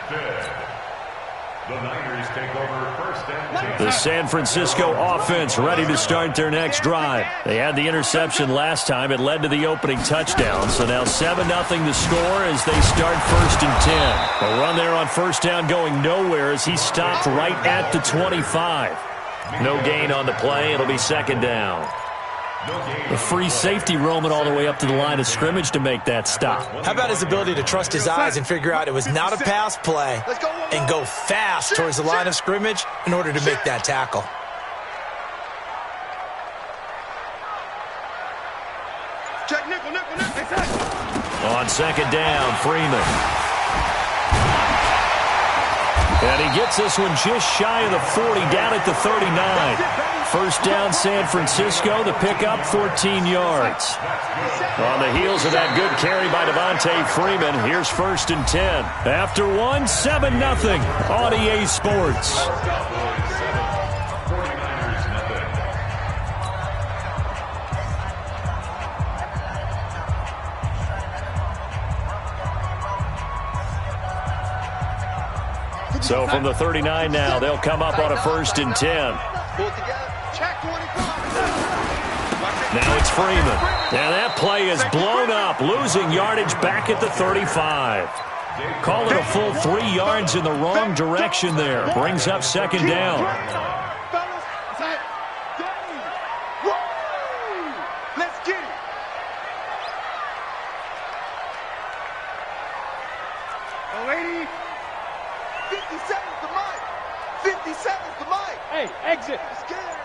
The Niners take over first and 10. The San Francisco offense ready to start their next drive. They had the interception last time. It led to the opening touchdown. So now 7-0 the score as they start first and 10. A run there on first down going nowhere as he stopped right at the 25. No gain on the play. It'll be second down. The free safety roaming all the way up to the line of scrimmage to make that stop. How about his ability to trust his eyes and figure out it was not a pass play and go fast towards the line of scrimmage in order to make that tackle? On second down, Freeman. And he gets this one just shy of the 40, down at the 39. First down, San Francisco. The pickup, 14 yards. On the heels of that good carry by Devontae Freeman, here's first and 10. After one, 7-0 on EA Sports. So from the 39 now, they'll come up on a first and 10. Now it's Freeman. Now that play is blown up, losing yardage back at the 35. Call it a full 3 yards in the wrong direction there. Brings up second down. Let's get it. Oh, 80. 57's the mic. 57's the mic. Hey, exit. Let's get it.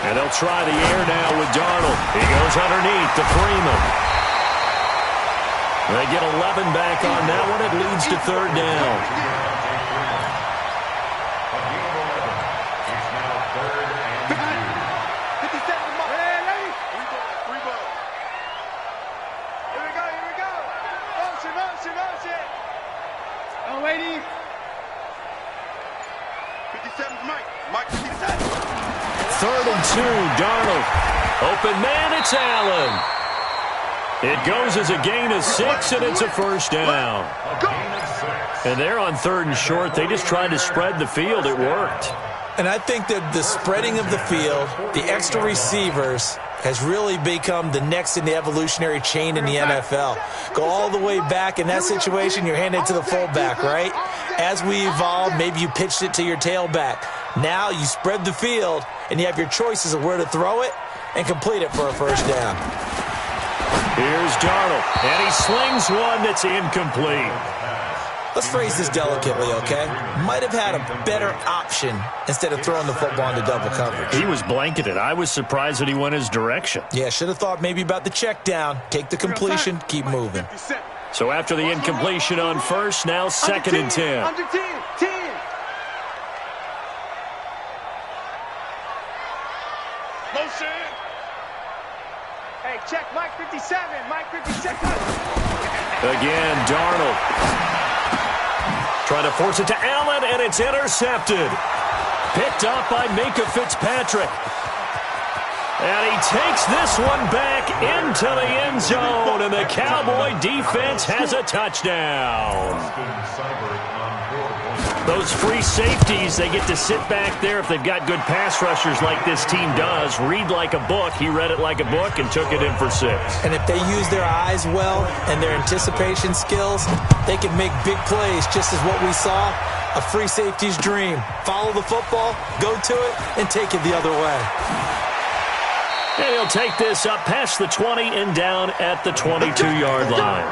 And they'll try the air now with Darnold. He goes underneath to Freeman. They get 11 back on that one. It leads to third down. It's now third and 2. 57's the mic. Hey, 3 ball. Here we go. Motion. Oh, 80. 57's the mic. Mike 57. Third and 2, Darnold. Open man, it's Allen. It goes as a gain of 6, and it's a first down. And they're on third and short. They just tried to spread the field. It worked. And I think that the spreading of the field, the extra receivers, has really become the next in the evolutionary chain in the NFL. Go all the way back. In that situation, you're handed it to the fullback, right? As we evolve, maybe you pitched it to your tailback. Now you spread the field, and you have your choices of where to throw it and complete it for a first down. Here's Darnold, and he slings one that's incomplete. Let's phrase this delicately, okay? Might have had a better option instead of throwing the football into double coverage. He was blanketed. I was surprised that he went his direction. Yeah, should have thought maybe about the check down. Take the completion, keep moving. So after the incompletion on first, now second and 10. Under 10. Motion. Hey, check Mike 57. Mike 57. Again, Darnold. Trying to force it to Allen, and it's intercepted. Picked up by Minka Fitzpatrick. And he takes this one back into the end zone, and the Cowboy defense has a touchdown. Those free safeties, they get to sit back there if they've got good pass rushers like this team does. Read like a book. He read it like a book and took it in for 6. And if they use their eyes well and their anticipation skills, they can make big plays, just as what we saw, a free safety's dream. Follow the football, go to it, and take it the other way. And he'll take this up past the 20 and down at the 22-yard line.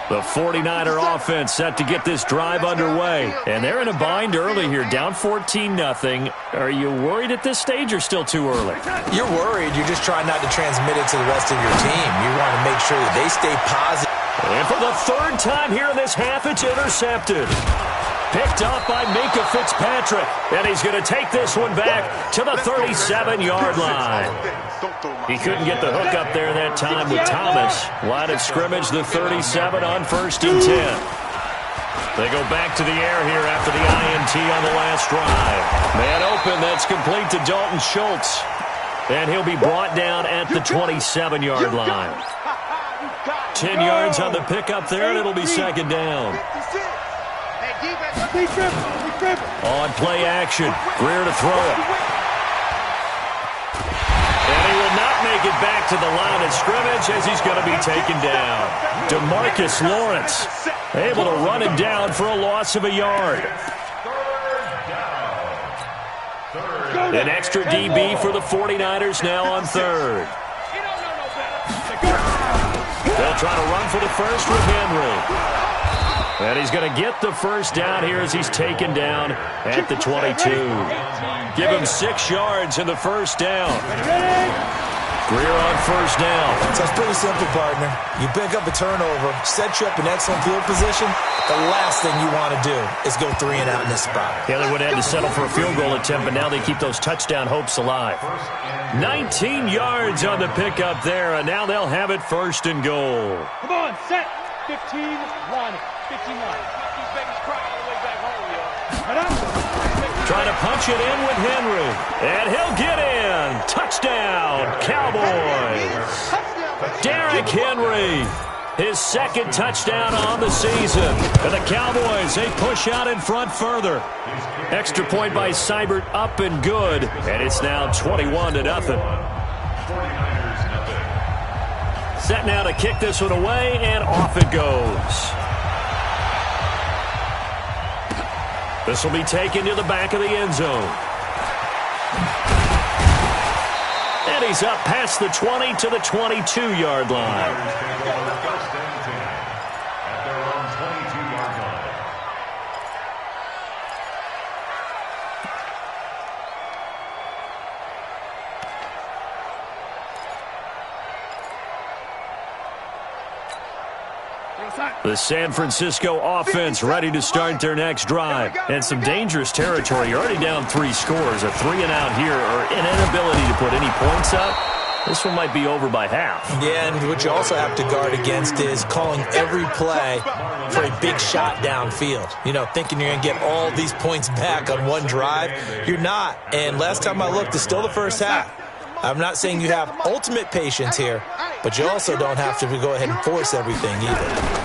The 49er offense set to get this drive underway. And they're in a bind early here, down 14-0. Are you worried at this stage or still too early? You're worried. You're just trying not to transmit it to the rest of your team. You want to make sure that they stay positive. And for the third time here in this half, it's intercepted. Picked up by Minka Fitzpatrick. And he's going to take this one back to the 37-yard line. He couldn't get the hook up there that time with Thomas. Line of scrimmage, the 37 on first and 10. They go back to the air here after the INT on the last drive. Man open, that's complete to Dalton Schultz. And he'll be brought down at the 27-yard line. 10 yards on the pickup there, and it'll be second down. On play action, Greer to throw it. And he will not make it back to the line of scrimmage as he's going to be taken down. DeMarcus Lawrence able to run him down for a loss of a yard. An extra DB for the 49ers now on third. They'll try to run for the first with Henry. And he's going to get the first down here as he's taken down at the 22. Give him 6 yards in the first down. Greer on first down. So it's pretty simple, partner. You pick up a turnover, set you up in excellent field position. The last thing you want to do is go 3 and out in this spot. Yeah, they would have had to settle for a field goal attempt, but now they keep those touchdown hopes alive. 19 yards on the pickup there, and now they'll have it first and goal. Come on, set. 15, line. 15 line. These babies cry all the way back home, yo. Trying to punch it in with Henry. And he'll get in. Touchdown, Cowboys. Derrick Henry. His second touchdown on the season. And the Cowboys, they push out in front further. Extra point by Seibert up and good. And it's now 21-0. Set now to kick this one away, and off it goes. This will be taken to the back of the end zone. And he's up past the 20 to the 22-yard line. The San Francisco offense ready to start their next drive. And some dangerous territory. You're already down 3 scores. A 3 and out here, or an inability to put any points up. This one might be over by half. Yeah, and what you also have to guard against is calling every play for a big shot downfield. You know, thinking you're going to get all these points back on one drive. You're not. And last time I looked, it's still the first half. I'm not saying you have ultimate patience here, but you also don't have to go ahead and force everything either.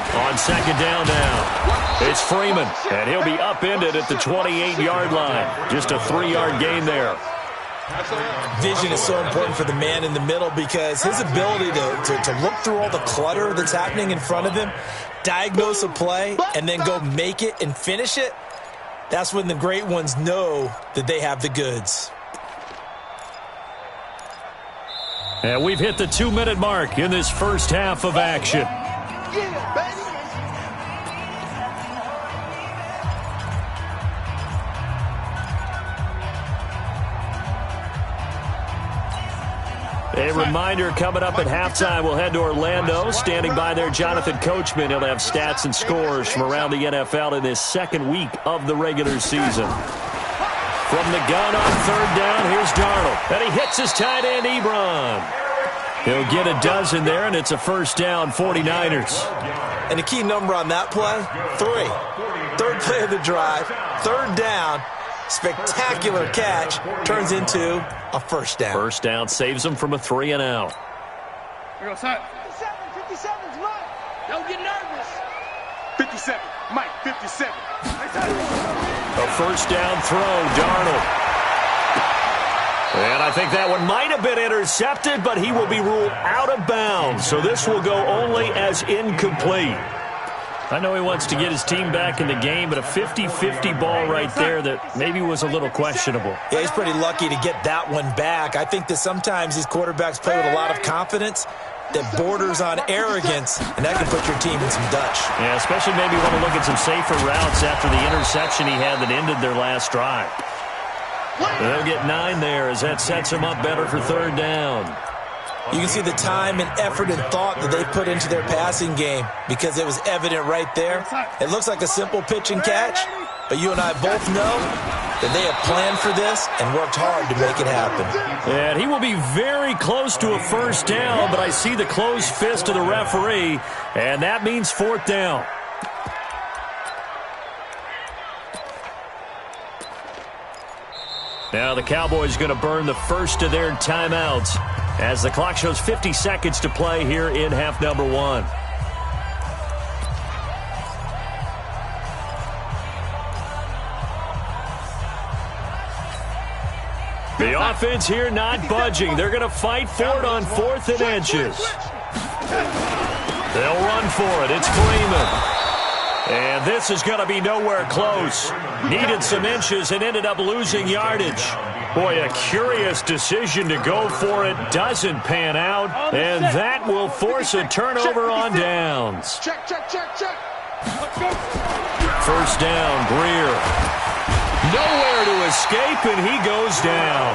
On second down now, it's Freeman, and he'll be upended at the 28-yard line. Just a 3-yard gain there. Vision is so important for the man in the middle because his ability to look through all the clutter that's happening in front of him, diagnose a play, and then go make it and finish it, that's when the great ones know that they have the goods. And we've hit the 2-minute mark in this first half of action. A reminder, coming up at halftime, we'll head to Orlando. Standing by there, Jonathan Coachman. He'll have stats and scores from around the NFL in this second week of the regular season. From the gun on third down, here's Darnold. And he hits his tight end, Ebron. He'll get a dozen there, and it's a first down, 49ers. And the key number on that play, 3. Third play of the drive, third down. Spectacular catch turns into a first down. First down saves them from a 3 and out. Here goes, 57's Mike. Don't get nervous. 57, Mike, 57. A first down throw, Darnold. And I think that one might have been intercepted, but he will be ruled out of bounds. So this will go only as incomplete. I know he wants to get his team back in the game, but a 50-50 ball right there that maybe was a little questionable. Yeah, he's pretty lucky to get that one back. I think that sometimes these quarterbacks play with a lot of confidence that borders on arrogance, and that can put your team in some Dutch. Yeah, especially maybe want to look at some safer routes after the interception he had that ended their last drive. They'll get 9 there as that sets them up better for third down. You can see the time and effort and thought that they put into their passing game because it was evident right there. It looks like a simple pitch and catch, but you and I both know that they have planned for this and worked hard to make it happen. And he will be very close to a first down, but I see the closed fist of the referee, and that means fourth down. Now the Cowboys going to burn the first of their timeouts. as the clock shows 50 seconds to play here in half number one. The offense here not budging. They're going to fight for it on 4th and inches. They'll run for it. It's Freeman. And this is going to be nowhere close. Needed some inches and ended up losing yardage. Boy, a curious decision to go for it. Doesn't pan out. And that will force a turnover on downs. Check. First down, Greer. Nowhere to escape, and he goes down.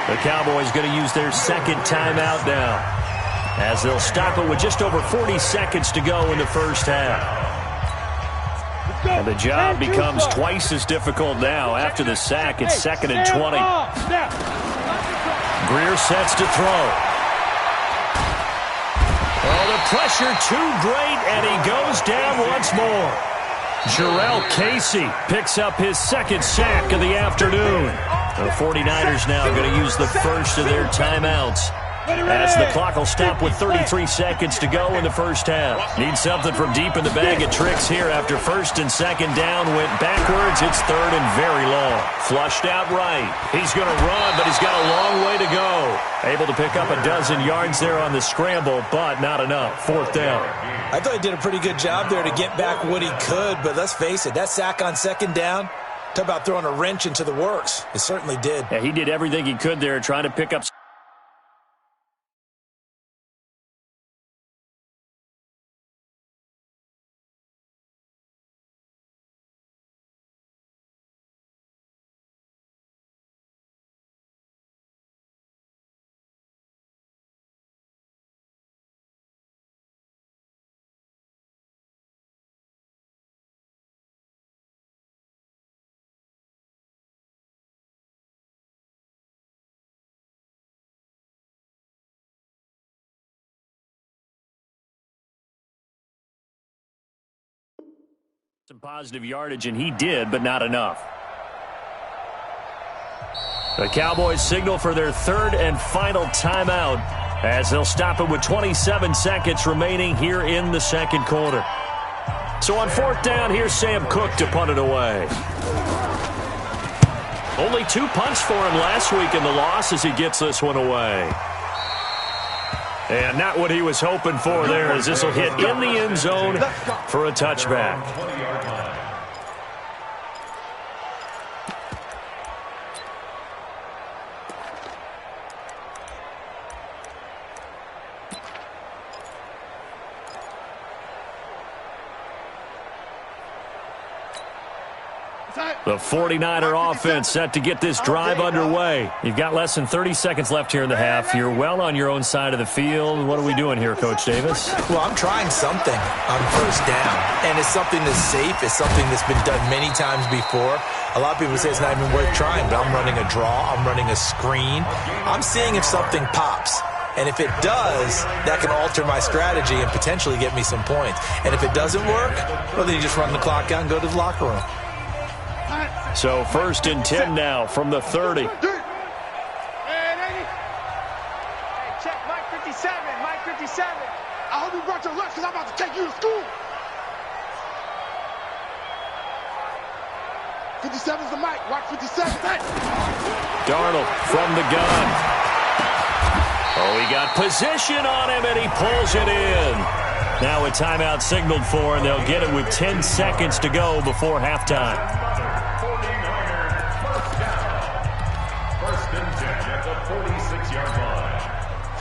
The Cowboys going to use their second timeout now, as they'll stop it with just over 40 seconds to go in the first half. And the job becomes twice as difficult now. After the sack, it's 2nd and 20. Greer sets to throw. Oh, the pressure too great, and he goes down once more. Jarrell Casey picks up his second sack of the afternoon. The 49ers now going to use the first of their timeouts, as the clock will stop with 33 seconds to go in the first half. Need something from deep in the bag of tricks here after 1st and 2nd down went backwards. It's 3rd and very long. Flushed out right. He's going to run, but he's got a long way to go. Able to pick up a dozen yards there on the scramble, but not enough. 4th down. I thought he did a pretty good job there to get back what he could, but let's face it, that sack on 2nd down, talk about throwing a wrench into the works. It certainly did. Yeah, he did everything he could there trying to pick up. Some positive yardage, and he did, but not enough. The Cowboys signal for their 3rd and final timeout, as they'll stop it with 27 seconds remaining here in the 2nd quarter. So on 4th down, here's Sam Cook to punt it away. Only 2 punts for him last week in the loss as he gets this one away. And not what he was hoping for there, as this will hit in the end zone for a touchback. The 49er offense set to get this drive underway. You've got less than 30 seconds left here in the half. You're well on your own side of the field. What are we doing here, Coach Davis? Well, I'm trying something on 1st down, and it's something that's safe. It's something that's been done many times before. A lot of people say it's not even worth trying, but I'm running a draw. I'm running a screen. I'm seeing if something pops. And if it does, that can alter my strategy and potentially get me some points. And if it doesn't work, well, then you just run the clock out and go to the locker room. So 1st and 10 now from the 30. Hey, check Mike 57, Mike 57. I hope you brought your lunch because I'm about to take you to school. 57's the mic. Watch 57. Darnold from the gun. Oh, he got position on him, and he pulls it in. Now a timeout signaled for, and they'll get it with 10 seconds to go before halftime.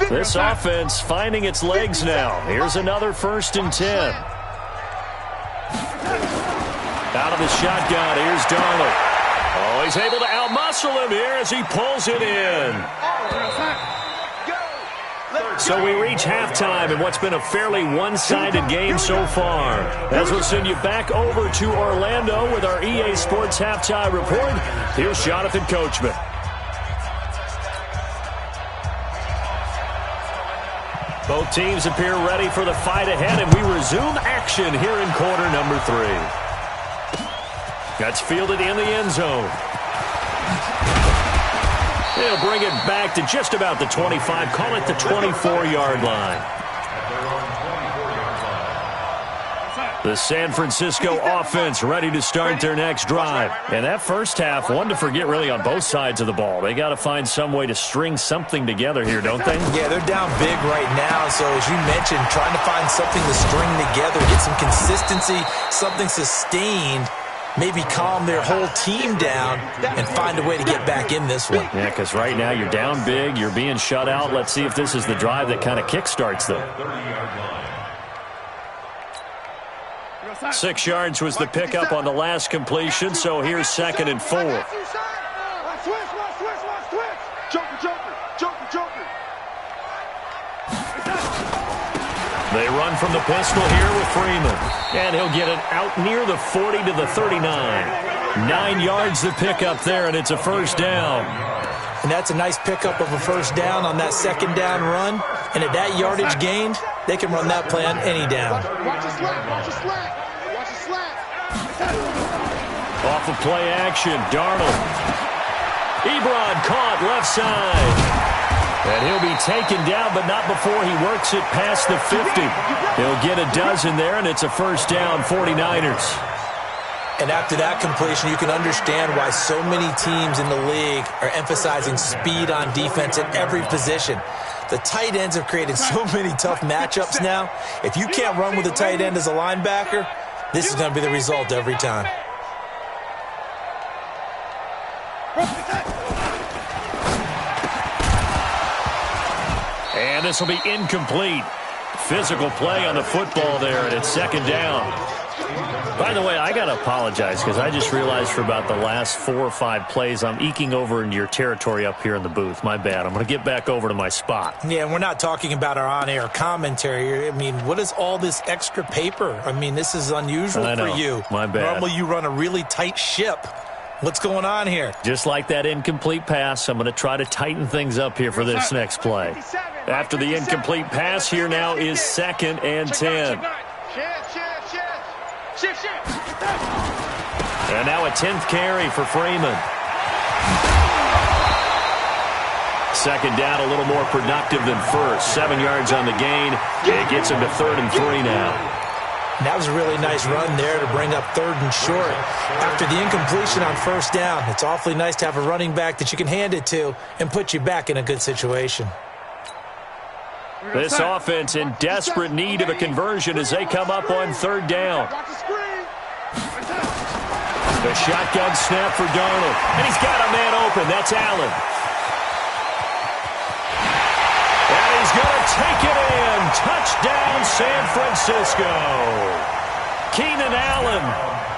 This offense finding its legs now. Here's another 1st and 10. Out of the shotgun, here's Darnold. Oh, he's able to outmuscle him here as he pulls it in. So we reach halftime in what's been a fairly one-sided game so far. As we'll send you back over to Orlando with our EA Sports Halftime Report, here's Jonathan Coachman. Both teams appear ready for the fight ahead, and we resume action here in quarter number 3. That's fielded in the end zone. They'll bring it back to just about the 25. Call it the 24-yard line. The San Francisco offense ready to start their next drive. And that first half, one to forget really on both sides of the ball. They got to find some way to string something together here, don't they? Yeah, they're down big right now. So as you mentioned, trying to find something to string together, get some consistency, something sustained, maybe calm their whole team down and find a way to get back in this one. Yeah, because right now you're down big, you're being shut out. Let's see if this is the drive that kind of kickstarts them. 6 yards was the pickup on the last completion, so here's 2nd and 4. Switch. Joker. They run from the pistol here with Freeman. And he'll get it out near the 40 to the 39. 9 yards the pickup there, and it's a first down. And that's a nice pickup of a first down on that second down run. And at that yardage gained, they can run that play on any down. Watch a slant. Off of play action, Darnold. Ebron caught left side. And he'll be taken down, but not before he works it past the 50. He'll get a dozen there, and it's a first down, 49ers. And after that completion, you can understand why so many teams in the league are emphasizing speed on defense at every position. The tight ends have created so many tough matchups now. If you can't run with a tight end as a linebacker, this is going to be the result every time. And this will be incomplete. Physical play on the football there, and it's 2nd down. By the way, I got to apologize because I just realized for about the last 4 or 5 plays, I'm eking over into your territory up here in the booth. My bad. I'm going to get back over to my spot. Yeah, and we're not talking about our on-air commentary. I mean, what is all this extra paper? I mean, this is unusual for you. My bad. Normally you run a really tight ship. What's going on here? Just like that incomplete pass, I'm going to try to tighten things up here for this next play. After the incomplete pass, here now is 2nd and 10. And now a 10th carry for Freeman. 2nd down, a little more productive than first. 7 yards on the gain. It gets him to 3rd and 3 now. And that was a really nice run there to bring up 3rd and short. After the incompletion on first down, it's awfully nice to have a running back that you can hand it to and put you back in a good situation. This offense in desperate need of a conversion as they come up on 3rd down. The shotgun snap for Darnold. And he's got a man open. That's Allen. And he's going to take it in. Touchdown, San Francisco. Keenan Allen,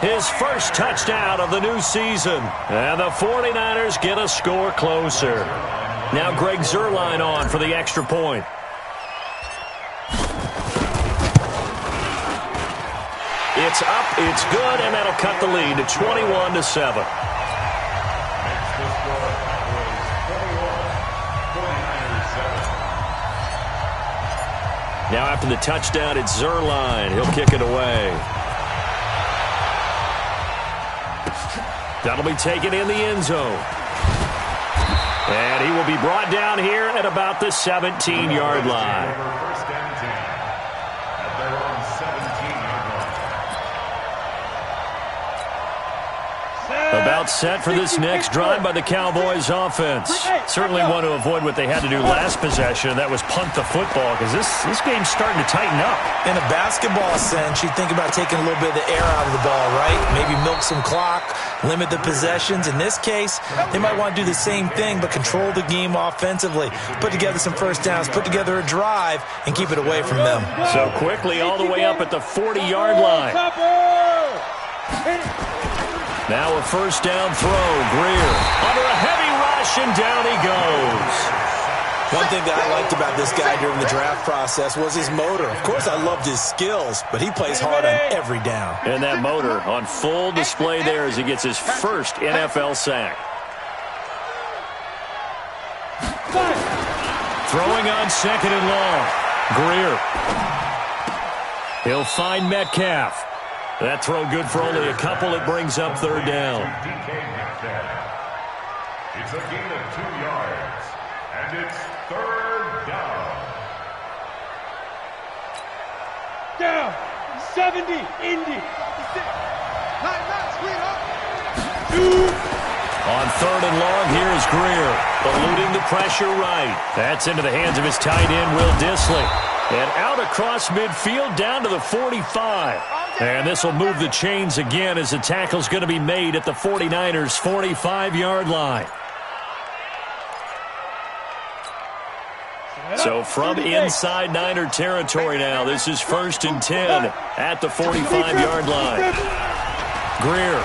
his first touchdown of the new season. And the 49ers get a score closer. Now Greg Zuerlein on for the extra point. It's up, it's good, and that'll cut the lead to 21-7. Now after the touchdown, it's Zuerlein. He'll kick it away. That'll be taken in the end zone. And he will be brought down here at about the 17-yard line. About set for this next drive by the Cowboys offense. Certainly want to avoid what they had to do last possession. That was punt the football because this game's starting to tighten up. In a basketball sense, you think about taking a little bit of the air out of the ball, right? Maybe milk some clock, limit the possessions. In this case, they might want to do the same thing but control the game offensively. Put together some first downs, put together a drive, and keep it away from them. So quickly all the way up at the 40-yard line. Now a first down throw. Greer under a heavy rush, and down he goes. One thing that I liked about this guy during the draft process was his motor. Of course, I loved his skills, but he plays hard on every down. And that motor on full display there as he gets his first NFL sack. Throwing on 2nd and long. Greer. He'll find Metcalf. That throw good for only a couple. It brings up 3rd down. It's a gain of 2 yards. And it's third down. Down. 70. Indy. 2. On third and long, here is Greer, eluding the pressure right. That's into the hands of his tight end, Will Dissly. And out across midfield, down to the 45. And this will move the chains again as the tackle's going to be made at the 49ers' 45-yard line. So from inside Niner territory now, this is 1st and 10 at the 45-yard line. Greer.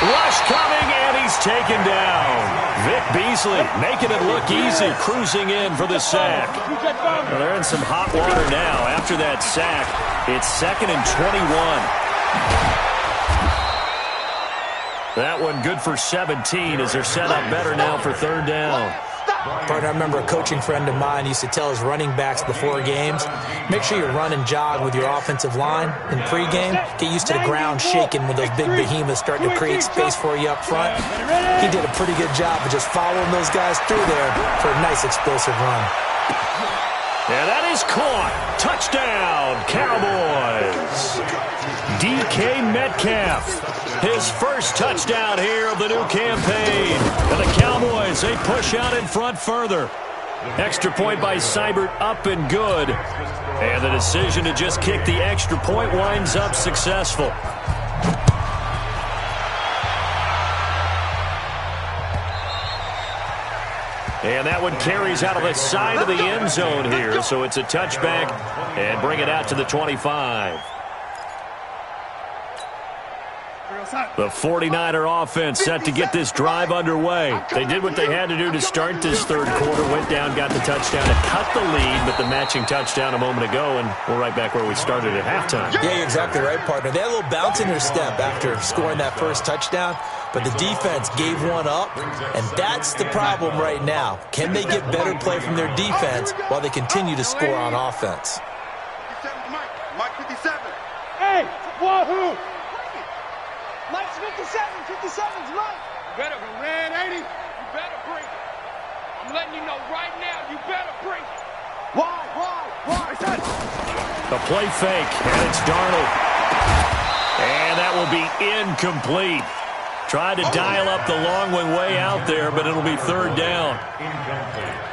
Rush coming, and he's taken down. Vic Beasley making it look easy, cruising in for the sack. Well, they're in some hot water now. After that sack, it's 2nd and 21. That one good for 17 as they're set up better now for 3rd down. Partner, I remember a coaching friend of mine used to tell his running backs before games, make sure you run and jog with your offensive line in pregame. Get used to the ground shaking when those big behemoths start to create space for you up front. He did a pretty good job of just following those guys through there for a nice explosive run. Yeah, that is caught. Touchdown, Cowboys. DK Metcalf, his first touchdown here of the new campaign. And the Cowboys, they push out in front further. Extra point by Seibert, up and good. And the decision to just kick the extra point winds up successful. And that one carries out of the side of the end zone here. So it's a touchback and bring it out to the 25. The 49er offense set to get this drive underway. They did what they had to do to start this third quarter. Went down, got the touchdown to cut the lead, but the matching touchdown a moment ago, and we're right back where we started at halftime. Yeah, you're exactly right, partner. They had a little bounce in their step after scoring that first touchdown, but the defense gave one up, and that's the problem right now. Can they get better play from their defense while they continue to score on offense? Mike 57. Hey, wahoo! Mike's 57. 57's Mike. You better go red 80. You better bring it. I'm letting you know right now, you better bring it. Why? A play fake, and it's Darnold. And that will be incomplete. Tried to dial up the long one way out there, but it'll be 3rd down.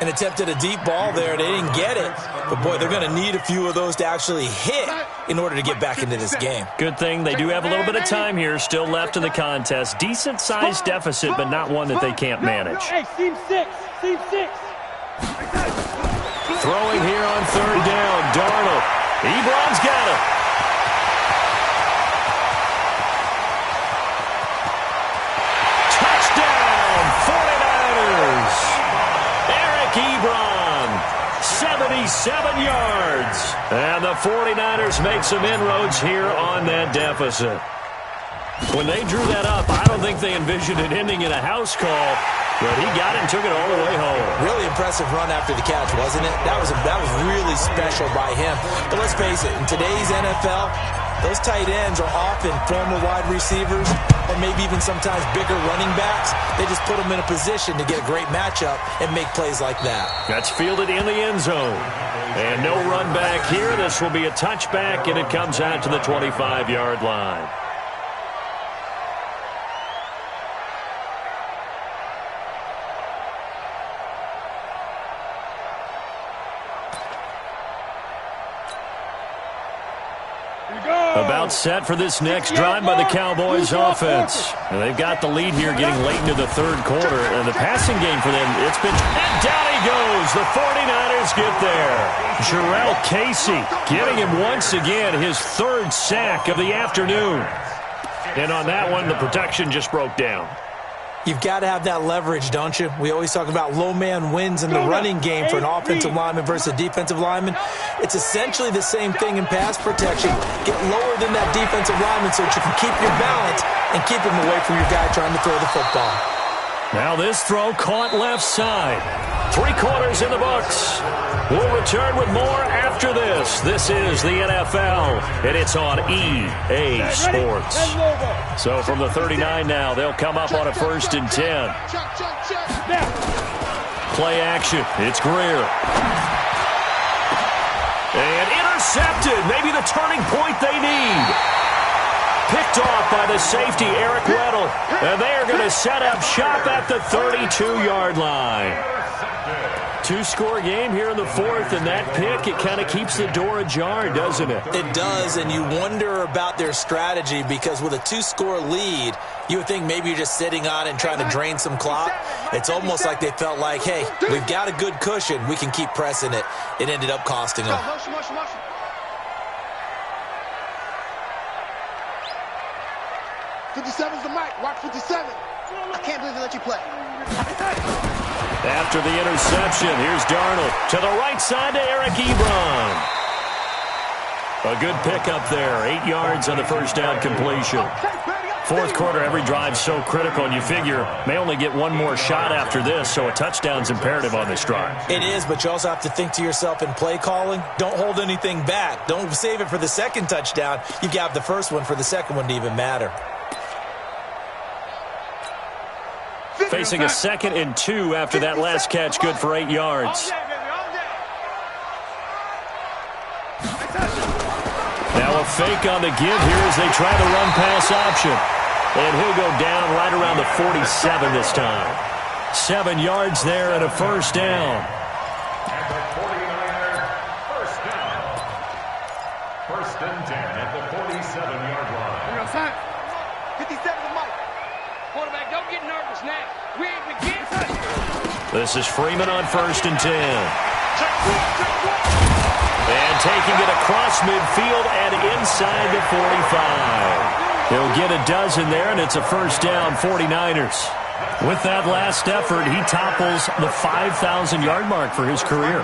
And attempted a deep ball there. They didn't get it. But, boy, they're going to need a few of those to actually hit in order to get back into this game. Good thing they do have a little bit of time here still left in the contest. Decent-sized deficit, but not one that they can't manage. Hey, seam 6. Seam 6. Throwing here on 3rd down, Darnold. Ebron's got him. Touchdown, 49ers. Eric Ebron, 77 yards. And the 49ers make some inroads here on that deficit. When they drew that up, I don't think they envisioned it ending in a house call, but he got it and took it all the way home. Really impressive run after the catch, wasn't it? That was really special by him. But let's face it, in today's NFL, those tight ends are often former wide receivers or maybe even sometimes bigger running backs. They just put them in a position to get a great matchup and make plays like that. That's fielded in the end zone. And no run back here. This will be a touchback, and it comes out to the 25-yard line. About set for this next drive by the Cowboys offense. And they've got the lead here getting late into the third quarter. And the passing game for them, it's been... And down he goes. The 49ers get there. Jarrell Casey giving him once again his 3rd sack of the afternoon. And on that one, the protection just broke down. You've got to have that leverage, don't you? We always talk about low man wins in the running game for an offensive lineman versus a defensive lineman. It's essentially the same thing in pass protection. Get lower than that defensive lineman so that you can keep your balance and keep him away from your guy trying to throw the football. Now this throw caught left side. 3 quarters in the books. We'll return with more after this. This is the NFL, and it's on EA Sports. So from the 39 now, they'll come up on a 1st and 10. Play action. It's Greer. And intercepted. Maybe the turning point they need. Picked off by the safety, Eric Weddle. And they are going to set up shop at the 32-yard line. 2-score game here in the 4th, and that pick, it kind of keeps the door ajar, doesn't it? It does, and you wonder about their strategy because with a 2-score lead, you would think maybe you're just sitting on it and trying to drain some clock. It's almost like they felt like, hey, we've got a good cushion. We can keep pressing it. It ended up costing them. Motion. 57's the mic. Watch 57. I can't believe they let you play. After the interception, here's Darnold to the right side to Eric Ebron. A good pickup there. 8 yards on the first down completion. 4th quarter, every drive so critical, and you figure may only get one more shot after this, so a touchdown's imperative on this drive. It is, but you also have to think to yourself in play calling, don't hold anything back. Don't save it for the second touchdown. You've got the first one for the second one to even matter. Facing a 2nd and 2 after that last catch, good for 8 yards. Now a fake on the give here as they try the run-pass option. And he'll go down right around the 47 this time. 7 yards there and a first down. At the 49er, first down. 1st and 10 at the 47-yard line. 57 the mic. Quarterback, don't get nervous now. We ain't begin. This is Freeman on 1st and 10. And taking it across midfield and inside the 45. He'll get a dozen there, and it's a first down, 49ers. With that last effort, he topples the 5,000-yard mark for his career.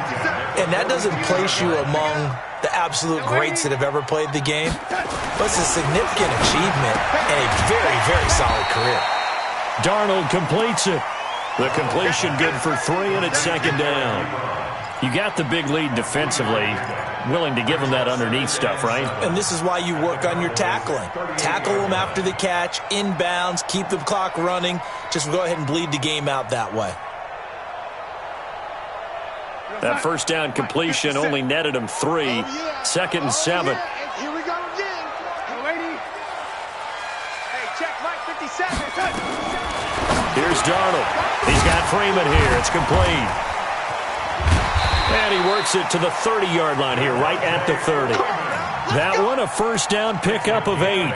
And that doesn't place you among the absolute greats that have ever played the game, but it's a significant achievement and a very, very solid career. Darnold completes it. The completion good for 3, and it's 2nd down. You got the big lead defensively, willing to give them that underneath stuff, right? And this is why you work on your tackling. Tackle them after the catch, inbounds, keep the clock running. Just go ahead and bleed the game out that way. That first down completion only netted him 3. 2nd and 7. Here we go again. Hey, check Mike 57. Here's Darnold. He's got Freeman here. It's complete. And he works it to the 30-yard line here, right at the 30. That one, a first down pickup of 8.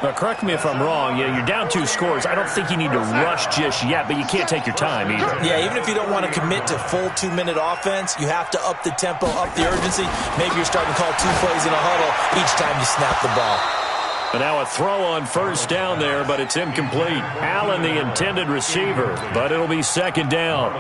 Now, correct me if I'm wrong. You're down 2 scores. I don't think you need to rush just yet, but you can't take your time either. Yeah, even if you don't want to commit to full 2-minute offense, you have to up the tempo, up the urgency. Maybe you're starting to call 2 plays in a huddle each time you snap the ball. And now a throw on first down there, but it's incomplete. Allen, the intended receiver, but it'll be 2nd down.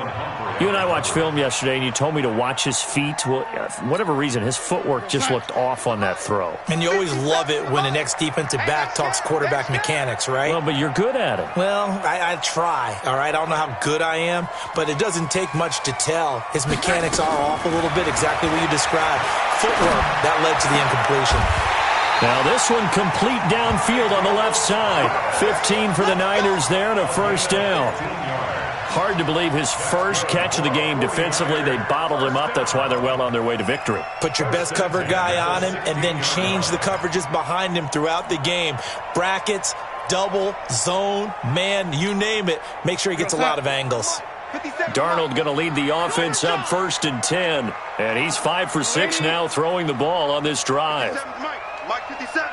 You and I watched film yesterday, and you told me to watch his feet. Well, for whatever reason, his footwork just looked off on that throw. And you always love it when the next defensive back talks quarterback mechanics, right? Well, but you're good at it. Well, I try, all right? I don't know how good I am, but it doesn't take much to tell. His mechanics are off a little bit, exactly what you described. Footwork, that led to the incompletion. Now this one complete downfield on the left side. 15 for the Niners there and a first down. Hard to believe his first catch of the game defensively. They bottled him up. That's why they're well on their way to victory. Put your best cover guy on him and then change the coverages behind him throughout the game. Brackets, double, zone, man, you name it. Make sure he gets a lot of angles. Darnold going to lead the offense up 1st and 10. And he's 5 for 6 now throwing the ball on this drive. Mike 57.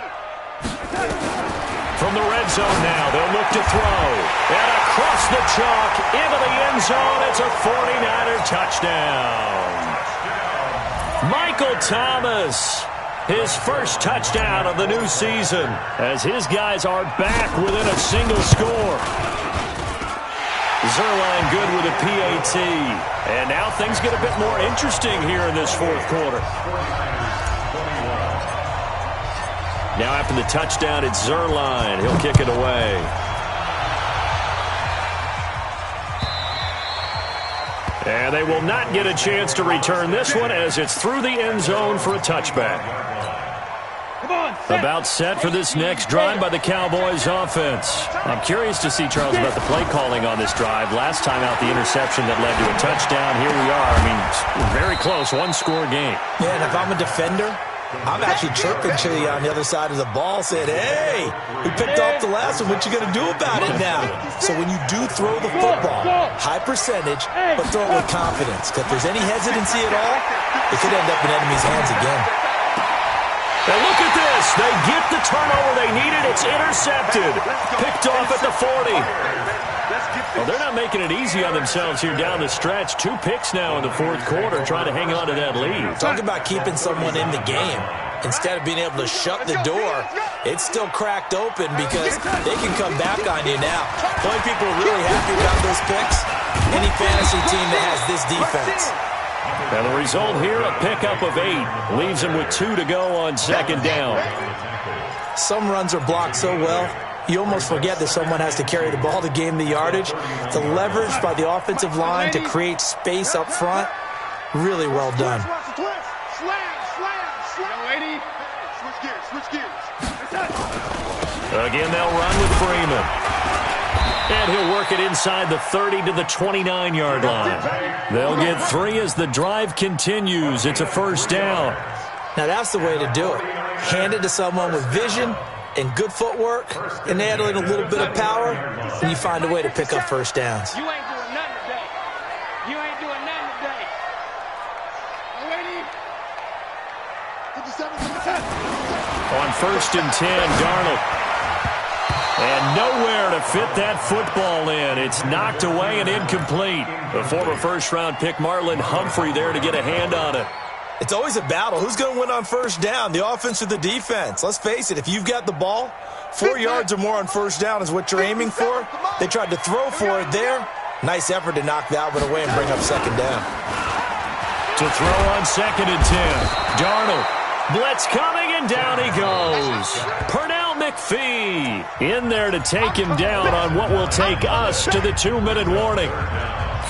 From the red zone now, they'll look to throw. And across the chalk, into the end zone, it's a 49er touchdown. Michael Thomas, his first touchdown of the new season, as his guys are back within a single score. Zerline good with a PAT. And now things get a bit more interesting here in this 4th quarter. Now after the touchdown, it's Zerline. He'll kick it away. And they will not get a chance to return this one as it's through the end zone for a touchback. About set for this next drive by the Cowboys offense. I'm curious to see, Charles, about the play calling on this drive. Last time out, the interception that led to a touchdown. Here we are. I mean, very close, one-score game. Yeah, and if I'm a defender, I'm actually chirping to you on the other side of the ball, saying, hey, we picked off the last one. What you going to do about it now? So when you do throw the football, high percentage, but throw it with confidence. Because if there's any hesitancy at all, it could end up in enemy's hands again. And look at this. They get the turnover they needed. It's intercepted. Picked off at the 40. Well, they're not making it easy on themselves here down the stretch. 2 picks now in the fourth quarter trying to hang on to that lead. Talk about keeping someone in the game. Instead of being able to shut the door, it's still cracked open because they can come back on you now. The only people who are really happy about those picks, any fantasy team that has this defense. And the result here, a pickup of 8. Leaves them with 2 to go on second down. Some runs are blocked so well, you almost forget that someone has to carry the ball to gain the yardage. The leverage by the offensive line to create space up front, really well done. Again, they'll run with Freeman. And he'll work it inside the 30 to the 29-yard line. They'll get 3 as the drive continues. It's a first down. Now that's the way to do it. Hand it to someone with vision and good footwork, and add in a little bit of power, and you find a way to pick up first downs. You ain't doing nothing today. You ain't doing nothing today. On first and 10, Darnold. And nowhere to fit that football in. It's knocked away and incomplete. The former first-round pick Marlon Humphrey there to get a hand on it. It's always a battle. Who's going to win on first down, the offense or the defense? Let's face it, if you've got the ball, 4 yards or more on first down is what you're aiming for. They tried to throw for it there. Nice effort to knock that one away and bring up second down. To throw on second and 10. Darnold. Blitz coming, and down he goes. Pernell McPhee in there to take him down on what will take us to the 2-minute warning.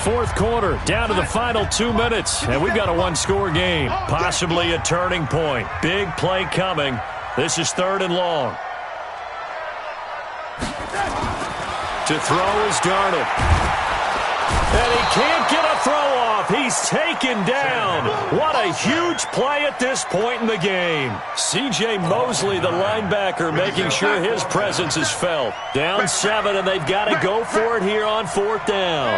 Fourth quarter, down to the final 2 minutes, and we've got a one-score game, possibly a turning point. Big play coming. This is 3rd and long. To throw is Darnold. And he can't get a throw off. He's taken down. What a huge play at this point in the game. C.J. Mosley, the linebacker, making sure his presence is felt. Down 7, and they've got to go for it here on 4th down.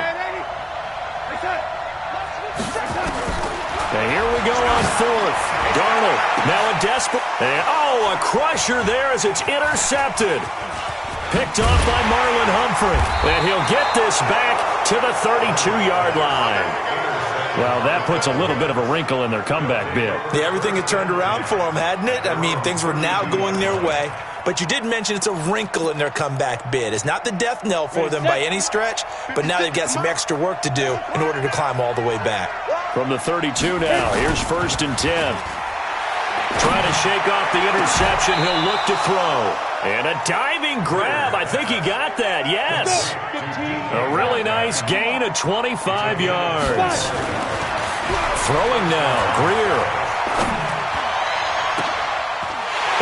And here we go on 4th. Darnold now a desperate. And, a crusher there as it's intercepted. Picked off by Marlon Humphrey. And he'll get this back to the 32-yard line. Well, that puts a little bit of a wrinkle in their comeback bid. Yeah, everything had turned around for them, hadn't it? I mean, things were now going their way. But you did mention it's a wrinkle in their comeback bid. It's not the death knell for them by any stretch, but now they've got some extra work to do in order to climb all the way back. From the 32 now, here's 1st and 10. Trying to shake off the interception, he'll look to throw. And a diving grab. I think he got that, yes. A really nice gain of 25 yards. Throwing now, Greer.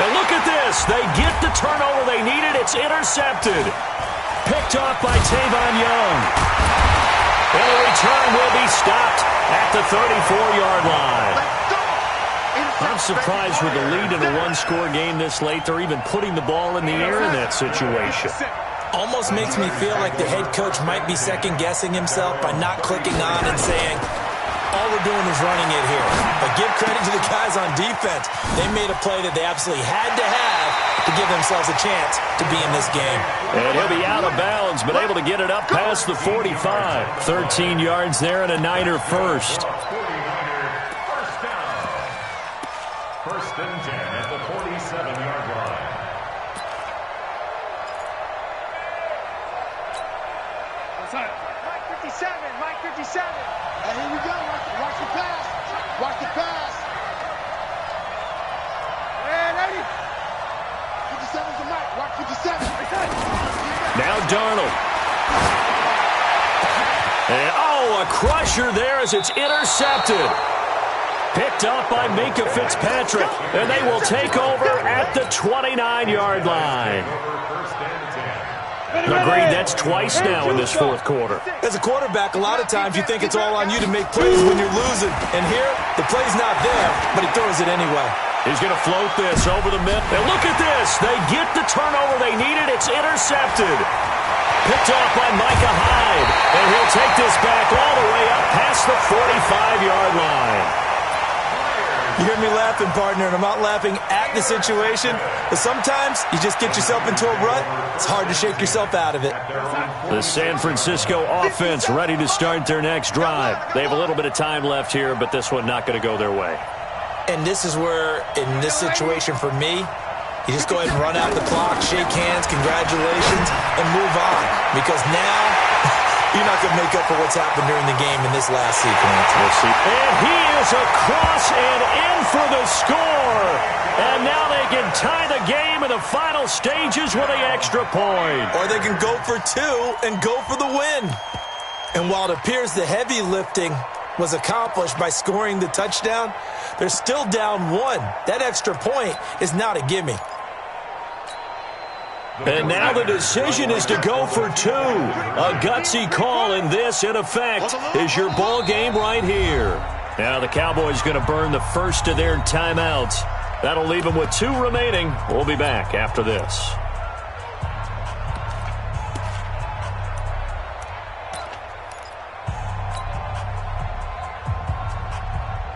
And look at this. They get the turnover they needed. It's intercepted. Picked off by Tavon Young. And the return will be stopped at the 34-yard line. I'm surprised with the lead in a one-score game this late, they're even putting the ball in the air in that situation. Almost makes me feel like the head coach might be second-guessing himself by not clicking on and saying, all we're doing is running it here. But give credit to the guys on defense. They made a play that they absolutely had to have to give themselves a chance to be in this game. And he'll be out of bounds, but able to get it up past the 45. 13 yards there and a Niner first. First and 10 at the 47-yard line. Mike 57, Mike 57. And here we go. Watch the pass. Watch the pass. And 80. 57's the Mike. Watch 57. Now Darnold. And, a crusher there as it's intercepted. Picked up by Minkah Fitzpatrick, and they will take over at the 29-yard line. Agreed, that's twice now in this fourth quarter. As a quarterback, a lot of times you think it's all on you to make plays when you're losing. And here, the play's not there, but he throws it anyway. He's going to float this over the middle. And look at this. They get the turnover they needed. It's intercepted. Picked off by Micah Hyde. And he'll take this back all the way up past the 45-yard line. You hear me laughing, partner, and I'm not laughing at the situation, but sometimes you just get yourself into a rut. It's hard to shake yourself out of it. The San Francisco offense ready to start their next drive. They have a little bit of time left here, but this one not going to go their way. And this is where, in this situation for me, you just go ahead and run out the clock, shake hands, congratulations, and move on. Because now, you're not going to make up for what's happened during the game in this last sequence. We'll see. And he is across and in for the score. And now they can tie the game in the final stages with the extra point. Or they can go for two and go for the win. And while it appears the heavy lifting was accomplished by scoring the touchdown, they're still down one. That extra point is not a gimme. And now the decision is to go for two. A gutsy call, and this, in effect, is your ball game right here. Now the Cowboys going to burn the first of their timeouts. That'll leave them with two remaining. We'll be back after this.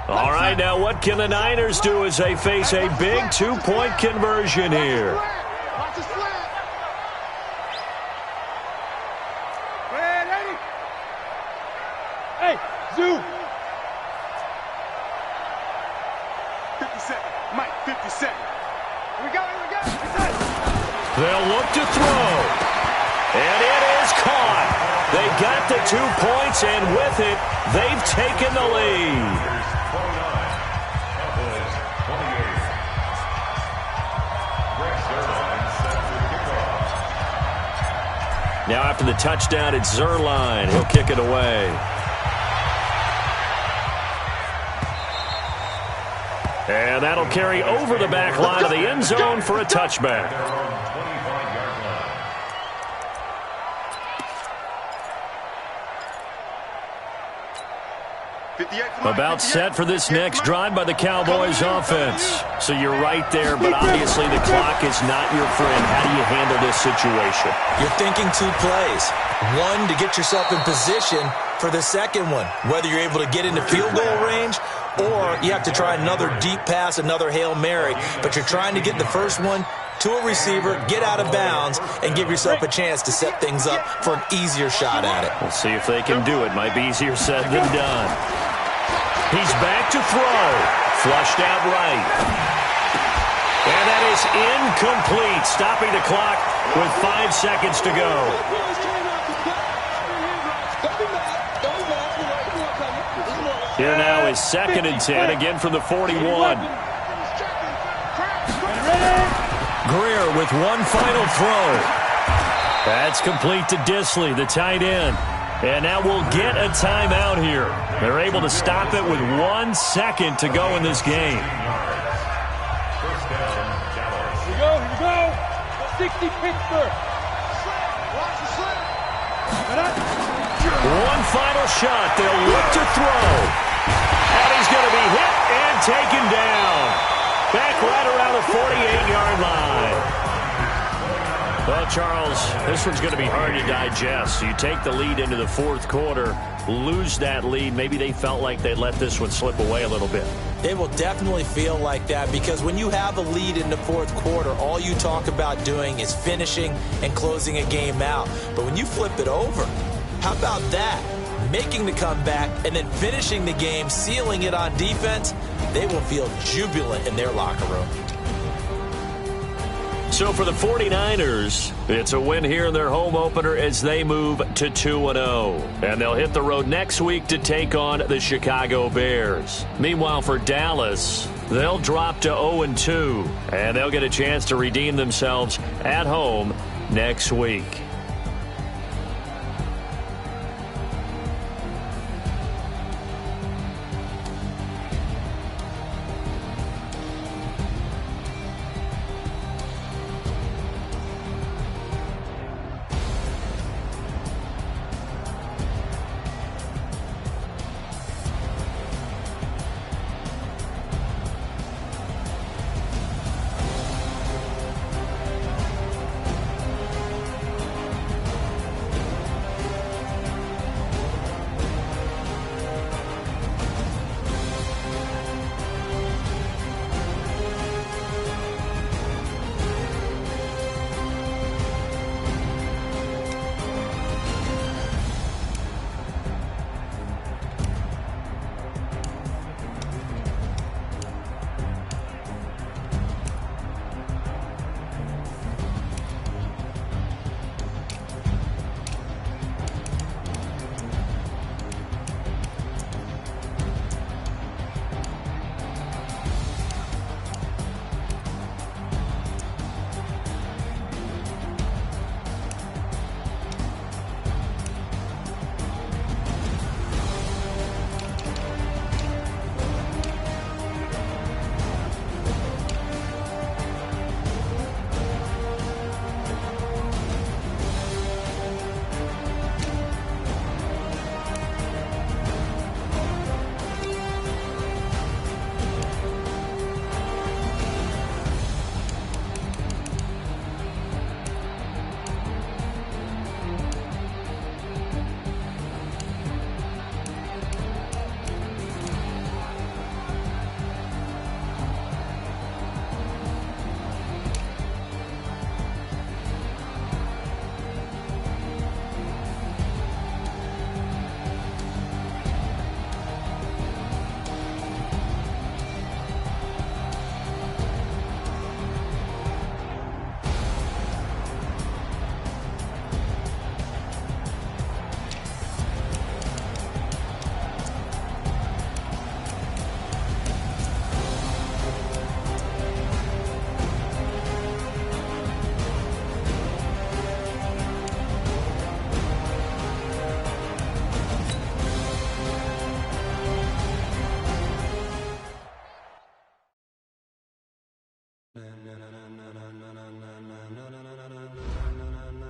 All right, now what can the Niners do as they face a big two-point conversion here? Hey, Zoo. 57. Mike, 57. Here we go. They'll look to throw. And it is caught. They got the 2 points, and with it, they've taken the lead. Now after the touchdown, it's Zerline. He'll kick it away. And that'll carry over the back line of the end zone for a touchback. About set for this next drive by the Cowboys offense. So you're right there, but obviously the clock is not your friend. How do you handle this situation? You're thinking two plays. One, to get yourself in position for the second one, whether you're able to get into field goal range or you have to try another deep pass, another Hail Mary. But you're trying to get the first one to a receiver, get out of bounds, and give yourself a chance to set things up for an easier shot at it. We'll see if they can do it. Might be easier said than done. He's back to throw. Flushed out right. And that is incomplete. Stopping the clock with 5 seconds to go. Here now is 2nd and 10, again from the 41. Greer with one final throw. That's complete to Disley, the tight end. And now we'll get a timeout here. They're able to stop it with 1 second to go in this game. Here we go. 60 Pittsburgh. One final shot. They'll look to throw. And he's going to be hit and taken down. Back right around the 48-yard line. Well, Charles, this one's going to be hard to digest. You take the lead into the fourth quarter, lose that lead. Maybe they felt like they let this one slip away a little bit. It will definitely feel like that because when you have a lead in the fourth quarter, all you talk about doing is finishing and closing a game out. But when you flip it over, how about that? Making the comeback and then finishing the game, sealing it on defense, they will feel jubilant in their locker room. So for the 49ers, it's a win here in their home opener as they move to 2-0. And they'll hit the road next week to take on the Chicago Bears. Meanwhile, for Dallas, they'll drop to 0-2. And they'll get a chance to redeem themselves at home next week.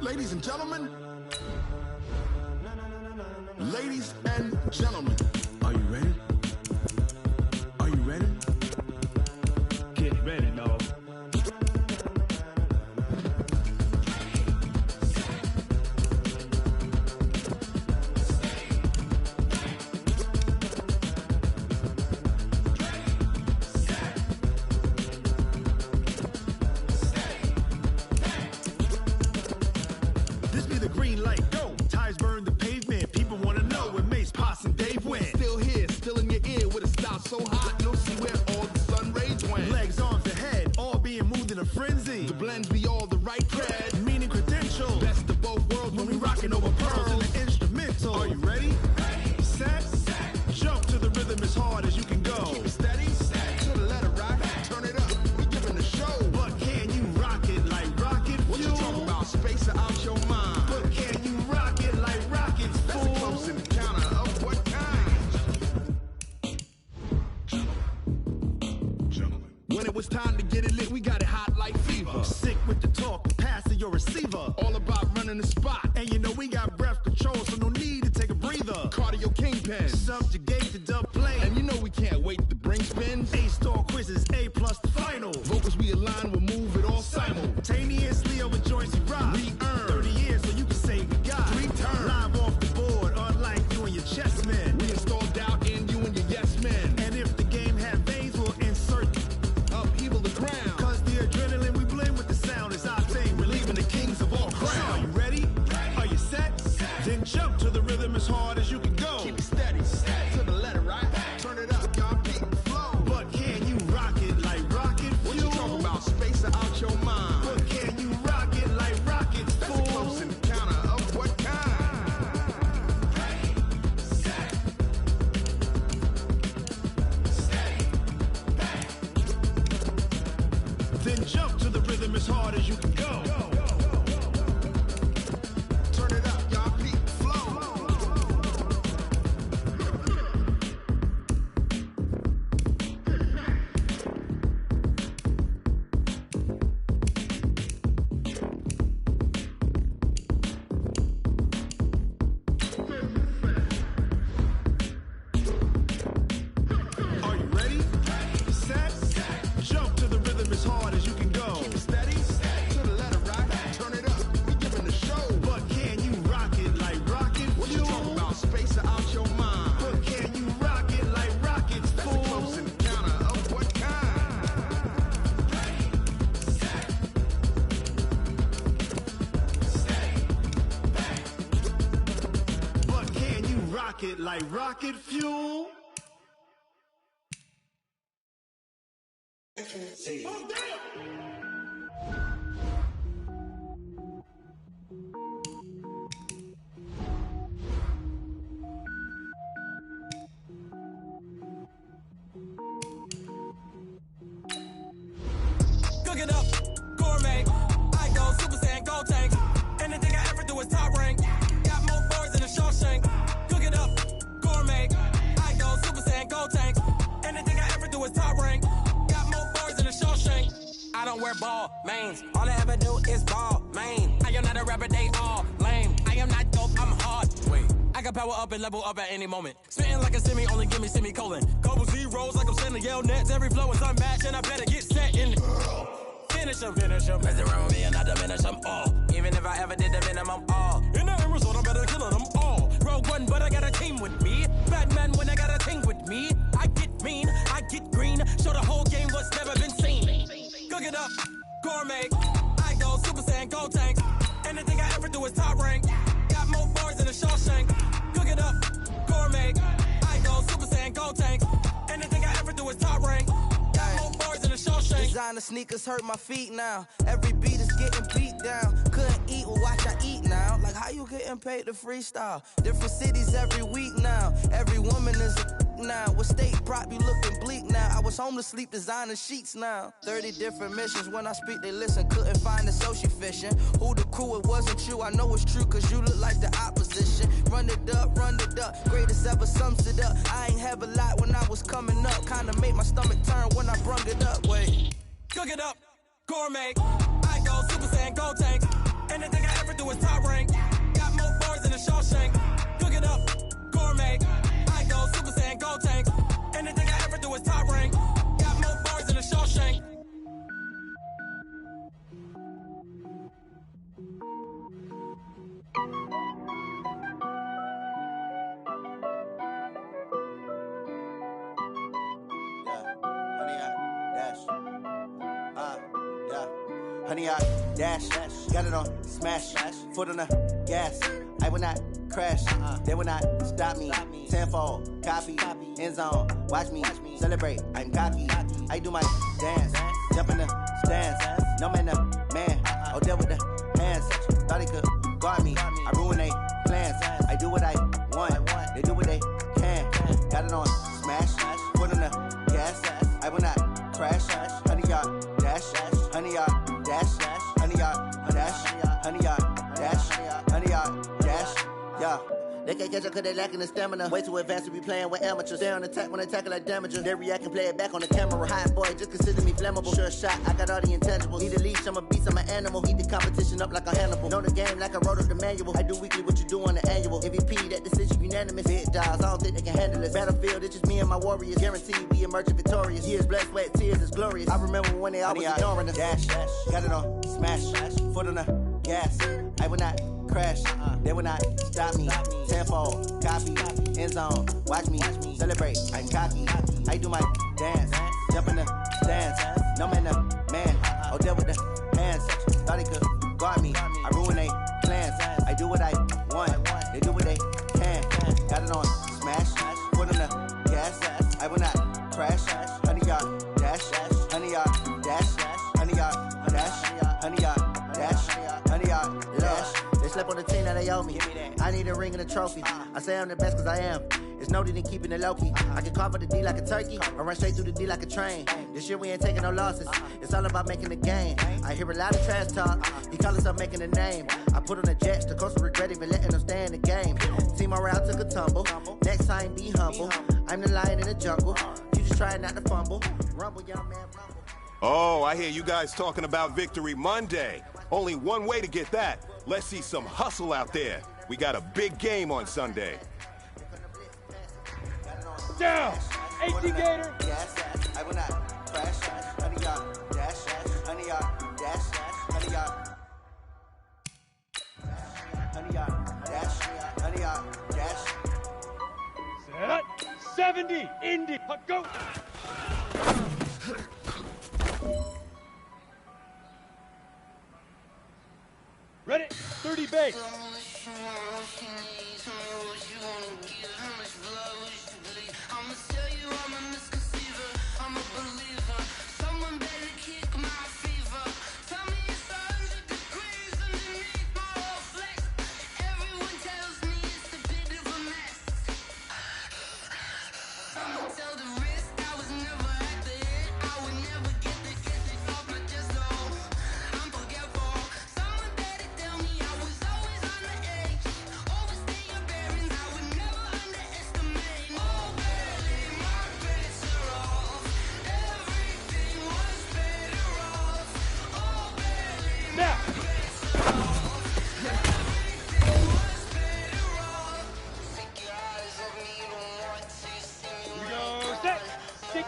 Ladies and gentlemen, are you ready? Are you ready? Get ready, dog. This be the green light, go. Tires burn the pavement. People wanna know where Mace, Potts, and Dave went. Still here, still in your ear with a style so hot, you'll see where all the sun rays went. Legs, arms, the head, all being moved in a frenzy. The blends be all the right cred, meaning credentials. Best of both worlds when we rocking over pearls in the instrumental. Are you ready? Set, jump to the rhythm as hard as you can go. Keep it steady, to the letter right. Turn it up, we giving the show. But can you rock it like rocket fuel? What you talking about? Space out your mind. But can you rock it like rockets, fool? That's a close encounter of what kind? Gentlemen. When it was time to get it lit, we got it hot like fever. Sick with the talk, pass to your receiver. All about running the spot. And you know we got breath control, so no need to take a breather. Cardio kingpin, subjugate the dub plane. And you know we can't wait to bring spins. A-star quizzes, A+ the final. Vocals we align, we'll move it all simultaneously over joints we rock. We earn 30 years so you can say we got 3 turns. Live off the board, unlike you and your chess men. We install doubt in you and your yes men. And if the game had veins, we'll insert upheaval the ground. Cause the adrenaline we blend with the sound is our thing. We're leaving the kings of all crowns. Are you ready? Are you set? Then jump to the rhythm as hard as you can go. Keep it steady, to the letter right. Turn it up, y'all beat the flow. But can you rock it like rocket fuel? What you talking about? Space out your mind. But can you rock it like rockets, fool? That's a close encounter of what kind? Then jump to the rhythm as hard as you can go. Turn it up, y'all beat the flow. Are you ready? Set, jump to the rhythm as hard as you can go. Keep it steady, to the letter right. Turn it up, we giving the show. But can you rock it like rocket fuel? What you talking about? Space out your mind. But can you rock it like rockets, fool? That's a close encounter of what kind? But can you rock it like rocket fuel? Cook it up, gourmet. I go Super Saiyan, gold tank. Anything I ever do is top rank. Got more boards than a Shawshank. Cook it up, gourmet. I go Super Saiyan, gold tank. Anything I ever do is top rank. Got more boards than a Shawshank. I don't wear ball mains. All I ever do is ball main. I am not a rapper, they all lame. I am not dope, I'm hard. Wait. I can power up and level up at any moment. Spitting like a semi, only give me semicolon. Couple zeros like I'm sending yell nets. Every flow is unmatched and I better get set in. Finish them. Mess around with me and I diminish them all. Even if I ever did the minimum all. In the end result, I'm better killing them all. Rogue One, but I got a team with me. Batman when I got a team with me. I get mean, I get green. Show the whole game what's never been seen. Cook it up, gourmet. I go Super Saiyan, gold tank. Anything I ever do is top rank. Got more bars than a Shawshank. Cook it up, gourmet. I go Super Saiyan, gold tank. Anything I ever do is top rank. Got more bars than a Shawshank. Designer sneakers hurt my feet now. Every beat is getting beat down. Couldn't eat, well watch I eat now. Like how you getting paid to freestyle? Different cities every week now. Every woman is a now. With state prop, you looking bleak now. I was homeless, sleep designer sheets now. 30 different missions. When I speak, they listen. Couldn't find the social fishing. Who the crew? It wasn't you. I know it's true, cause you look like the opposition. Run it up. Greatest ever sums it up. I ain't have a lot when I was coming up. Kinda made my stomach turn when I brung it up. Wait. Cook it up, gourmet. I go Super Saiyan, go tank. Anything I ever do is top rank. Got more bars than a Shawshank. Cook it up, gourmet. I go Super Saiyan, go tank. Anything I ever do is top rank. Got more bars than a Shawshank. Honey, I dash, got it on smash, foot on the gas. I will not crash, they will not stop me. Tenfold, copy, end zone, watch me celebrate. I'm cocky, I do my dance, jump in the stands. No man, man, oh, there with the hands. Thought he could guard me, I ruin they plans. I do what I want, they do what they can. Got it on smash, foot on the gas. I will not crash, honey, y'all dash, honey, y'all dash, honey, y'all dash, honey, y'all dash, honey, y'all dash, yeah. They can't catch up cause they lacking the stamina. Way too advanced to be playing with amateurs. Stay on attack when they tackle like damager. They react and play it back on the camera. Hot boy, just consider me flammable. Sure shot, I got all the intangibles. Need a leash, I'm a beast, I'm an animal. Eat the competition up like a Hannibal. Know the game like I wrote up the manual. I do weekly what you do on the annual. MVP, that decision unanimous. Big dogs, I don't think they can handle this. Battlefield, it's just me and my warriors. Guaranteed we emerge victorious. Years, blood, sweat, tears, it's glorious. I remember when they always ignoring us. Dash, got it on smash, foot on the gas. I will not crash, they will not stop me. Tenfold, copy, end zone, watch me celebrate. I'm cocky, I do my dance, jump in the stands. No man, man, oh, there with the hands. Thought he could guard me, I ruin they plans. I do what I want, they do what they can. Got it on smash, foot on the gas. I will not crash, honey, y'all dash, honey, y'all dash, honey, y'all dash, honey, y'all dash, honey, y'all dash. They slept on the team that they owe me. I need a ring and a trophy. I say I'm the best cause I am. It's no need in keeping it low-key. I can carve up the D like a turkey or run straight through the D like a train. This year we ain't taking no losses. It's all about making the game. I hear a lot of trash talk. He call himself making a name. I put on the Jets. The coach will regret even letting them stay in the game. Team morale took a tumble. Next time be humble. I'm the lion in the jungle. You just try not to fumble. Rumble, young man, rumble. Oh, I hear you guys talking about Victory Monday. Only one way to get that. Let's see some hustle out there. We got a big game on Sunday. Down! 18 Gator! I will not crash, honey, y'all dash, honey, y'all dash, honey, y'all honey, y'all dash, honey, y'all dash. Set up! 70! Indy! Go! Ready? 30 base.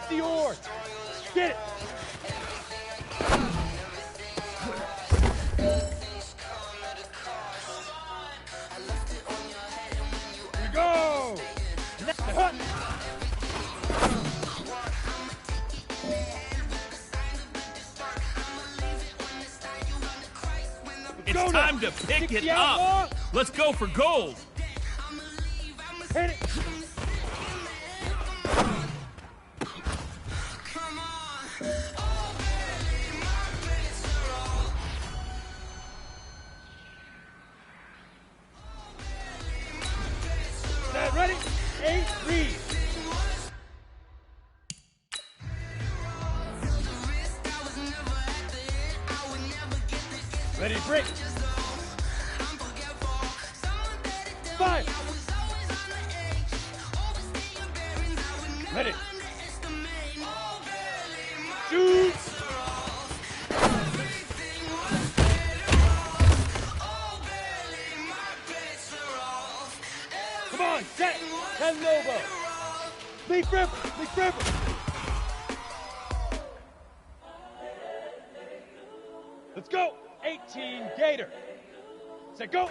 The oar. Get it. Here we go. It's time to pick it up. Let's go for gold. Hit it. Ready? 8, read. Ready, break. 5. Ready. 2. Leaf River. Let's go. 18 Gator. Set, go.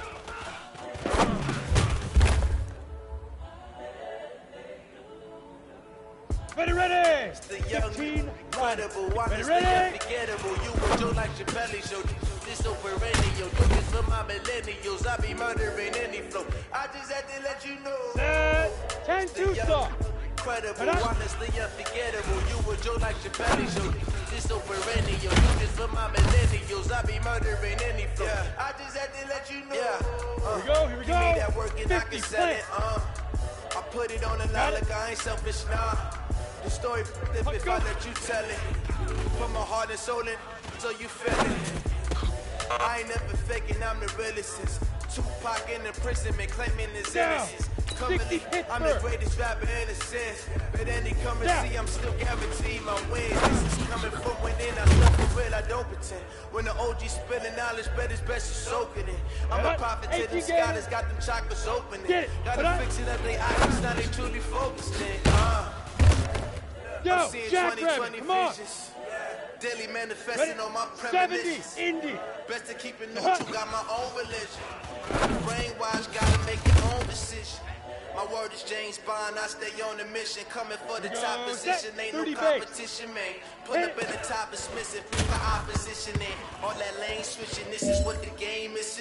Ready. 15, incredible, ready. unforgettable. You were Joe like your belly show. This so perennial. Do this for my millennials. I be murdering any flow. I just had to let you know. Set. 10-2 stop. Incredible, honestly unforgettable. You were Joe like your belly show. This so perennial. Do this for my millennials. I be murdering any flow. I just had to let you know. Here we go. Give me that work and I can sell it. I put it on the line like I ain't selfish, nah. The story if I let you tell it. Put my heart and soul in so you feel it. I ain't never faking, I'm the realest since Tupac in the prison, claiming his innocence. I'm the greatest rapper in a sense. But any come and see, I'm still guaranteed my wins. This is coming from within, I stuff for real, I don't pretend. When the OG spilling knowledge, bet it's best you soak it in. I'm a prophet to them scholars, got them chakras opening. Gotta fix it up, they eyes, now they truly focused in. Yo, Jack Rabbit, come on. Daily manifesting on my premonitions. 70, Indy. Best to keep it neutral, got my own religion. Brainwash, gotta make your own decision. My word is James Bond, I stay on the mission. Coming for the top position, ain't no competition, man. Put up in the top is missing, put the opposition in. All that lane switching, this is what the game is.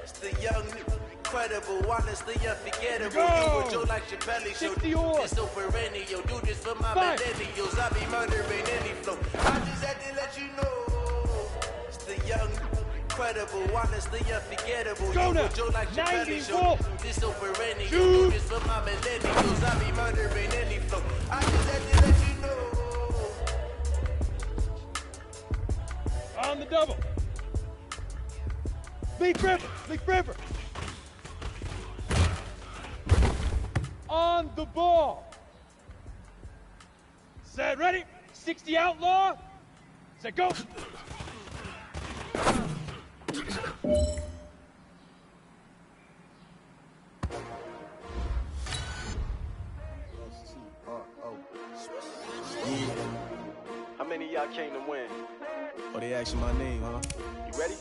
It's the young incredible, honestly unforgettable. You were Joe like your belly show. This so perennial. Do this for my millennials. I be murdering any flow. I just had to let you know. It's the young incredible, honestly unforgettable. You were Joe like your belly show. This so perennial. Do this for my millennials. I be murdering any flow. I just had to let you know. On the double. Leaf River. On the ball. Set, ready. 60 Outlaw. Set, go. How many of y'all came to win? Oh, they asking my name, huh? You ready?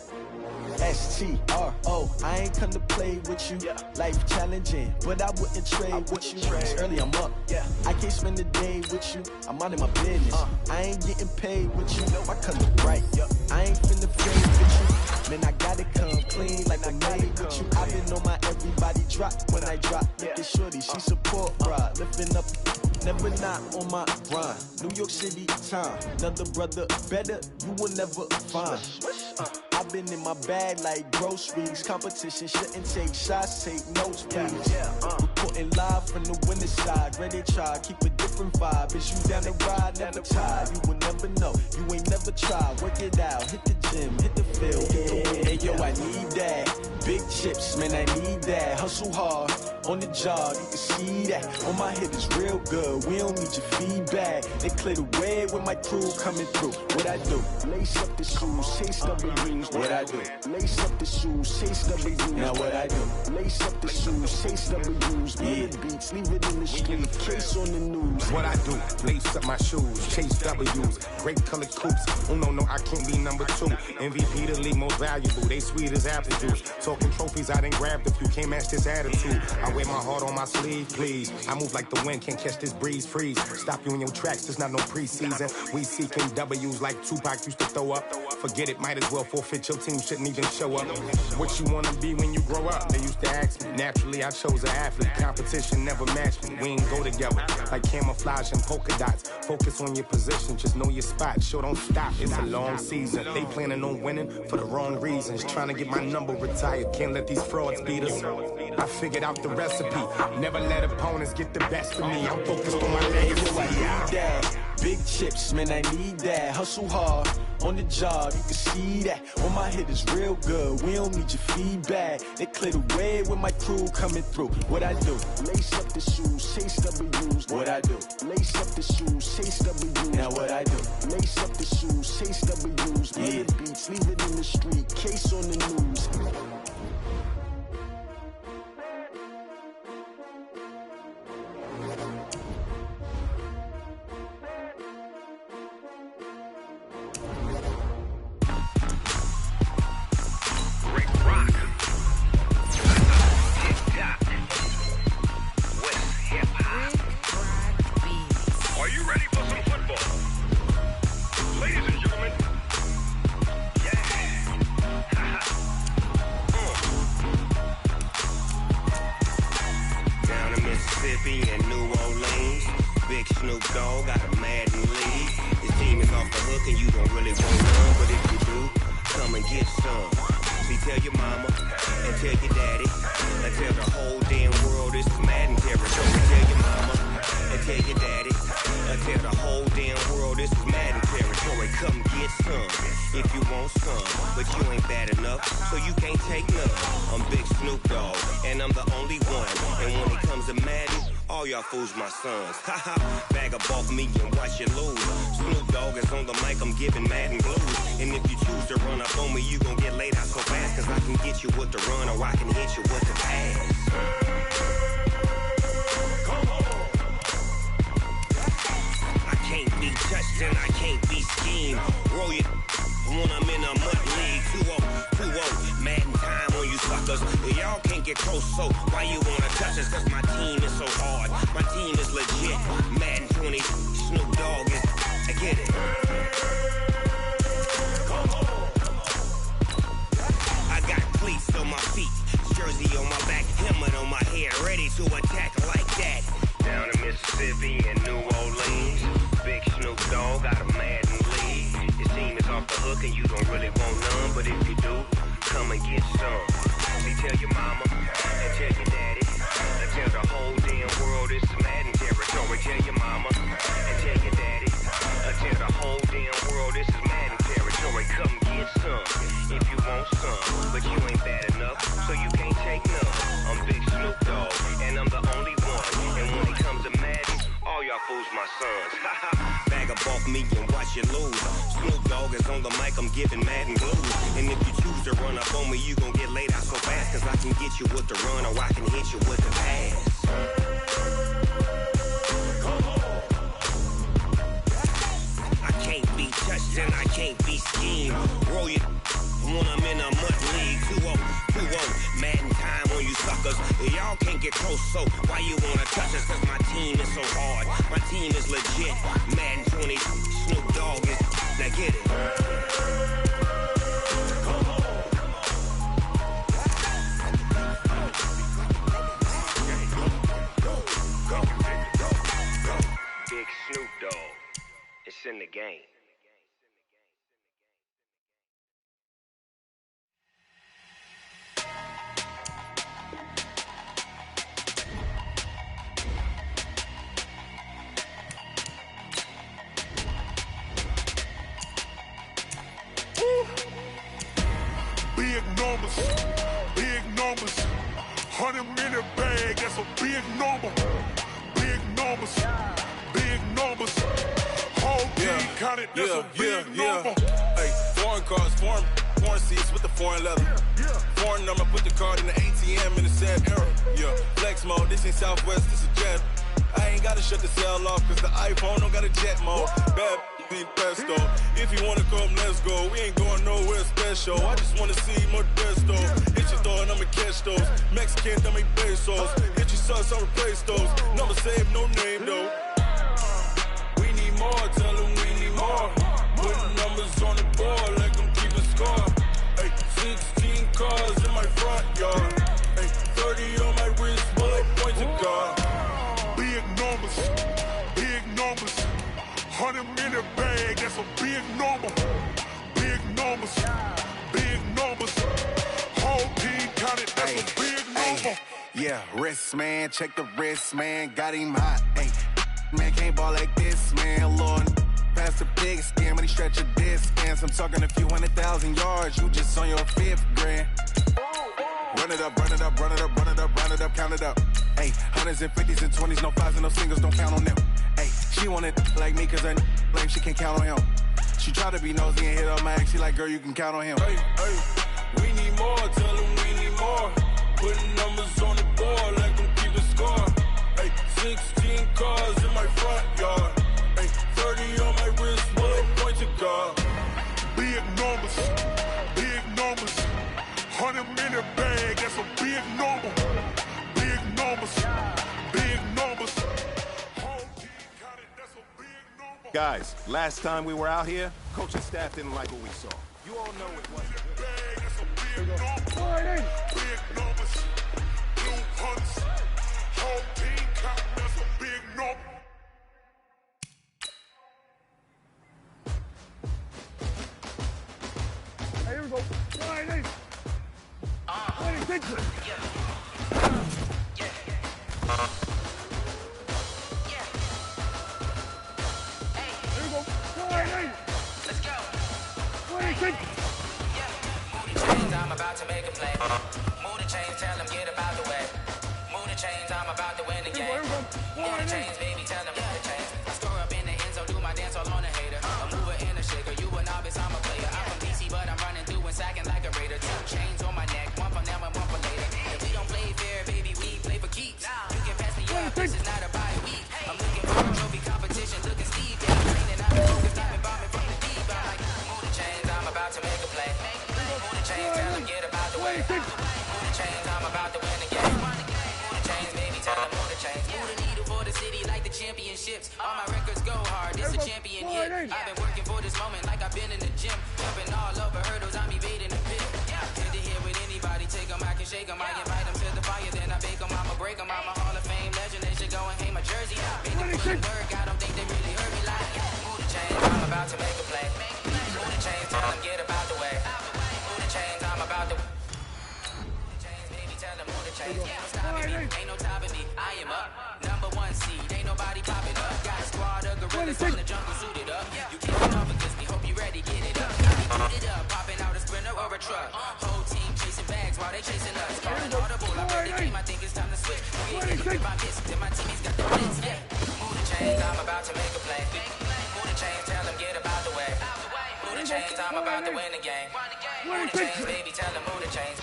STRO, I ain't come to play with you. Life challenging, but I wouldn't trade with you. It's early, I'm up. I can't spend the day with you. I'm out of my business. I ain't getting paid with you. I come to right. I ain't finna fade with you. Man, I gotta come clean like I made with you. I've been on my everybody drop when I drop. Look at shorty, she support ride. Lifting up, never not on my grind. New York City time, another brother better, you will never find. I've been in my bag like groceries. Competition shouldn't take shots, take notes, please. Reporting live from the winning side. Ready to try, keep a different vibe. Is you down the ride, never tired. You will never know, you ain't never tried. Work it out, hit the gym, hit the field. Hey yo, I need that. Big chips, man, I need that. Hustle hard, on the job, you can see that. On my head is real good, we don't need your feedback. They clear the way with my crew coming through. What I do? Lace up the shoes, chase W's. What I do? Lace up the shoes, chase W's. Now what I do? Lace up the shoes, chase W's. Beat the beats, leave it in the street, case on the news. What I do? Lace up my shoes, chase W's. Great colored coops. Oh no, I can't be number 2. MVP the league most valuable. They sweet as apple juice. Talking trophies, I didn't grab the few. Can't match this attitude. I wear my heart on my sleeve, please. I move like the wind, can't catch this breeze, freeze. Stop you in your tracks, there's not no preseason. We seeking W's like Tupac used to throw up. Forget it, might as well forfeit, your team shouldn't even show up. What you wanna be when you grow up? They used to ask me. Naturally, I chose an athlete. Competition never matched me. We ain't go together like camouflage and polka dots. Focus on your position, just know your spot. Show don't stop, it's a long season. They planning on winning for the wrong reasons. Trying to get my number retired, can't let these frauds beat us. I figured out the recipe. Never let opponents get the best of me. I'm focused on my legacy. Big chips, man, I need that. Hustle hard, on the job, you can see that. On my head is real good, we don't need your feedback. They clear the way with my crew coming through. What I do? Lace up the shoes, chase W's. What I do? Lace up the shoes, chase W's. Now what I do? Lace up the shoes, chase W's. Beat the beats, leave it in the street, case on the news. off the hook and you don't really want none, but if you do, come and get some. See, tell your mama and tell your daddy and tell the whole damn world this is Madden territory. Tell your mama and tell your daddy and tell the whole damn world this is Madden territory. Come get some if you want some, but you ain't bad enough, so you can't take none. I'm Big Snoop Dogg, and I'm the only one. And when it comes to Madden, all y'all fools my sons. Haha, bag up off me and watch you lose. Snoop Dogg is on the mic, I'm giving Madden blues. And if you choose to run up on me, you gon' get laid out so fast, cause I can get you with the run or I can hit you with the pass. I can't be touched and I can't be schemed. Roll it when I'm in a mud league. 2-0, Madden time on you suckers. Y'all can't get close, so why you wanna touch us? Cause my team is so hard, my team is legit. Madden 20, Snoop Dogg is, I get it. I got cleats on my feet, jersey on my back, helmet on my head, ready to attack like that. Down in Mississippi and New Orleans, Big Snoop Dogg got a Madden league. Your team is off the hook and you don't really want none, but if you do, come and get some. See, tell your mama and tell your daddy and tell the whole damn world this is Madden territory. Tell your mama and tell your daddy and tell the whole damn world this is Madden territory. Come get some if you want some, but you ain't bad enough, so you can't take none. I'm Big Snoop Dogg, and I'm the only one. And when it comes to Madden, all y'all fools my sons. Bag up off me and watch you lose. Snoop Dogg is on the mic, I'm giving Madden blues. And if you choose to run up on me, you gon' get laid out so fast, cause I can get you with the run or I can hit you with the pass. I can't be touched and I can't be schemed. Roll it when I'm in a mud league. 2-0, Madden time on you suckers. Y'all can't get close, so why you wanna touch us? Cause my team is so hard, my team is legit. Madden 20, Snoop Dogg is, now get it. Big Snoop Dogg, it's in the game. Big numbers, 100-minute bag, that's a big number. Big numbers, whole team counted, that's a big number. Hey, foreign cars, foreign seats with the foreign leather. Foreign number, put the card in the ATM in the sad era. Yeah, flex mode, this ain't Southwest, this is Jet. I ain't gotta shut the cell off, cause the iPhone don't got a jet mode. Bad need pesto. If you wanna come, let's go. We ain't going nowhere special. I just wanna see Modesto. Hit your thought, I'ma catch those. Mexican, I make pesos. Hit your sus, I'll replace those. Number saved, no name though. We need more, tell them we need more. Putting numbers on the board like I'm keeping score. Hey, 16 cars in my front yard. Hey, 30 on my wrist, bullet point to God. Big numbers, 100-minute bag, that's a big number. Big numbers, whole team counted, that's a big number. Yeah, wrist man, check the wrist man, got him hot. Ay, man can't ball like this, man. Lord, past the big scam, when he stretch a distance. I'm talking a few 100,000 yards, you just on your 5th grand. Run it up, run it up, run it up, run it up, run it up, count it up. Ay, 100s and 50s and 20s, no 5s and no singles, don't count on them. Ay, she want it like me, cause her lame, she can't count on him. She try to be nosy and hit up my ex, she like, girl, you can count on him. Hey, we need more, tell them we need more. Putting numbers on the board like I'm keeping score. Hey, 16 cars in my front yard. Hey, 30 on my wrist, bullet point to God. Big numbers, 100-minute bag, that's a big number. Big numbers, whole team counted, that's a big number. Guys, last time we were out here, coaching staff didn't like what we saw. You all know it wasn't good. That's a big number. Big numbers, blue hunts, whole team counting, that's a big number. we go. Wide in. Wide in, six. I'm about to make a play. Move the chains, tell them get about the way. Move the chains, I'm about to win the game. Move the chains, baby, tell them move the chains. I score up in the end zone, do my dance all on a hater. A mover and a shaker, you a novice, I'm a player. I'm from DC, but I'm running through and sacking like a raider. 2 chains on my neck, one for now and one for later. If we don't play fair, baby, we play for keeps. You can pass me up, this is not a bye week. I'm looking for a trophy competition, looking Steve. Yeah, I'm training, I'm focused, I've been bombing from the deep. I'm like, move the chains, I'm about to make a play. Move the chains, tell them get about the way. Move the chains, I'm about to win the game. Move the chains, baby, tell them move the chains. Move the needle for the city like the championships. All my records go hard, this a champion hit. I've been working for this moment like I've been in the gym. Jumping all over hurdles, I'm evading the pit. Good to hear with anybody, take them, I can shake them. I invite them to the fire, then I bake them, I'ma break them. I'm a Hall of Fame legend, they should go and hang my jersey. Made them put in work, I don't think they really heard me like. Move the chains, I'm about to make a play. Move the chains, tell them get about the way. Move the chains, I'm about to. Move the chains, baby, tell them move the chains. Ain't no stopping me, ain't no topping me. I am up, number 1 seed, ain't nobody popping up. Got a squad of gorillas from the jungle suited up. You can't off against me, hope you ready, get it up. I be booted up, popping out a sprinter or a truck. Whole team chasing bags while they chasing us. Calling audible, I read the game, I think it's time to switch. We ain't hit if I miss, then my team's got the blitz. Yeah, move the chains, I'm about to make a play. Move the chains, tell them get about the way. Move the chains, I'm about to win the game. Move the chains, baby, tell them move the chains.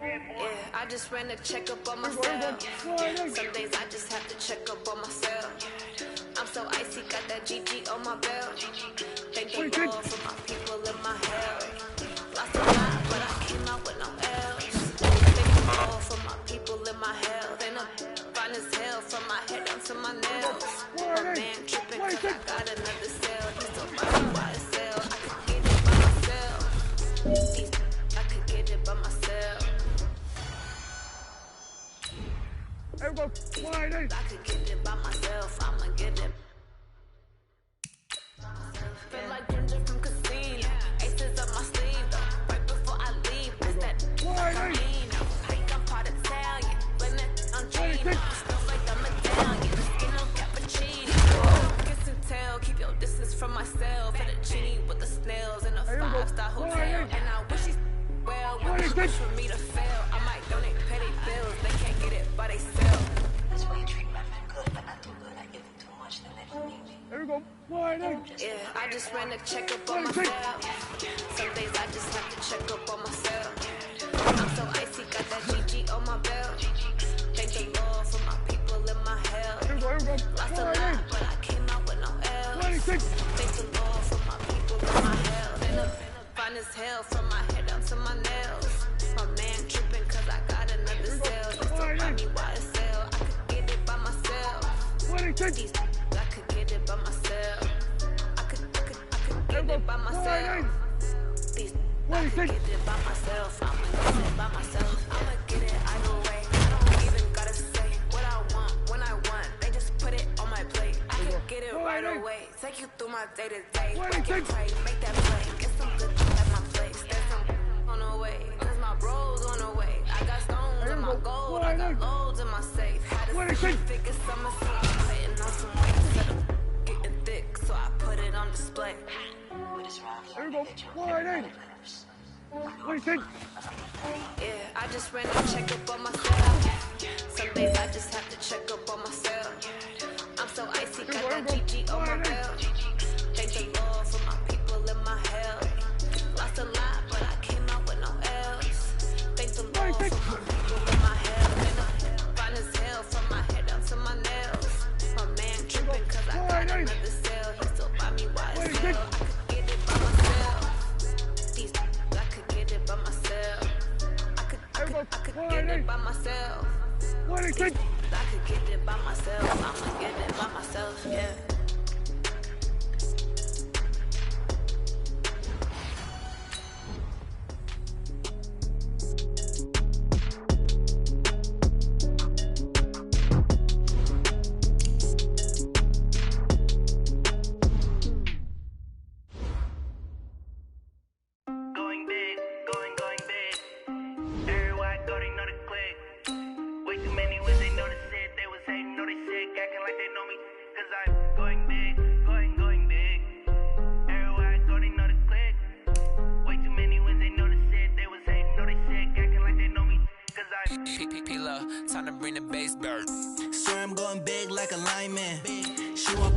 Yeah, I just ran a checkup on myself. Some days I just have to check up on myself. I'm so icy, got that GG on my belt. Thank the Lord for my people in my hell. Lost a lot, but I came out with no L's. Thank the Lord for my people in my hell. Then I'm fine as hell from my head down to my nails. My man tripping cause I got another cell. He's so funny by himself. I could get it by myself. I could get it by myself. I could get it by myself, I'ma get it. Feel like Ginger from Casino. Aces up my sleeve though. Right before I leave, it's that Camino. Like I'm part Italian, but I'm Gino. Stuff like the medallion, skin on cappuccino. Kiss and tell, keep your distance from myself. Fettuccine with the snails in a 5-star hotel. And I wish he's well, wish for me to fail. I might donate petty bills, they can't get it by they sell. This way you treat my friend good, but not too good. I give them too much, then they don't need me. There we go. Yeah, I just ran a checkup on myself. Some days I just have to check up on myself. I'm so icy, got that GG on my belt. Thank the Lord for my people in my hell. Lost a lot, but I came out with no L's. Thank the Lord for my people in my hell. Then I'm fine as hell from my head down to my nails. My man tripping cause I got another cell. Just don't mind me why it's sell. I could get it by myself. These I could get it by myself. I could get it by myself. These I could get it by myself. I'ma get it by myself. I'ma get it either way. I don't even gotta say what I want when I want. They just put it on my plate. I could get it right away. Take you through my day to day. Work and pray, make that play. Get some good at my place. There's some on the way. Cause my bros on the way. I got stones in my gold. I got loads in my safe. Had a figure summer scene. Sitting on some weight. Set up getting thick. So I put it on display. There we go. What do you think? Yeah, I just ran a checkup on myself. Some days I just have to check up on myself. I'm so icy, got that GG on my belt. Thank the Lord for my people in my hell. Lost a lot, but I came out with no L's. Thank the Lord for my people in my hell. And I'm fine as hell from my head down to my nails. My man tripping cause I got another cell. He still buy me why it's hell. I could get it by myself. These I could get it by myself. I could get it by myself. What do you think? I could get it by myself. I'ma get it by myself, yeah. bring the bass bird. Swear I'm going big like a lineman. She want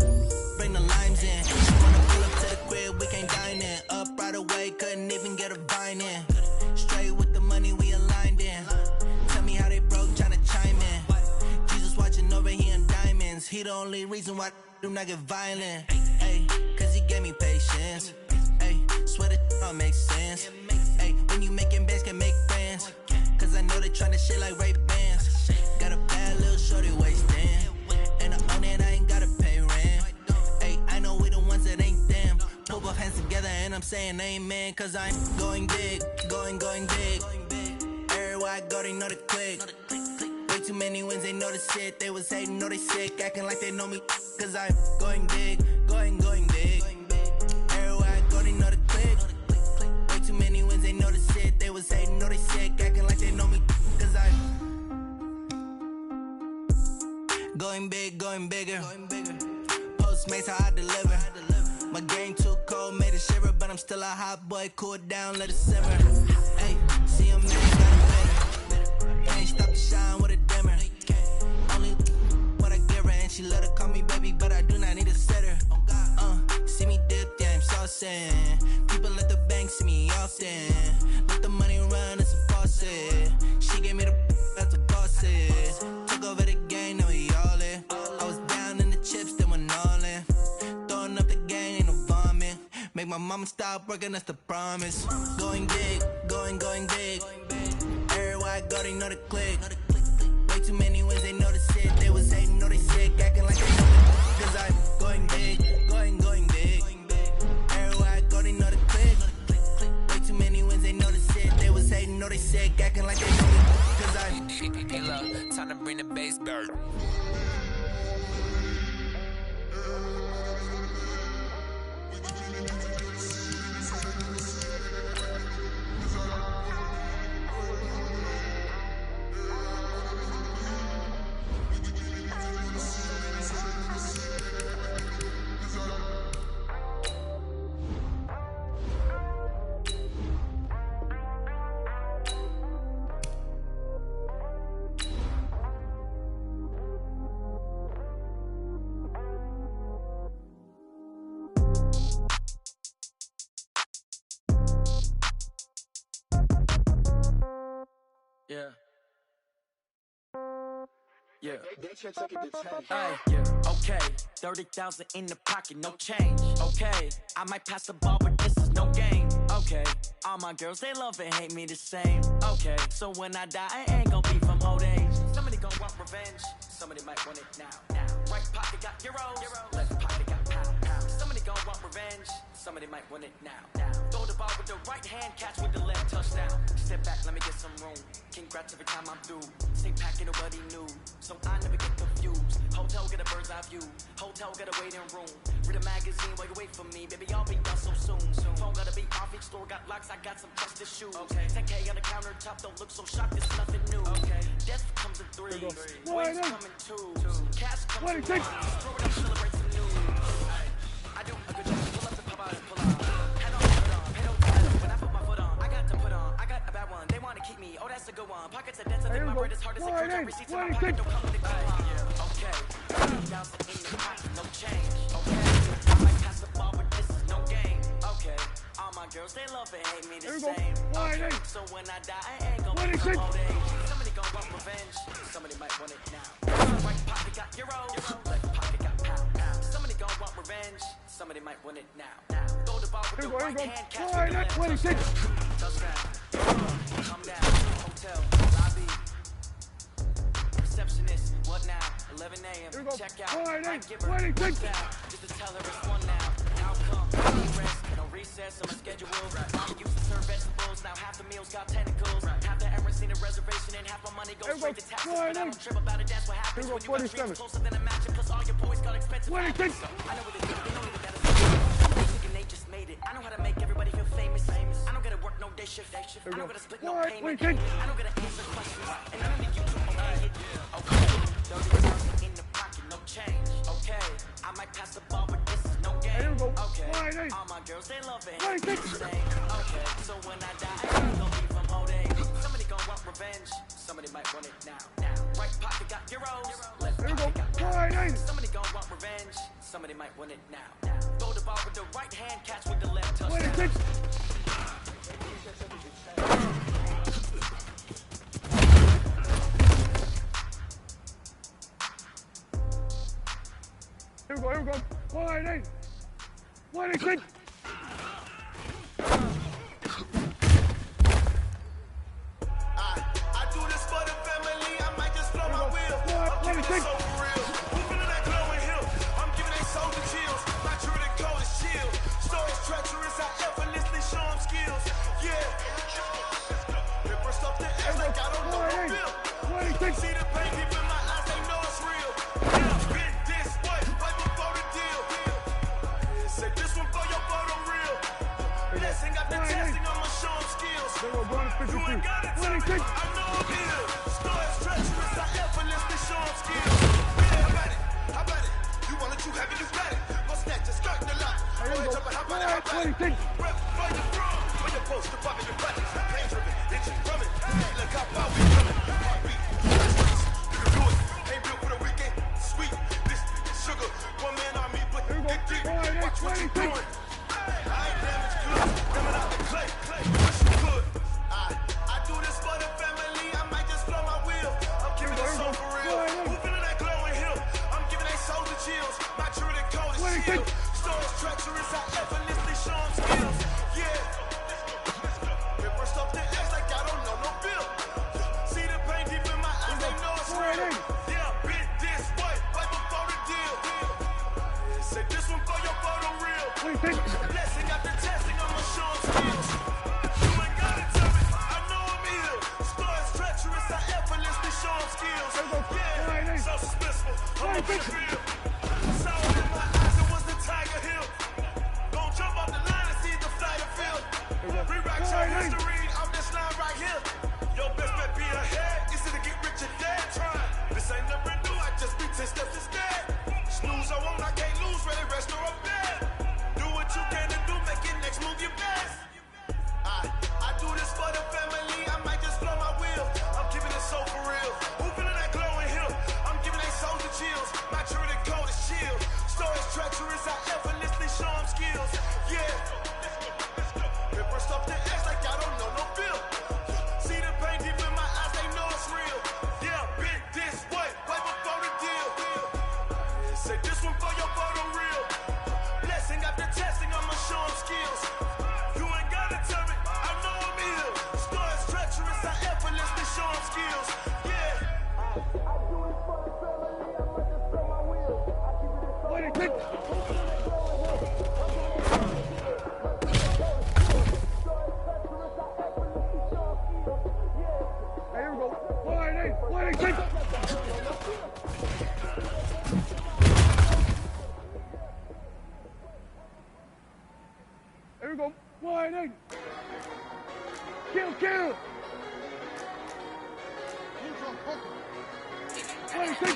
bring the limes in. She wanna pull up to the crib, we can't dine in. Up right away, couldn't even get a vine in. Straight with the money we aligned in. Tell me how they broke, tryna chime in. Jesus watching over here in diamonds. He the only reason why I do not get violent. Ay, cause he gave me patience. Ay, swear that all makes sense. Ay, when you making bands, can make friends. Cause I know they tryna shit like Ray-Bans. Got a bad little shorty wasting. And I own it, I ain't gotta pay rent. Ay, I know we the ones that ain't them. Pull both hands together and I'm saying amen. Cause I'm going big, going big. Everywhere I go, they know the click. Way too many wins, they know the shit. They was hating, know they sick, acting like they know me. Cause I'm going big, going big. Everywhere I go, they know the click. Way too many wins, they know the shit. They was hating, know they sick, acting like they know me. Cause I'm going big, going bigger. Postmates, how I deliver. My game too cold, made it shiver. But I'm still a hot boy, cool it down, let it simmer. Hey, see him, man, got it better. Can't stop the shine with a dimmer. Only what I give her, and she let her call me baby, but I do not need a setter. See me dip, yeah, I'm saucing. People at the bank see me often. Let the money run, it's a faucet. She gave me the that's a bosses. Took over the game, now we all in. I was down in the chips, then went all in. Throwing up the gang, ain't no vomit. Make my mama stop working, that's the promise. Going big, going big. Everywhere I go, they know the click. Way too many wins, they know the shit. They was hating, know they sick, acting like they know it. Cause I'm going big, going big. Everywhere I go, they know the click. Way too many wins, they know the shit. They was hating, know they sick, acting like they know it. Cause I'm Hey, look, time to bring the bass bird. Yeah. Yeah. Hey, yeah. Okay. 30,000 in the pocket, no change. Okay. I might pass the ball, but this is no game. Okay. All my girls, they love and hate me the same. Okay. So when I die, I ain't gon' be from old age. Somebody gon' want revenge. Somebody might want it now. Right pocket got euros. Left pocket got pound. Somebody gon' want revenge. Somebody might want it now. Throw the ball with the right hand, catch with the left, touchdown. Step back, let me get some room. Congrats every time I'm through. Stay packing nobody new, so I never get confused. Hotel get a bird's eye view. Hotel got a waiting room. Read a magazine while you wait for me, baby. I'll be done so soon. Phone gotta be off, each store got locks. I got some trusted shoes. Okay. 10K on the countertop, don't look so shocked. It's nothing new. Okay. Death comes in threes. Wings come in twos. Cash comes in ones. Throw it up, celebrate some news. I do a good job. Pull up the pop out and pull out. Head on, put on. Head on, when I put my foot on. I got to put on. I got a bad one. They want to keep me. Oh, that's a good one. Pockets are dense. I think my bread is hard to secure. Drop receipts in my pocket. Don't come with the coupon. Okay. 30,000 in the pocket. No change. Okay. I might pass the ball, but this is no game. Okay. All my girls, they love and hate me the same. Okay. So when I die, I ain't gonna be from old age. Somebody gon' want revenge. Somebody might want it now. Right pocket got euros. Left pocket got pound. Somebody gon' want revenge. Somebody might want it now. Throw the ball with the right hand, catch with the left. 26. Touchdown. Come down. Hotel. Lobby. Receptionist. What now? 11 a.m. Check out. Right giver. What's out? Just to tell her it's one now. Outcome. Rest. No recess on my schedule. Mama used to serve vegetables. Now half the meals got tentacles. Half the errands seen a reservation and half my money goes straight to taxes. But I don't trip about it. That's what happens when you got dreams closer than a match. And plus all your boys got expensive habits. So I know what it is. They know what that is. They just made it. I know how to make everybody feel famous. I don't gotta work no day shift. I don't gotta split no payment. I don't gotta answer questions. And none of you to obey it. Okay. 30,000 in the pocket, no change. Okay. I might pass the ball, but this is no game. Okay. All my girls, they love it. Okay. So when I die, I ain't gonna be from old age. Somebody gon' want revenge. Somebody might want it now. Right pocket got euros, left pocket got pounds. Somebody gon' want revenge, somebody might want it now. Throw the ball with the right hand, catch with the left touchdown. Here we go. Wide 8. Wide 8, 6. I do this for the family. I might just blow my wheel. I'm keeping it so for real. Who feeling that glowing hill? I'm giving they soldier chills. My true to code is chill. Stories treacherous. I effortlessly show them skills. Yeah. Ripper stuff the ass like I don't know the bill. See the pain deep in my eyes. They know it's real. Yeah, been this way, right before the deal. Say this one for your photo reel. Blessing got the testing. I'ma show them skills. You ain't got it, tell me. I know I'm ill. Stories treacherous. I effortlessly show them skills. Yeah, how about it? You want it, you have it, you got it. Go snatch it, skirt the lot. Go ahead, jump it, how about it? Rep where you from? Where you post, the pop in your practice. Pain driven, itchy from it. Hey, look how far we coming. Heartbeat, streets, you can do it. Ain't built for the weekend. Sweet, this sugar. One man on me, but it deep. Watch what you doing. I ain't damaged good. Coming out the clay. Wish you could. I do this for the family. I might just blow my wheel. I'm keeping it so for real. Who feeling that glowing hill? I'm giving they soldier chills. My true to code is shield. Stories treacherous. I effortlessly show them skills. Yeah. Ripper stuff the ass like I don't know no bill. See the pain deep in my eyes. They know it's real. Yeah, been this way right before the deal. Say this one for your photo reel. Blessing after testing. I'ma show them skills. You ain't got it, tell me. I know I'm ill. Stories treacherous. I effortlessly show them skills. Yeah, so suspenseful. I'm a big real. Sour in my eyes. It was the Tiger Hill. Gon' jump off the line and see the flight of field. Rewrite your history. I'm this line right here. Your best bet be ahead. Is it to get rich or dead? Try. This ain't never new. I just be 10 steps instead. Snooze, I won't. I can't lose. Ready, rest or up bed. Do what you can to do. Make it next move your best. I do this for the family. I might just blow my wheel. I'm keeping it so for real. Who feeling that glowing hill? I'm giving they soldier chills. My true to code is chill. Stories treacherous. I effortlessly show them skills. Yeah. Ripper stuff the ass like I don't know no bill. See the pain deep in my eyes. They know it's real. Yeah, been this way right before the deal. Say this one for your photo reel. Blessing after testing. I'ma show them skills. You ain't got it, tell me. I know I'm ill. Stories treacherous. I effortlessly show them skills. Yeah. I do it for the family. I might just blow my wheel. I keep it so. Wait, here we go. Wide 8, 6. Here we go. Wide 8. Kill. Wide 6.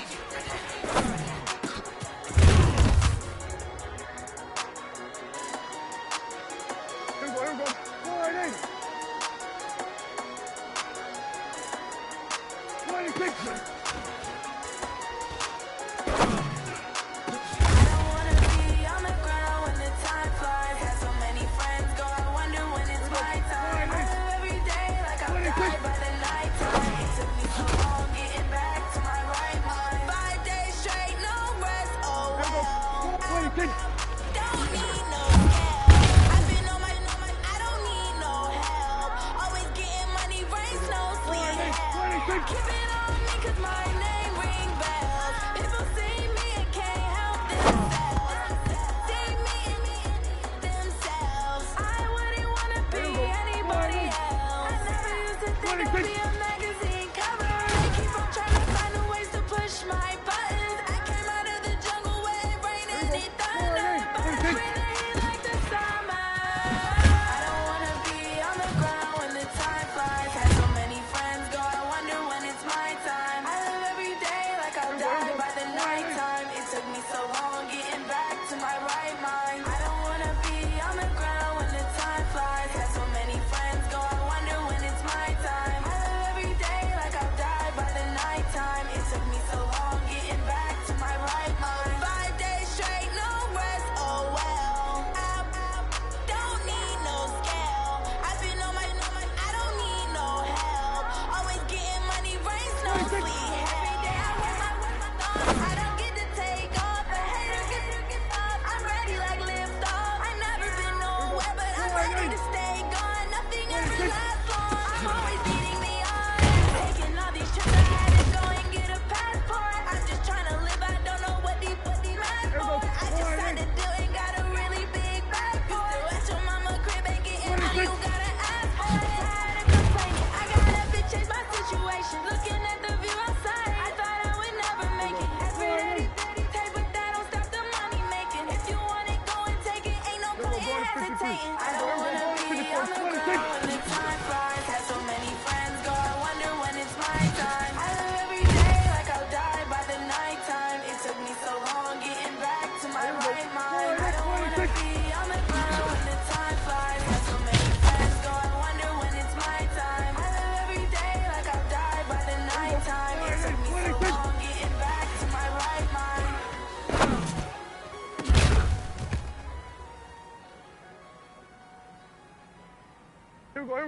Here we go. Wide 8. Wide 6. By the night time, it took me so long getting back to my right mind.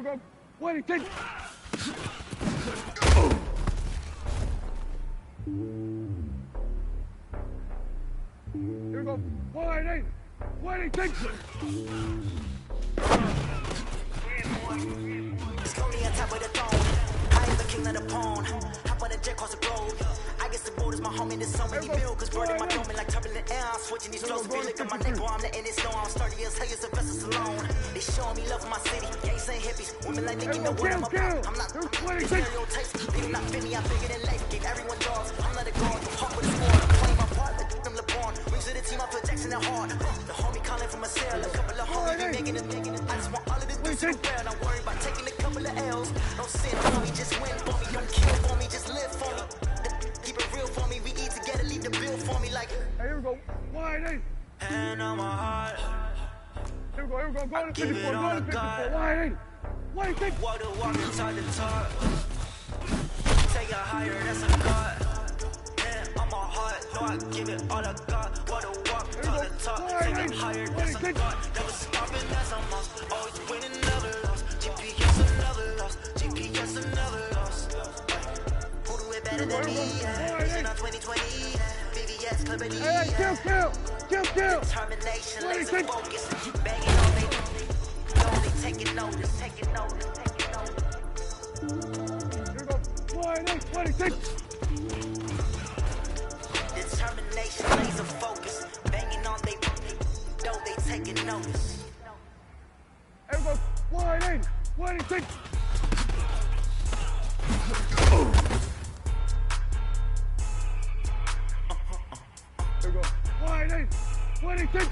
go. 26. Here we go. 28. 26. Slowly on top of the throne. I am the king of the pawn. Hop on the jet across the globe. I guess the borders my homie. There's so many milkers burning my dome like turbulent air. I'm switching these flows. Be licking my neck while I'm letting it snow. I'm sturdy as hell as a vessel alone. They showing me love in my city. Gangs ain't hippies. Women like Nicky know what I'm about. I'm not these stereotypes. They do not fit me. I'm bigger than life. Gave everyone dogs. I'm not a guard. Don't hawk with a sword. I'm playing my part like them LeBron. Rings to the team. I put Jackson at hard. The homie calling from a cell. A couple of homies be making it. I just want all of this dudes to the ground. I'm worried about taking a couple of L's. No sin for me. Just win for me. Don't kill for me. Just live for me. Keep it real for me. We eat together. Leave the bill for me like. Hey, here we go. 28. And on my heart. Here we go. Here we go. Go to 54. Go to 54. 28. 26. Walk the walk inside the talk. Take it higher. That's a God. And on my heart. No, I give it all I got. Walk the walk to the top. Take it higher. That's a God. Never stopping. That's a must. Always winning. Never lost. GPS another loss. GPS another loss. Who do it better than me? Vision on 2020. VVS Liberty. Hey, kill. Determination, laser focus. Banging on they. No, they taking notice. Taking notice. Taking notice. Here we go. 28. 26. Determination, laser focus. Banging on they. No, they taking notice. Here we go. 28. 26. Here we go. 28. 26.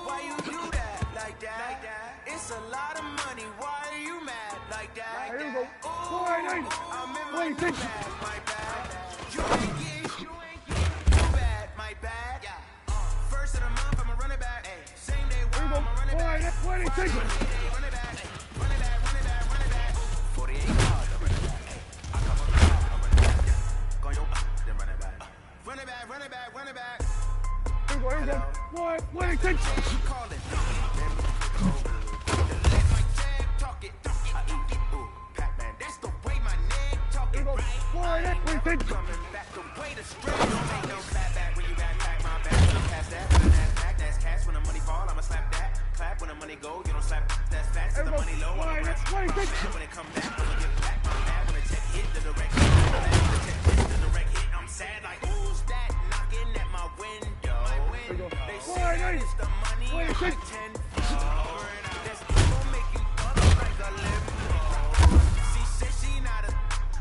Why you do that like that? It's a lot of money. Why are you mad like that? Here we go. 28. I'm in my 26. bag, my bad. You ain't get too bad, my bad. First of the month, I'ma run it back. Same day, Here we go. I'ma run it back. 26. Run it back. 48 cards, I'll run it back. I come up, I'll run it back. Go yo, then run it back. Run it back. Here we go. 26. Calling. That's the way my name talking. Here we go. 26. Coming back the way the strength. Don't make no clap back when you back my back. Pass that, that's cash. When the money fall, I'ma slap that. Clap when the money go, you don't slap. That's fast. The money low, I'ma rap. When it come back, I'ma get back my bad. When the check hit the direct hit, I'm sad like who's that knocking at my window? They say that it's the money like 10. That's gonna make you color like a limbo. She said she not a,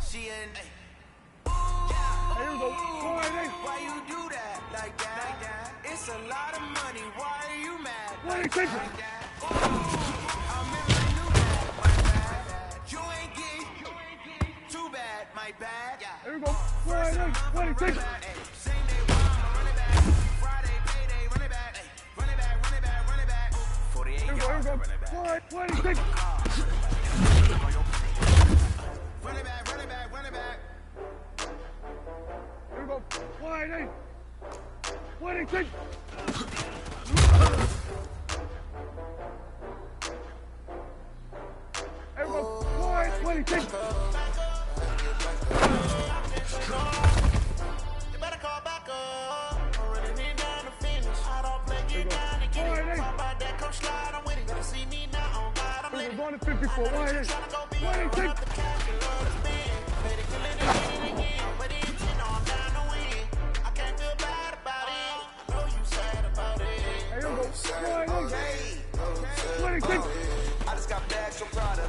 she an. Here we go. Why you do that like that? It's a lot of money. Why are you mad? 26. I'm in my new bag, my bad. You ain't get too bad, my bad. Here we go. 26. Same day, I'ma run it back. Friday, payday, run it back. Run it back. 48 Here we yards, go. run it back. 26. Run it back. Here we go. 28. 26. Here we go. 26. You better call back up. I'm running it down to finish. I don't play, get down and get it. Talk about that, come slide, I'm with it. Better see me now, on God, I'm lit. We're going to 54. 26. I just got bags from Prada.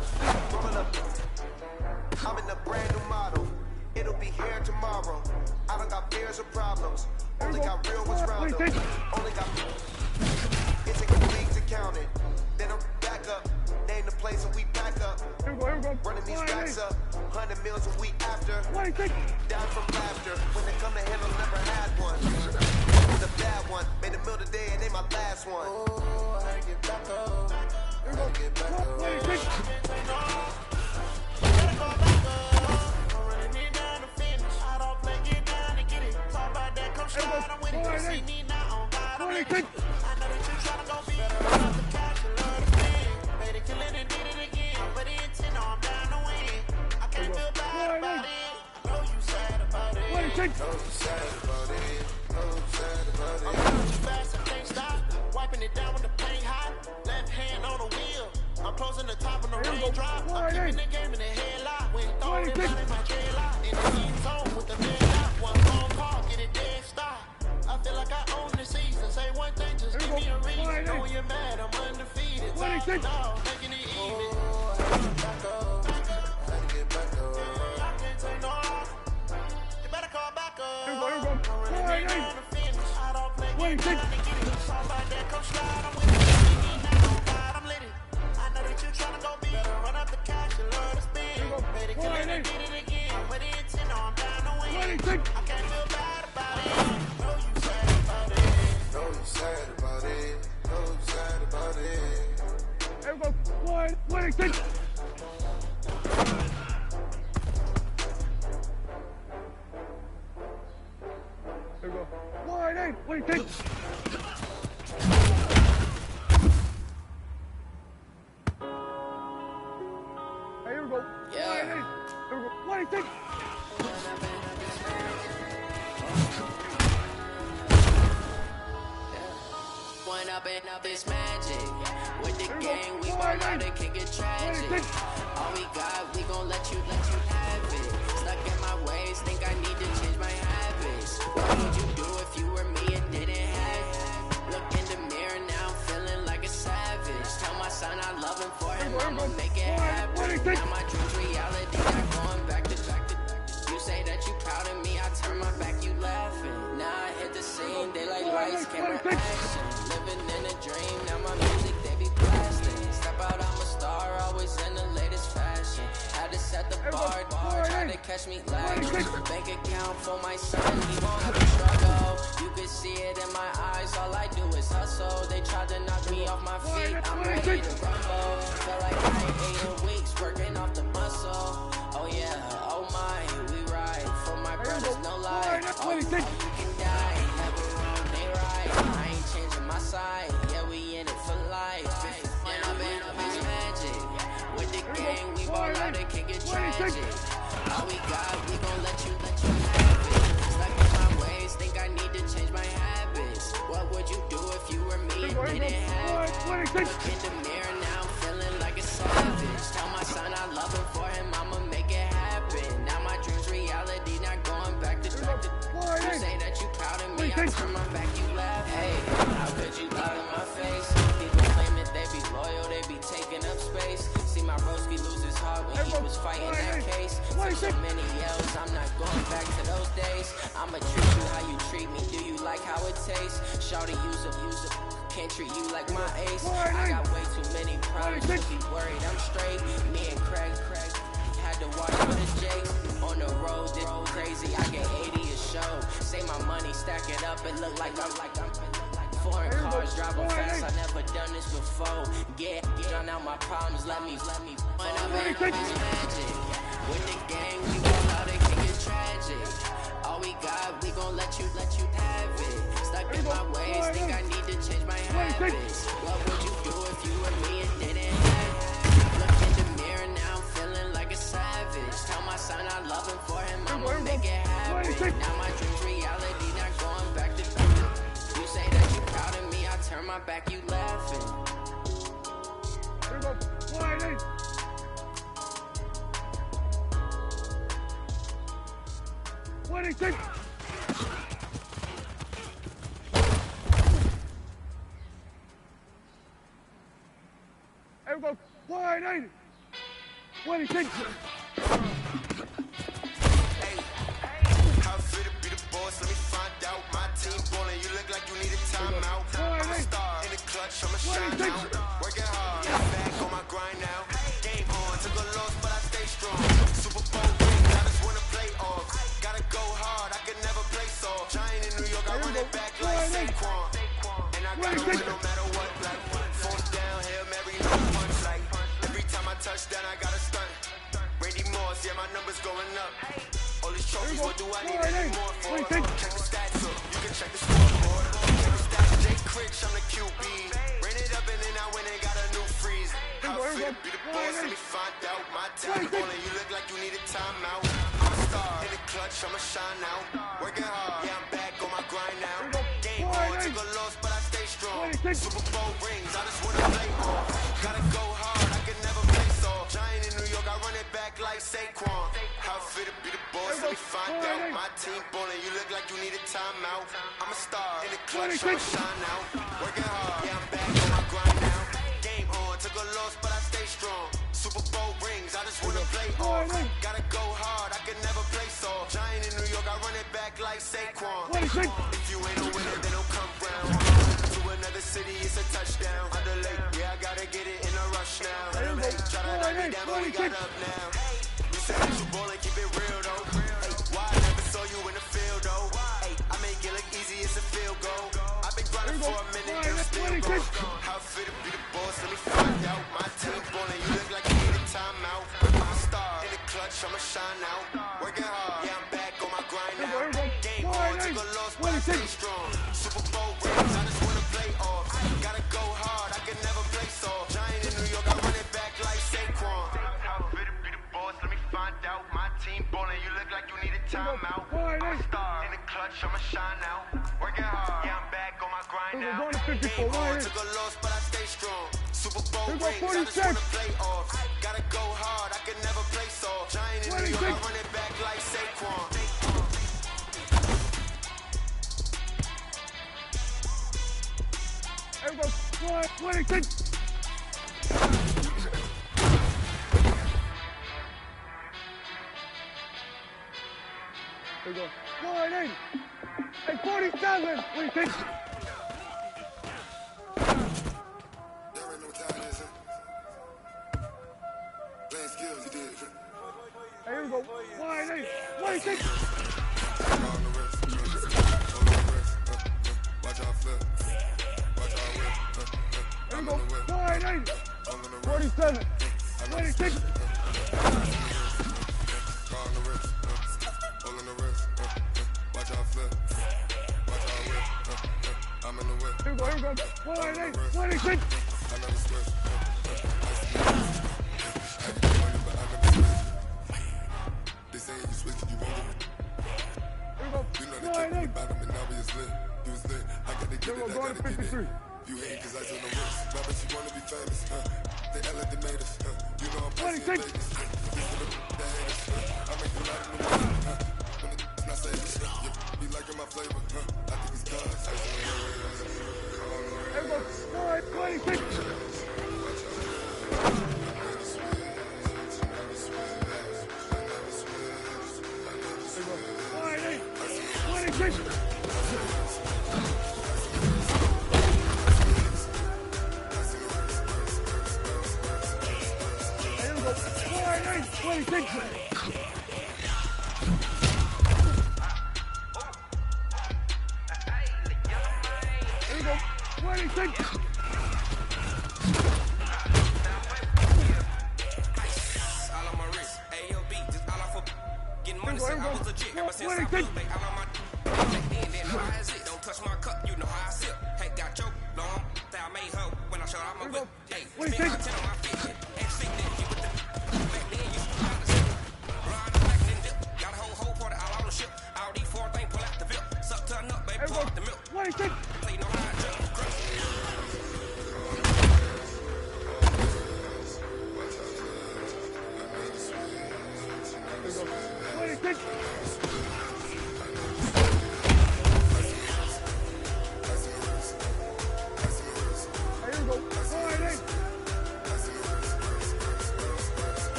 I'm in a brand new model. It'll be here tomorrow. I don't got fears or problems. Only got real ones round them. Only got. It's incomplete to count it. Then I'm back up. Name the place and we back up. Running these racks up. 100 meals a week after. Down from laughter. When they come to handle, never had one. Was a bad one. Made a meal today and they my last one. Oh, I get back up. I get back up. Gotta go back up. I'm running it down to finish. I don't play, get down to get it. Talk about that, come slide, I'm with it. See me now on God, I'm in it. I know that you tryna go be better. I'm not the cash. Fast, I can't stop. Wiping it down when the paint hot. Left hand on the wheel. I'm closing the top when the raindrop. I'm keeping the game in the headlock. When throwing it out in my dreadlock. In the heat zone with the dead lock. One phone call, get it dead stop. I feel like I own the season. Say one thing, just give me a reason. Know when you're mad, I'm undefeated. Top dog, making it even. Back up, gotta get back up. I can't take no off. You better call back up. I'm running it down to finish. I don't play games, trying to get it. Talk about that, come slide. I'm with it. God, I'm lit it. I know that you tryna go big. Better run up the cash, you love to spend. Ready to kill it and get it again. With the intent, I'm down to win. I can't feel bad about it. Know you sad about it. Know you sad about it. Know you sad about it. There we go. 1, 6. There we go. 1, 8, 26. Here we go. Yeah. 26. One up and up is magic. With the gang, we ball out, it can get tragic. All we got, we gon' let you have it. Stuck in my ways, think I need to change my habits. What would you do if you were me and didn't have it? Look in the mirror now, feeling like a savage. Tell my son I love him for him, I'ma make it happen. Now my dreams reality, not going back to You say that you proud of me, I turn my back, you laughing. Now I hit the scene, they like lights, camera, action. Living in a dream, now my music, they be blasting. Step out, I'm a star, always in the latest fashion. Had to set the bar, try to catch me lagging. Bank account for my son, he won't have to struggle. You can see it in my eyes, all I do is hustle. They tried to knock me off my feet, I'm ready to rumble. Feel like I ain't 8 weeks, working off the muscle. Oh yeah, oh my, we ride. For my brothers, no lie. Oh, you can die, never wrong, they right. I ain't changing my side, yeah, we in it for life. When I'm in it's magic. With the gang, we ball out, it can get tragic. All we got, we gon' let you have it. Stuck in my ways, think I need to change my habits. What would you do if you were me and didn't have it? Look in the mirror now, feeling like a savage. Tell my son I love him for him, I'ma make it happen. Now my dreams reality, not going back to You say that you proud of me, I turn my back, you laugh. Hey, how could you lie in my face? People claim that they be loyal, they be taking up space. See my broski lose his heart when he was fighting that case. Took so many L's, I'm not going back to those days. I'ma treat you how you treat me, do you like how it tastes? Shawty, use up, can't treat you like my ace. I got way too many problems to be worried, I'm straight. Me and Craig had to watch for the Jakes. On the road, it's crazy, I get 80 a show. Say my money, stack it up, it look like I'm foreign cars driving fast, I never done this before. Get drown out my problems, let me when I'm in it's magic. With the gang, we ball out, it can get tragic. All we got, we gon' let you have it. Stuck in my ways, think I need to change my habits. What would you do if you were me and didn't have it? Look in the mirror now, feeling like a savage. Tell my son I love him for him, I'ma make it happen. Now my dreams reality, not going back to You say that you proud of me, I turn my back, you laughing. Here we go. 1, 8. What is it? Here we go. 1, 8. What is it? Let me find out my team ballin'. You look like you need a timeout. I'm a star in the clutch, I'ma shine out. Working hard, back on my grind now. Game on, took a loss, but I stay strong. Super Bowl rings, I just wanna play off. Gotta go hard, I can never play soft. Giant in New York, I run it back like Saquon. And I gotta win no matter what. Like fourth down, Hail Mary, no punch. Like every time I touch down, I gotta stunt. Randy Moss, yeah, my numbers going up. All these trophies, what do I need any more for? Check the stats up, you can check the scoreboard. Check the stats, Jay Critch, I'm the QB. Ran it up and then I went and got a new freeze. How fit to be the boss, let me find out. My time ballin', you look like you need a timeout. I'm a star in the clutch, clutch, I'ma shine out. Working hard, yeah, I'm back on my grind now. Game on, took a loss, but I stay strong. Super Bowl rings, I just wanna play on. Gotta go hard, I can never play soft. Giant in New York, I run it back like Saquon. How fit to be the boss, let me find out. My team ballin', you look like you need a timeout. I'm a star in the clutch, I'ma shine out. Working hard, yeah, I'm back on my grind now. Game on, took a loss, but I stay strong. Super Bowl rings, I just wanna play off. Gotta go hard, I can never play soft. Giant in New York, I run it back like Saquon. If you ain't a winner, then don't come round. To another city, it's a touchdown. Underlay, yeah, I gotta get it in a rush now. Try to knock me down, but we got up now. You said that you ballin', keep it real though. Hey, why I never saw you in the field though? Hey, I make it look easy, it's a field goal. I've been grinding for a minute, and still go. How fit to be the boss, let me find out. My team ballin', you look like you need a timeout. I'm a star in the clutch, I'ma shine out. Working hard, yeah, I'm back on my grind now. Game on, took a loss, but I stay strong. Super Bowl rings, I just wanna play off. Gotta go hard, I can never play soft. Giant in New York, I run it back like Saquon. How fit to be the boss, let me find out. My team ballin', you look like you need a timeout. I'm a star in the clutch, I'ma shine out. Working hard, yeah, I'm back on my grind now. Game on, took a loss, but I stay strong. Super Bowl rings, I just wanna play off. Gotta go hard, I can never play soft. Giant in New York, I run it back like Saquon. Everybody, 26. There we go. 48. And 47. 26. Here we go. 48. 26. Watch out flip. Watch out whip. Here we go. 48. 47. 26. Watch out flip. Watch out whip. I'm in the whip. Here we go. Here we go. 48. 26. I never switch. They say you switch, you won't get it. Here we go. You know they kept me bottom and now we was lit. You was lit. I gotta get it, I gotta get it. You hate cause I took no risks. Why but you wanna be famous, They act like they made us, You know I'm passing in Vegas. This for the haters, I make a lot of new money, When the not savers, be liking my flavor, I think it's God's. Here we go.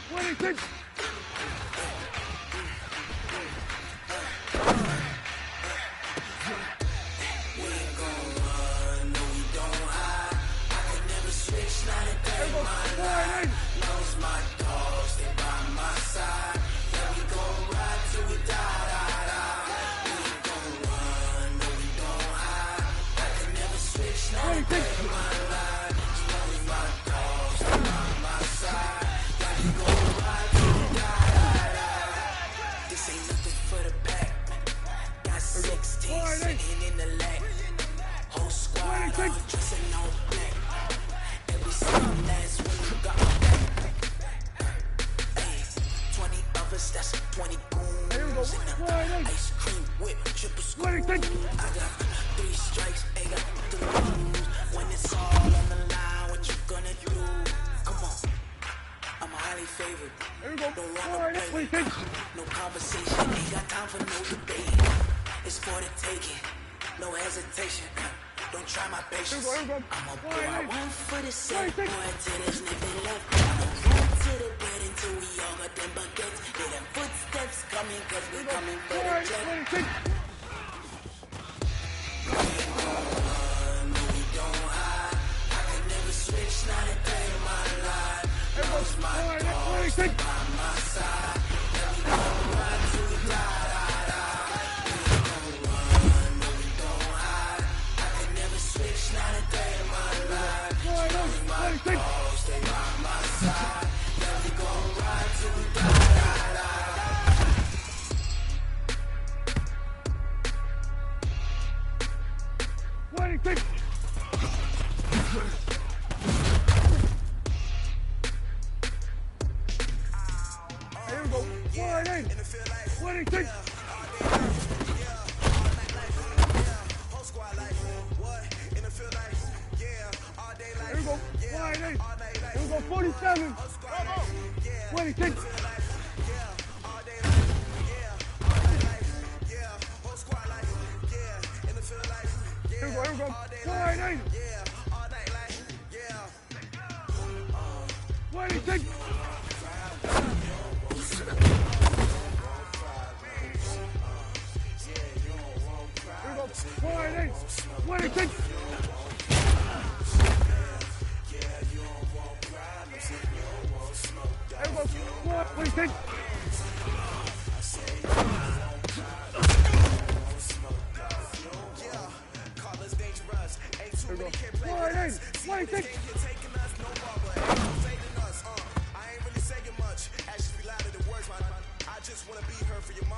26. choppers, that's 20 goons. And ice cream whip, triple scoop. I got 3 strikes, ain't got to lose. When it's all on the line, what you gonna do? Come on, I'm highly favored. Don't wanna play with. No conversation, ain't got time for no debate. It's for the taking, no hesitation. Don't try my patience. I'm a boy, I want for the set. Boy, till there's nothing left. I'ma run to the bed until we all got them baguettes. Hear them footsteps coming, cause we coming for the jet. No, we don't hide. I can never switch, not a day in my life. Lost my dogs by my side. Let me go ride till we die. Not a day in my life. My dogs, stay by my side. Let me go ride till we die. What do you think? Here we go. What do you think? Here we go. 47. What do you think? Here we go. 48. What do you think? Here we go. 48. What do you think? What do you think? What do you think?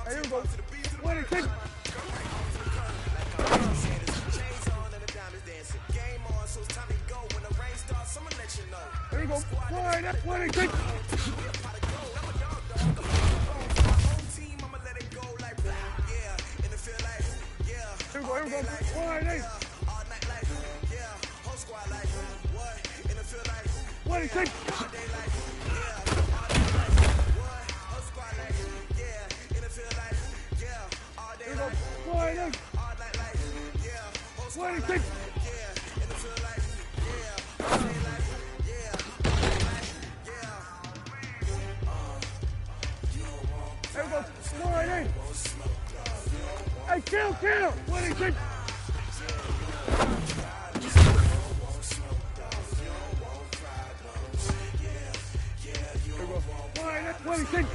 Here we go. What do you think? Here we go. What do you think? Here we go. 48. What do you think? Here we go. 48. What do you think? Here we go. 48. Hey, kill! What do you think? Here we go. 48. What do you think?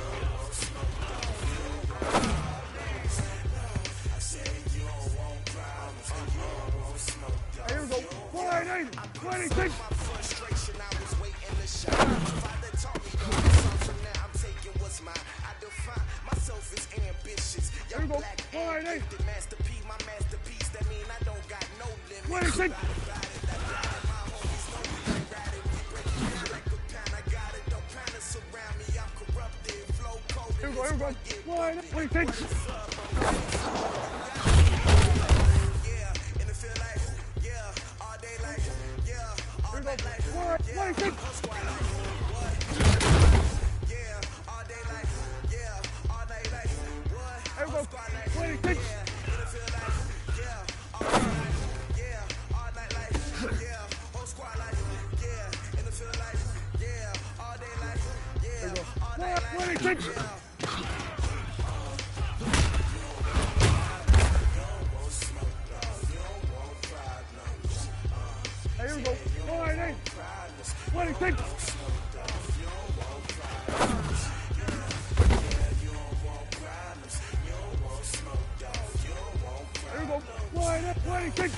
Here we go. 48. What do you think? Frustration, I was waiting to shine. Father taught me so now I'm taking what's mine. I define myself as ambitious. Young black and gifted masterpiece, my masterpiece. That mean I don't got no limits. What do you think? Here we go. 48. What do you think? What do you think? Here we go. What do you think? What do you think? Here we go. 48. What do you think? Here we go. 48. What do you think?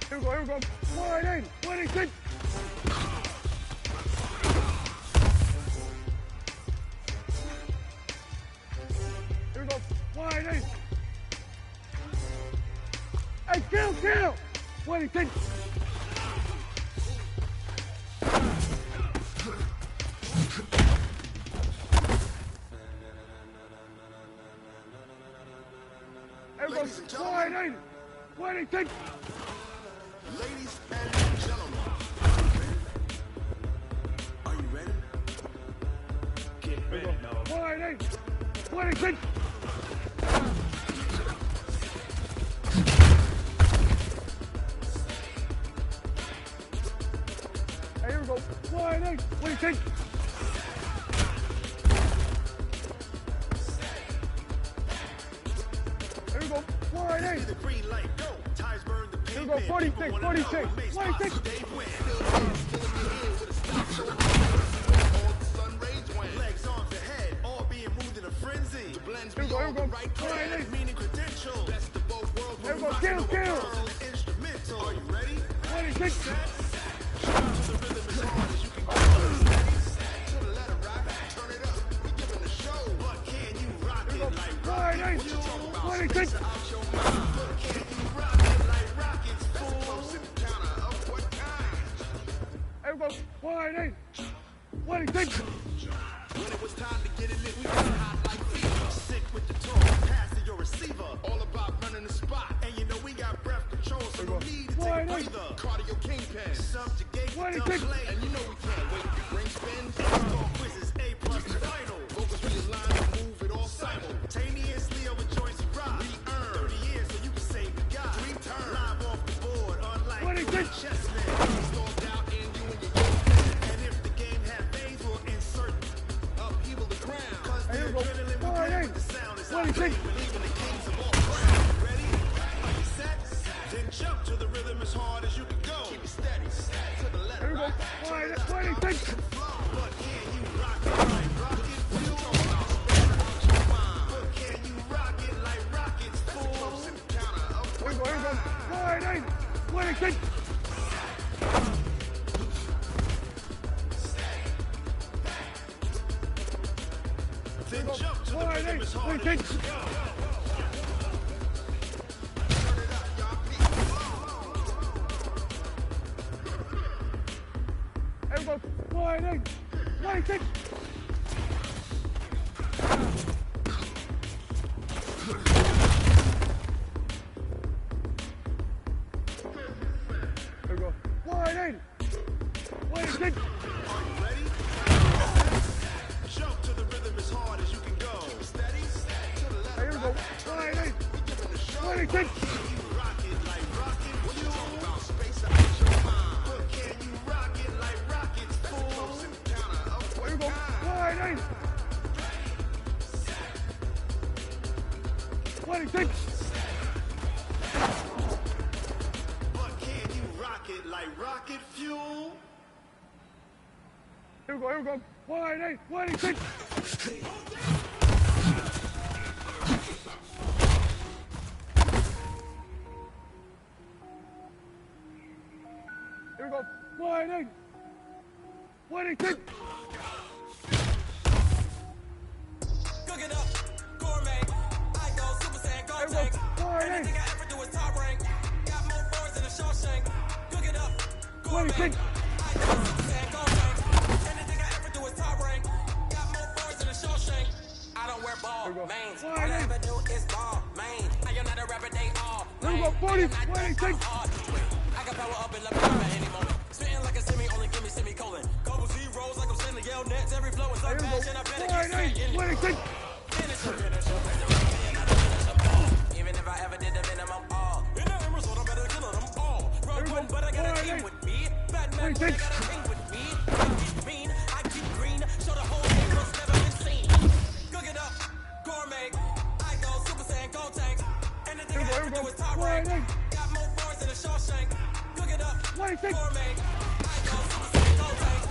Here we go. 48. What do you think? Here we go. 48. Hey, kill! 26. Ladies and gentlemen. 26. Ladies and gentlemen. Are you ready? Get ready, dog. 26. Hey, here we go. 26. Here we go. 48. The green light, go. Ties burn the Here we pavement. go. 46. 46. 26. Legs, arms, ahead, all being moved in a frenzy. The blends Here we be go. Here all we the go. right credit, meaning credential. Best of both worlds. Here we go. Kill. Instrumental. Are you ready? 26. To the rhythm as hard as you can go. To the letter rock, turn it up. We giving the show. But can you rock it like rock it? What you talking about? 26. Space out your mind. But can you rock it like rockets? Fool. Close in the counter of what kind? Here we go. 26. When it was time to get it lit, we got hot like fever. Sick with the talk, pass to your receiver. All about running the spot. And you know we got breath control, so no need to take a breather. Cardio kingpin, subjugate, don't play. And you know we can't wait. Ring spins, all quizzes, A+ the final. Vocals realign and move it all simultaneously over joints you rock. We earn 30 years, so you can say we got 3 turns. Live off the board, unlike chessmen. Stormed out in you and your and if the game had veins, we'll insert upheaval the ground. Cause the adrenaline will play with the sound is out there. Believing the kings of all ground. Ready? Are you set? Then jump to the rhythm as hard as you can go. Keep it steady. To the letter. Here we go. 26. But can you rock it like rocket fuel? But can you rock it like rockets, fool? Close in the counter of Here we go. 26. Then jump to the rhythm as hard as you can go. Here we go. 26. Here we go. 26. Are you ready? Jump to the rhythm as hard as you can go. Keep it steady. To the left. Here we go. 26. Can you rock it like rocket fuel? About space out your mind. But can you rock it like rockets, fool? Close in the counter of what Here we go. kind? 26. But can you rock it like rocket fuel? Here we go. 26. Here we go. 26. Cook it up, gourmet. I go Super Saiyan, go tank. Anything I ever do is top rank. Got more boards than a Shawshank. Cook it up, gourmet. 26. I go Super Saiyan, go tank. Anything I ever do is top rank. Got more boards than a Shawshank. I don't wear ball, mains. All I ever do is ball, main. I am not a rapper, they all. Here we go. 26. I got power up in the power at any moment. Spitting like a semi, only give me semicolon. Couple zeros like I'm sending yell nets. Every flow is like passion. I better get set in it. 26. Finish him. Even if I ever did the minimum all. In the emerald, so I better kill them all. Run one, but I got a team with me. Batman, but I got a king with me. I get mean, I get green. Show the whole game what's never been seen. Cook it up, gourmet. I go Super Saiyan, go tank. Anything I ever do is top rank. Got more boards than a Shawshank. Cook it up, gourmet. I go Super Saiyan, go tank.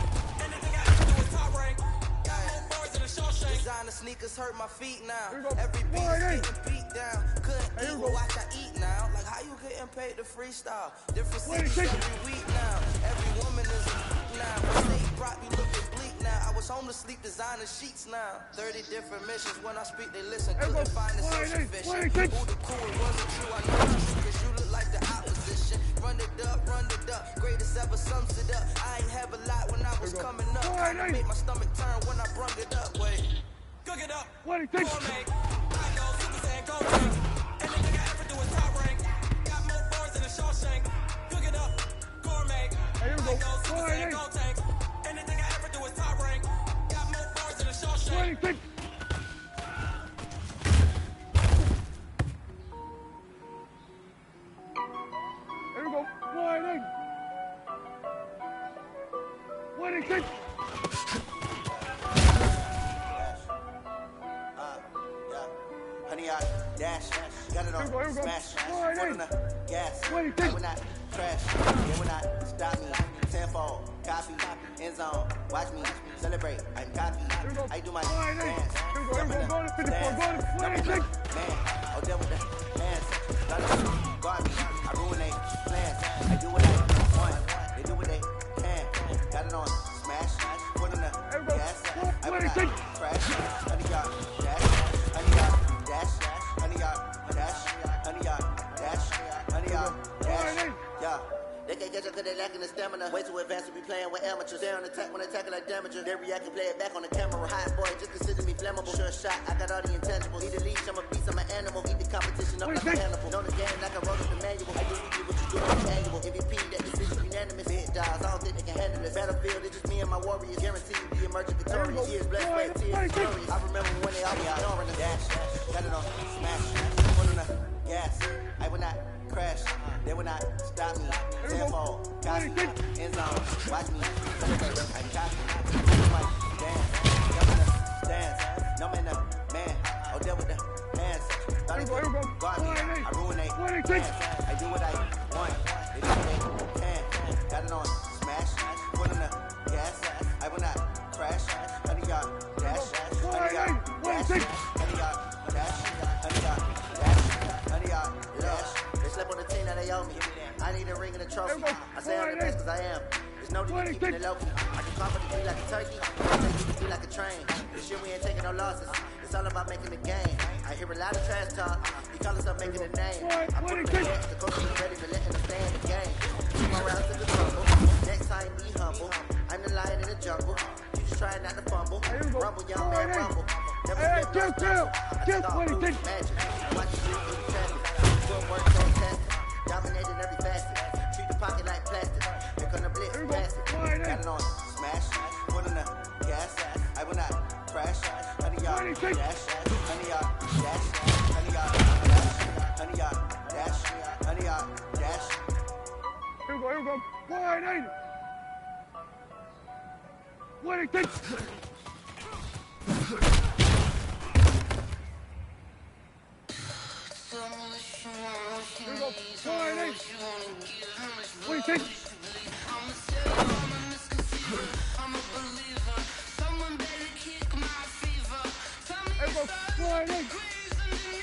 Anything I ever do is top rank. Got more boards than a Shawshank. Designer sneakers hurt my feet now. Every beat is getting beat down. Couldn't eat, but watch I eat now. Like how you getting paid to freestyle? Different cities every week now. Every woman is a now. My state brought me looking bleak now. I was home to sleep, designer sheets now. 30 different missions. When I speak, they listen. Couldn't find the social vision. Who the cool, it wasn't true. I know it's true, cause you look like the opposition. Run it trying to make my stomach turn when I brung it up. Wait, cook it up. Gourmet. I go Super Saiyan Go Tank. Anything I ever do is top rank. Got more bars than a Shawshank. Cook it up. Gourmet. I go Super Saiyan Go Tank. Anything I ever do is top rank. Got more bars than a Shawshank. Here we go. Warning. Warning, kick. Honey, I dash, got it on smash, foot on the gas. I will not crash, they will not stop me. Tenfold, copy, end zone, watch me celebrate. I'm cocky, I do my dance, jump in the dance, man. Oh, there with the hands, guard me, I ruin they plans. I do what I want, they do what they can. Got it on smash, foot on the gas. I will not crash, honey, y'all dash, honey, y'all dash, honey, y'all dash, honey, y'all dash, honey, y'all dash. Yeah. They can't catch up cause they lacking the stamina. Way too advanced to be playing with amateurs. They on attack when attacking like damager. They react and play it back on the camera. Hot boy, just consider me flammable. Sure shot, I got all the intangibles. Need a leash, I'm a beast, I'm an animal. Eat the competition up like a animal. Know the game like I wrote up the manual. I do what you do on the annual. MVP, that decision unanimous. Hit dials, I don't think they can handle this. Battlefield, it's just me and my warriors. Guaranteed to be emerging victorious. Years blessed, sweat, tears, glorious. I remember when they all be ignoring the dash. Got it on smash, foot on the gas. I will not crash, they will not stop me. Tenfold, copy, end zone, watch me celebrate. I copy, like dance, jump in the stands, numb in the man. Oh, there with the hands, thought it could guard me. I ruin they plans. I do what I want, they do what they can. Got it on smash, foot on the gas. I will not crash, honey, y'all dash, honey, y'all dash, honey, y'all dash, honey, y'all dash, honey, y'all dash. They slept on the team that they owe me. I need a ring and a trophy. I say I'm the best cause I am. There's no need to keep it low key. I can confidently like a turkey. I take it like a train. This year we ain't taking no losses. It's all about making the game. I hear a lot of trash talk. You call yourself making a name. I put it in the the coach is ready for letting them stay in the game. Keep my rounds to the trouble. Next time be humble. I'm the lion in the jungle. You just try not to fumble. Rumble, young man, rumble. Never slip, no stumble. I just thought it was magic. Watch you do the traffic. Footwork fantastic. Dominating every facet. Treat the pocket like plastic. Here come the blitz, pass it. Got it on smash. Foot on the gas. I will not crash. Honey, y'all dash. Honey, y'all dash. Honey, y'all dash. Honey, y'all dash. Honey, y'all dash. Here we go. Wide eight. What it takes. Here we go. Wide eight. What it takes. Here we go. Wide eight. What it takes.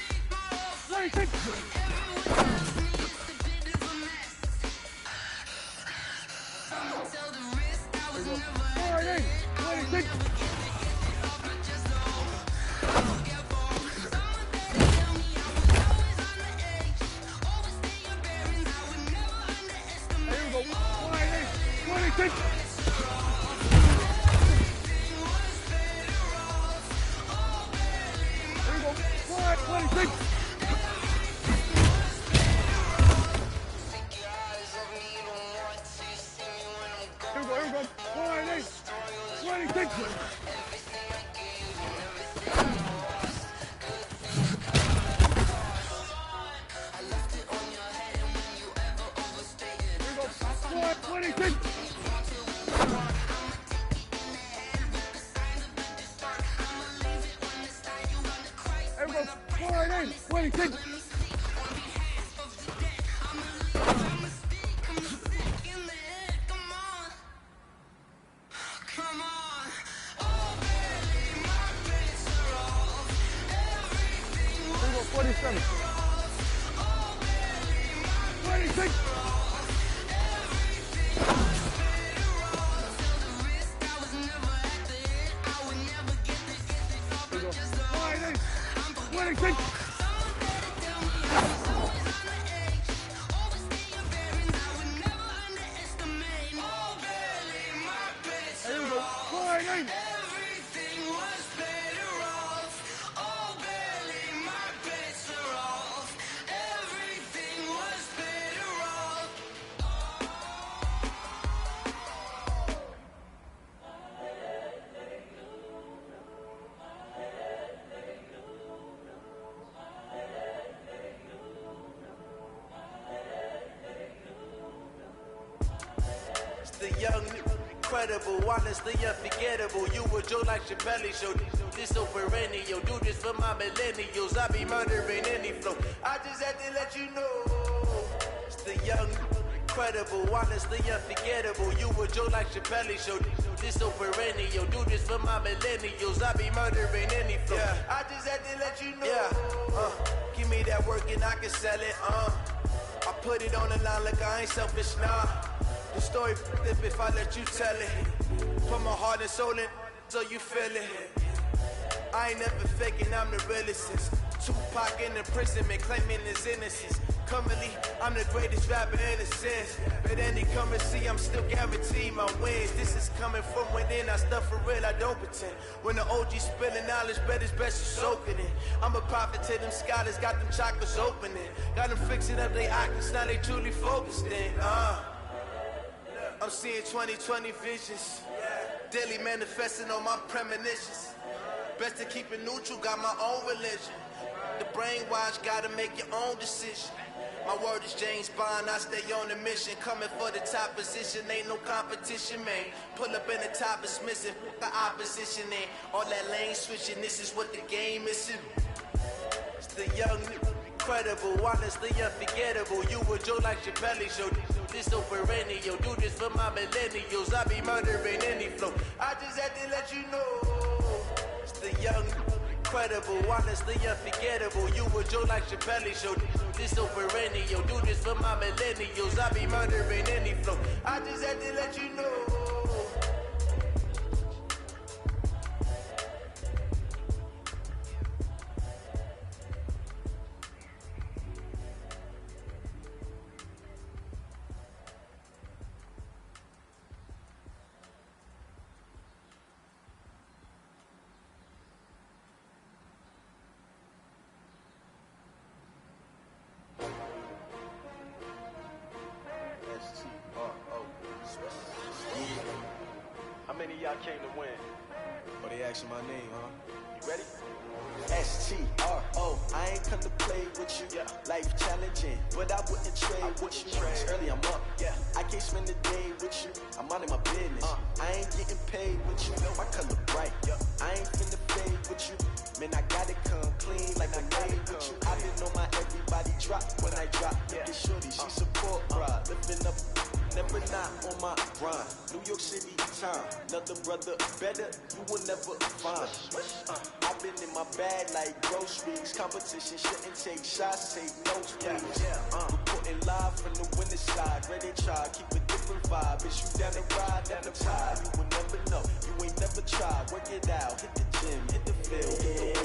The young, incredible, honestly unforgettable. You a Joe like Chappelle show. This so perennial. Do this for my millennials. I be murdering any flow. I just had to let you know. It's the young, incredible, honestly unforgettable. You a Joe like Chappelle show. This so perennial. Do this for my millennials. I be murdering any flow. Yeah. I just had to let you know. Yeah. Give me that work and I can sell it. I put it on the line like I ain't selfish, nah. The story if I let you tell it. Put my heart and soul in so you feel it. I ain't never faking, I'm the realest since Tupac in imprisonment, claiming his innocence. Currently, I'm the greatest rapper in a sense. But any come and see, I'm still guaranteed my wins. This is coming from within, I stuff for real, I don't pretend. When the OG spilling knowledge, bet it's best you soak it in. I'm a prophet to them scholars, got them chakras opening. Got them fixing up they octaves, now they truly focused in. I'm seeing 2020 visions, daily manifesting on my premonitions. Best to keep it neutral, got my own religion. The brainwash, gotta make your own decision. My word is James Bond, I stay on the mission. Coming for the top position, ain't no competition, man. Pull up in the top is missing, the opposition ain't. All that lane switching, this is what the game is. It's the young, incredible, honestly unforgettable. You a Joe like Chappelle show. This so perennial. Do this for my millennials. I be murdering any flow. I just had to let you know. It's the young, incredible, honestly unforgettable. You a Joe like Chappelle show. This so perennial. Do this for my millennials. I be murdering any flow. I just had to let you know. How many of y'all came to win? Oh, they asking my name, huh? You ready? S-T-R-O, I ain't come to play with you. Yeah. Life challenging, but I wouldn't trade with you. It's early, I'm up. Yeah. I can't spend the day with you. I'm minding my business. I ain't getting paid with you. My color bright. Yeah. I ain't finna fade with you. Man, I gotta come clean like I made with you. I didn't know my everybody drop when I drop. Yeah. This shorty, she support ride. Lifting up, never not on my grind. New York City time. Another brother better, you will never find. I've been in my bag like groceries. Competition shouldn't take shots, take notes, please. Reporting live from the winning side. Ready to try, keep a different vibe. Is you down the ride, down the tide? You will never know, you ain't never tried. Work it out, hit the gym, hit the field.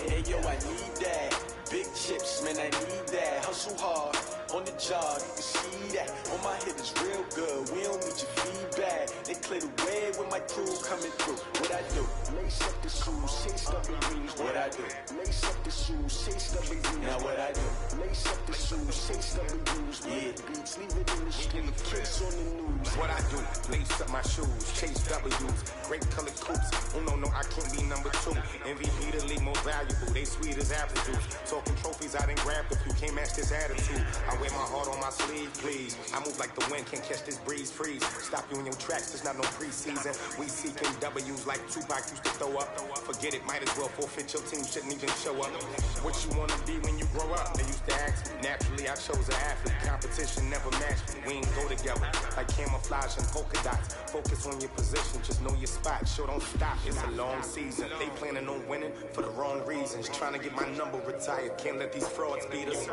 Hey yo, I need that. Big chips, man, I need that. Hustle hard, on the job, you can see that. On my hit is real good, we don't need your feedback. They clear the way with my crew coming through. What I do? Lace up the shoes, chase W's. What I do? Lace up the shoes, chase W's. Now what I do? Lace up the shoes, chase W's. Yeah, beats, leave it in the street, case on the news. What I do? Lace up my shoes, chase W's. Great colored coops. Oh no, I can't be number 2. MVP the league most valuable. They sweet as apple juice. Talking trophies, I didn't grab the few. Can't match this attitude. I wear my heart on my sleeve, please. I move like the wind, can't catch this breeze, freeze. Stop you in your tracks, there's not no preseason. We seeking W's like Tupac used to throw up. Forget it, might as well forfeit your team, shouldn't even show up. What you wanna be when you grow up? They used to ask me. Naturally, I chose an athlete. Competition never matched me. We ain't go together like camouflage and polka dots. Focus on your position, just know your spot. Show don't stop, it's a long season. They planning on winning for the wrong reasons. Trying to get my number retired, can't let these frauds beat us.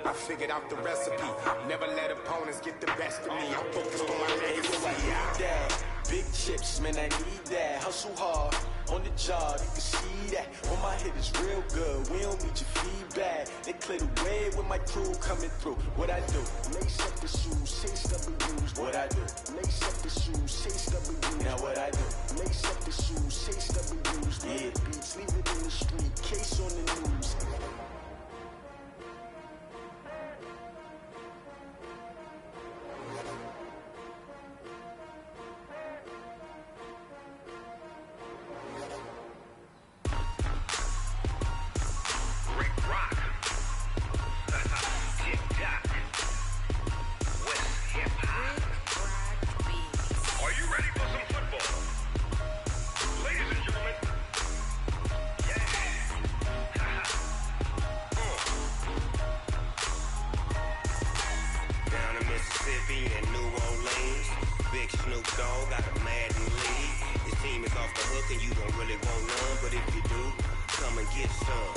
I figured out the recipe. Never let opponents get the best of me. I'm focused on my legacy. I need that. Big chips, man, I need that. Hustle hard, on the job, you can see that. On my hit is real good, we don't need your feedback. They clear the way with my crew coming through. What I do? Lace up the shoes, chase W's. What I do? Lace up the shoes, chase W's. Now what I do? Lace up the shoes, chase W's. Yeah, beats, leave it in the street, case on the news. Snoop Dogg got a Madden lead. His team is off the hook and you don't really want none, but if you do, come and get some.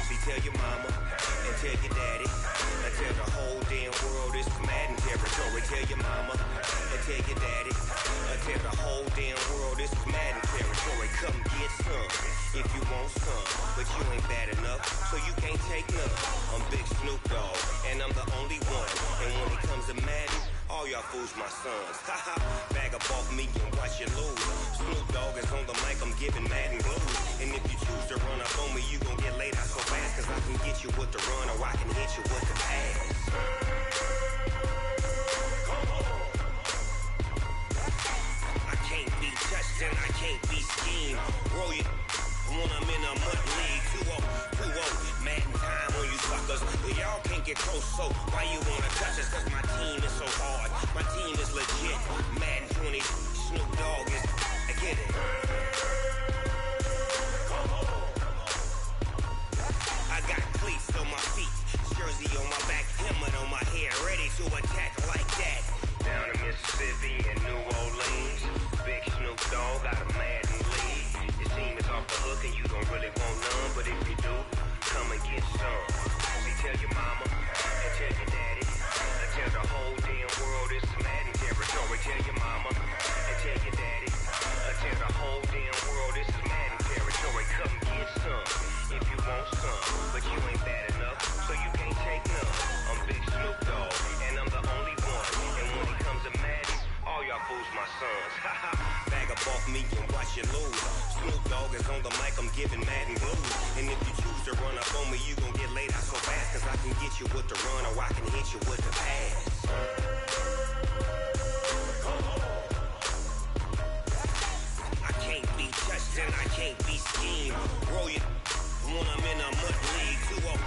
See, tell your mama and tell your daddy and tell the whole damn world it's Madden territory. Tell your mama and tell your daddy and tell the whole damn world it's Madden territory. Come get some if you want some, but you ain't bad enough, so you can't take none. I'm Big Snoop Dogg, and I'm the only one. And when it comes to Madden, all y'all fools my sons. Haha, bag up off me and watch you lose. Snoop Dogg is on the mic, I'm giving Madden blues. And if you choose to run up on me, you gon' get laid out so fast, cause I can get you with the run or I can hit you with the pass. I can't be touched and I can't be schemed. Roll you when I'm in a mud league. 2-0, Madden time on you suckers. Y'all can't get close, so why you wanna touch us? Cause my team is so hard, my team is legit. Madden 20, Snoop Dogg is, I get it. I got cleats on my feet, jersey on my back, helmet on my head, ready to attack like that. Down in Mississippi and New Orleans, Big Snoop Dogg got a Madden lead. His team is off the hook and you don't really want none, but if you do, come and get some. See, tell your mama and tell your daddy and tell the whole damn world it's Madden territory. Tell your mama and tell your daddy and tell the whole damn world it's Madden territory. Come get some if you want some, but you ain't bad enough, so you can't take none. I'm Big Snoop Dogg, and I'm the only one. And when it comes to Madden, all y'all fools my sons. Haha, bag up off me and watch you lose. Snoop Dogg is on the mic, I'm giving Madden blues. And if you choose to run up on me, you gon' get laid out so fast, cause I can get you with the run or I can hit you with the pass. I can't be touched and I can't be schemed. Roll you when I'm in a mud league. 2-0,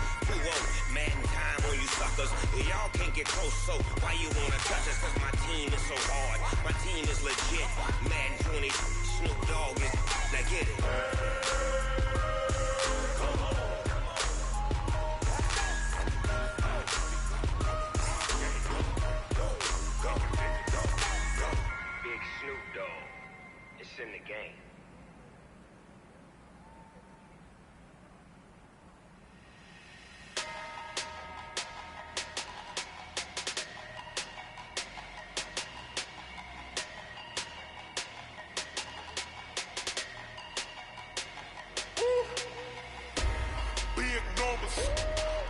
Madden time on you suckers. Y'all can't get close, so why you wanna touch us? Cause my team is so hard, my team is legit. Madden 20, Snoop Dogg is, now get it. Big Snoop Dogg, it's in the game.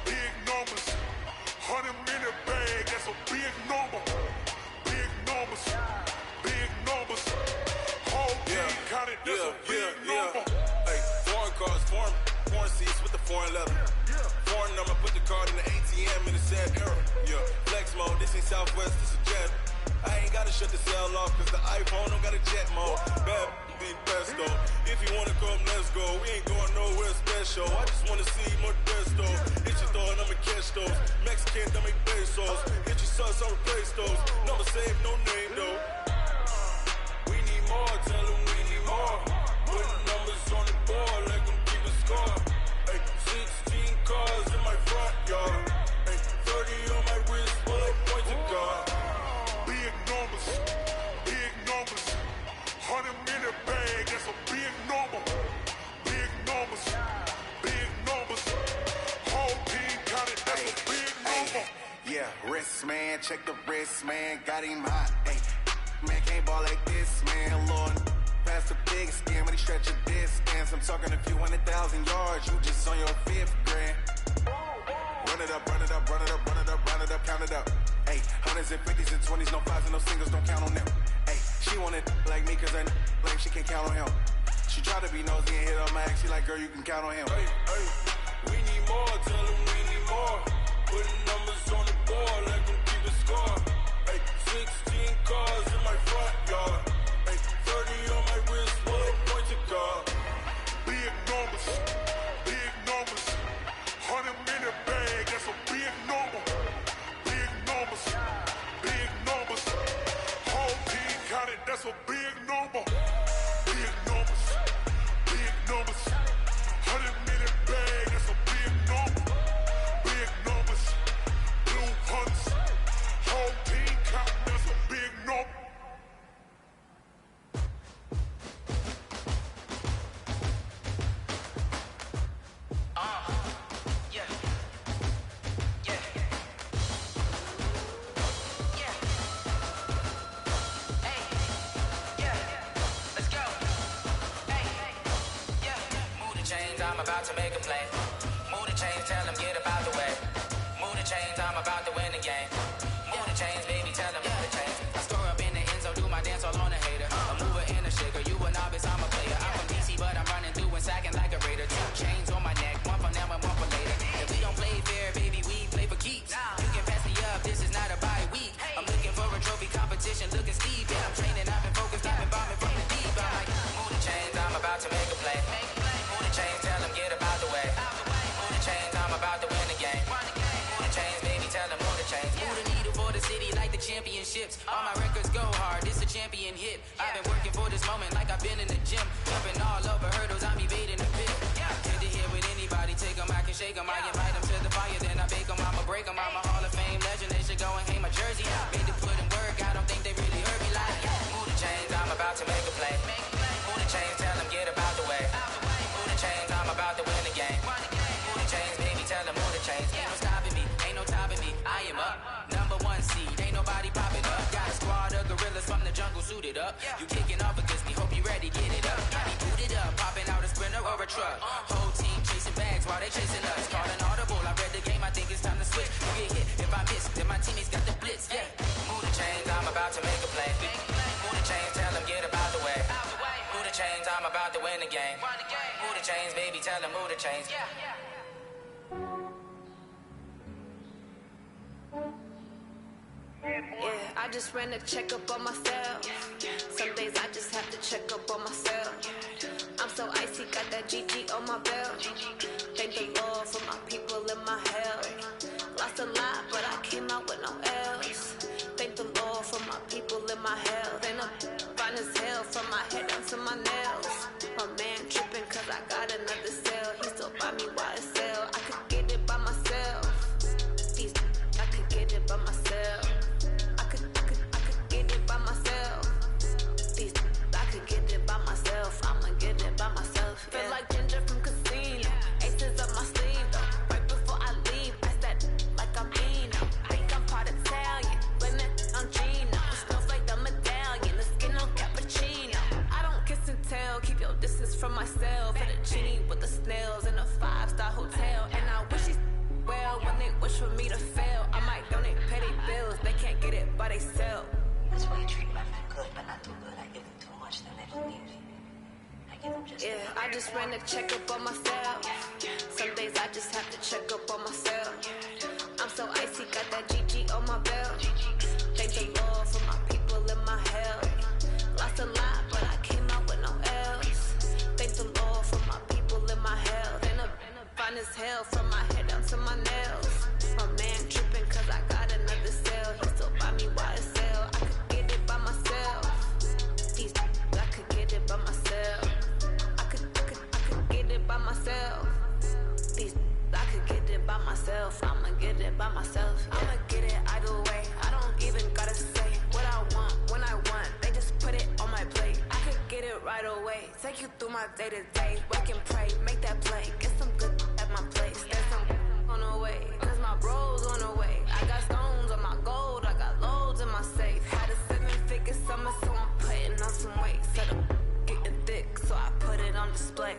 Big numbers, 100 minute bag, that's a big number. Big numbers, whole team counted, that's a big number. Hey, foreign cars, foreign seats with the foreign leather. Foreign number, put the card in the ATM in the sad era. Yeah, flex mode, this ain't Southwest, this is jet. I ain't gotta shut the cell off, cause the iPhone don't got a jet mode. Bad be best though. If you wanna come, let's go. We ain't going nowhere special. I just wanna see more pesto. Hit your thought, I'ma catch those. Mexican, don't make pesos. Hit your sus, I'll replace those. Number save, no name though. We need more, tell them we need more. Putting numbers on the board, like them keep a score. Hey, 16 cars in my front yard. Hey, 30 on my wrist, full of points of God. Big numbers, 100 minute bag, that's a big number. Big numbers, whole team counted, that's a big number. Yeah, wrist man, check the wrist man, got him hot. Ay, man can't ball like this, man. Lord, past the big skin, but he stretch a distance. I'm talking a few 100,000 yards, you just on your 5th grand. Run it up, count it up. Ay, hundreds and 50s and 20s, no 5s and no singles, don't count on them. Ay, she wanted like me, cause I like she can count on him. She tried to be nosy and hit on my ex, she like, girl, you can count on him. Hey, we need more, tell them we need more. Putting numbers on the board, like them keep a score. Hey, 16 cars in my front yard. Hey, 30 on my wrist, full of points of God. Big numbers, 100 minute bag, that's a big number. Big numbers, whole team counted, that's a big number. Big numbers, 100 minute bag, that's a big number. Big numbers, blue hunts, whole team counting, that's a big number. about to make a play. Move the chains, tell them get about the way. Move the chains, I'm about to win the game. Move the chains, baby, tell them move the chains. I score up in the end zone, do my dance all on a hater. A mover and a shaker, you a novice, I'm a player. I'm from DC, but I'm running through and sacking like a raider. 2 chains on my neck, one for now and one for later. If we don't play fair, baby, we play for keeps. You can pass me up, this is not a bye week. I'm looking for a trophy competition, looking steep. Yeah, I'm training, I've been focused, I've been bombing from the deep. I'm like, move the chains, I'm about to make a play. Move the chains, tell them get about the way. Move the chains, I'm about to win the game. Move the chains, baby, tell them move the chains. Move the needle for the city like the championships. All my records go hard, this a champion hit. I've been working for this moment like I've been in the gym. Jumping all over hurdles, I'm evading the pit. Head to head with anybody, take them, I can shake them. I invite them to the fire, then I bake them, I'ma break them. I'm a Hall of Fame legend, they should go and hang my jersey. Made to put in work, I don't think they really heard me like. Move the chains, I'm about to make a play. Move the chains, tell them get about the way. Move the chains, I'm about to win the game. Move the chains, baby, tell them move the chains. Ain't no stopping me, ain't no topping me. I am up, #1 seed, ain't nobody popping up. Got a squad of gorillas from the jungle suited up. You kicking off against me, hope you ready, get it up. I be booted up, popping out a sprinter or a truck. Whole team chasing bags while they chasing us. Calling audible, I read the game, I think it's time to switch. You get hit, if I miss, then my teammates got the blitz. Yeah, move the chains, I'm about to make a play. Move the chains, tell them get about the way. Move the chains, I'm about to win the game. Move the chains, baby, tell them move the chains. Yeah, I just ran a checkup on myself. Some days I just have to check up on myself. I'm so icy, got that GG on my belt. Thank the Lord for my people in my health. Lost a lot, but I came out with no else. Thank the Lord for my people in my health. And I'm fine as hell from my head down to my nails. My man tripping cause I got another cell. He still buy me YSL. I could get it by myself. I could get it by myself. I could get it by myself. I could get it by myself. I'ma get it by myself. Yeah. Feel like Ginger from Casino. Aces up my sleeve though. Right before I leave, pass that like I'm Eno. Think I'm part Italian, blame it on Gino. Snowflake the medallion, the skin on cappuccino. I don't kiss and tell, keep your distance from myself. For the genie with the snails in a 5-star hotel. And I wish he's well when they wish for me to fail. I might donate, pay their bills, they can't get it by they sell. That's why you treat my men good, but not too good. I give them too much, then they don't need me. I give them just I just ran a checkup on myself. Some days I just have to check up on myself. I'm so icy, got that GG on my belt. Thank the Lord for my people in my health. Lost a lot, but I came out with no else. Thank the Lord for my people in my health. And I'm fine as hell from my head down to my nails. My man tripping cause I got another cell. He still buy me YSL. I could get it by myself. I could get it by myself. I could get it by myself. I could get it by myself. I'ma get it by myself. I'ma get it either way. I don't even gotta say what I want when I want. They just put it on my plate. I could get it right away. Take you through my day to day. Work and pray, make that play. Get some good at my place. There's some on the way. Cause my bro's on the way. I got stones on my gold. I got loads in my safe. Had a 7-figure summer, so I'm putting on some weight. Set up getting thick, so I put it on display.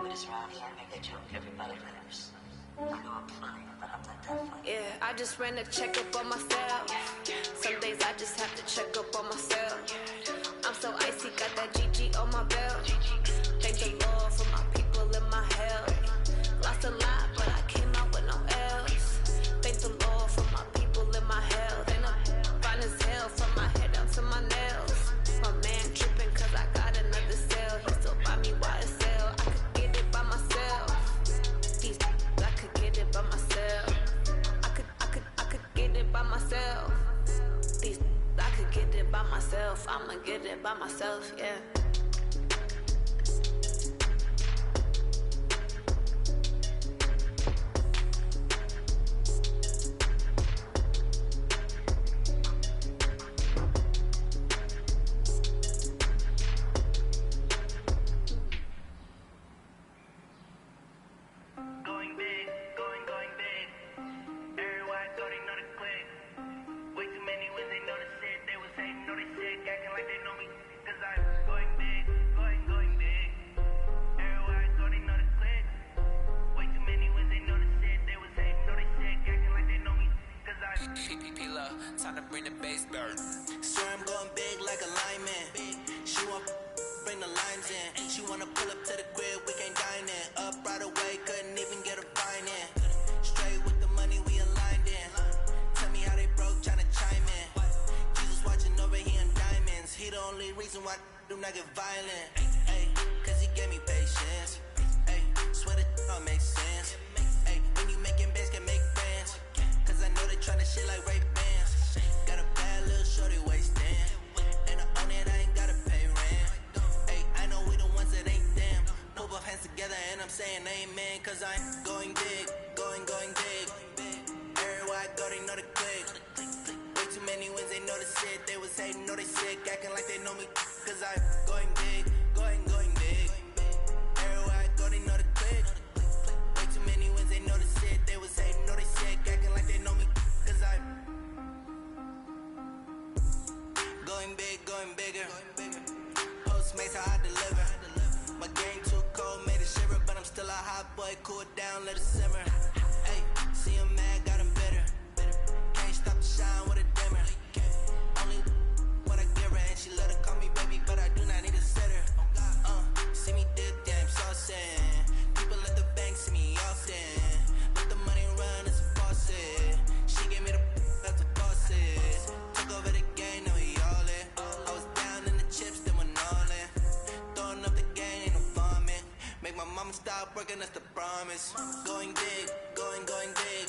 With this round here, make that joke, everybody laughs. I know I'm funny, but I'm not that funny. Yeah, I just ran a checkup on myself. Some days I just have to check up on myself. I'm so icy, got that GG on my belt. Thank the Lord for my people in my health. Lost a lot, but I came out with no else. Thank the Lord for my people in my health. And I'm fine as hell from my head down to my nails. My man tripping cause I got another cell. He still buy me YSL. I could get it by myself. I could get it by myself. I could get it by myself. I could get it by myself. I'ma get it by myself, yeah. Going big. only reason why I do not get violent. Ay, cause he gave me patience. Ay, swear that all makes sense. Ay, when you making bands, can make friends. Cause I know they tryna shit like Ray-Bans. Got a bad little shorty wasting. And I own it, I ain't gotta pay rent. Ay, I know we the ones that ain't them. Put both hands together and I'm saying amen. Cause I'm going big, going big. Everywhere I go, they know the click. Way too many wins, they know the shit. They was hating, know they sick, acting like they know me. Cause I'm going big, going big. Everywhere I go, they know the click. Way too many wins, they know the shit. They was hating, know they sick, acting like they know me. Cause I'm going big, going bigger. Postmates how I deliver. My game too cold, made it shiver, but I'm still a hot boy. Cool it down, let it simmer. Hey, see him mad, got him bitter. Can't stop the shine with a dimmer. Only what I give her, and she love to call me baby, but I do not need a sitter. See me dip, damn saucy. People at the bank see me often. Let the money run, it's a faucet. She gave me the up to bosses. Took over the game, now we all in. I was down in the chips, then went all in. Throwing up the game, ain't no farming. Make my mama stop working, that's the promise. Going big, going big.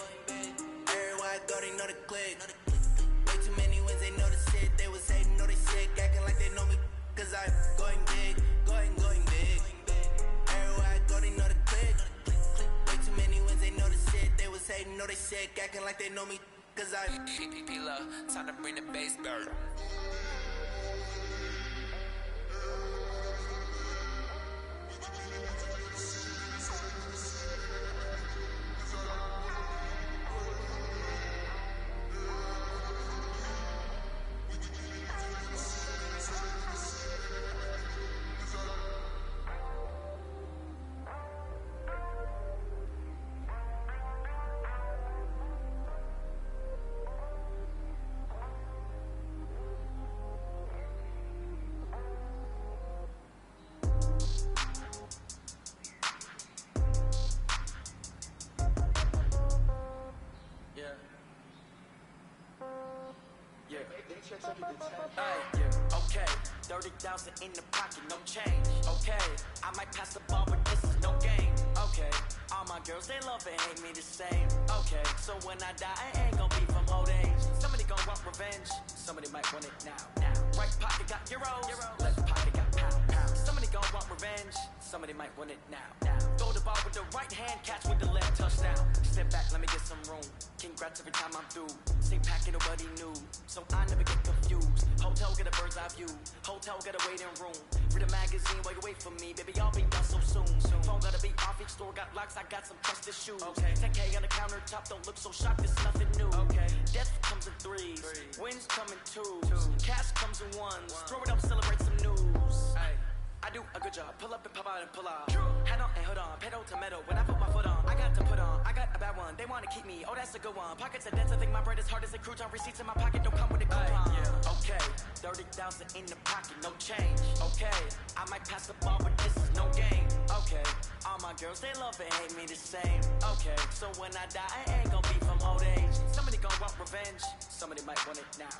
Everywhere I go, they know the click. Way too many wins, they know the shit. They was hating, know they sick, acting like they know me. Cause I'm going big, going big. Everywhere I go, they know the click. Way too many wins, they know the shit. They was hating, know they sick, acting like they know me. Cause I'm P-Love, time to bring the bass bird. Okay, 30,000 in the pocket, no change. Okay, I might pass the ball, but this is no game. Okay, all my girls, they love and hate me the same. Okay, so when I die, I ain't gon' be from old age. Somebody gon' want revenge, somebody might want it now. Right pocket got euros, left pocket got pound. Somebody gon' want revenge, somebody might want it now. Throw the ball with the right hand, catch with the left, touchdown. Step back, let me get some room. Congrats every time I'm through. Same packet, nobody knew, so I never get confused. Hotel get a bird's eye view. Hotel get a waiting room. Read a magazine while you wait for me, baby. I'll be done so soon. Phone gotta be off. Each store got locks. I got some trusted shoes. Okay. 10K on the countertop. Don't look so shocked. It's nothing new. Okay. Death comes in threes. Wins come in twos. Cash comes in ones. Throw it up, celebrate some news. I do a good job. Pull up and pop out and pull out. Head on and hood on. Pedal to metal. When I put my foot on, I got to put on. I got a bad one. They want to keep me. Oh, that's a good one. Pockets are dense. I think my bread is hard as a crouton. Receipts in my pocket don't come with a coupon. Okay. 30,000 in the pocket, no change. Okay. I might pass the ball, but this is no game. Okay. All my girls, they love and hate me the same. Okay. So when I die, I ain't gon' be from old age. Somebody gon' want revenge. Somebody might want it now.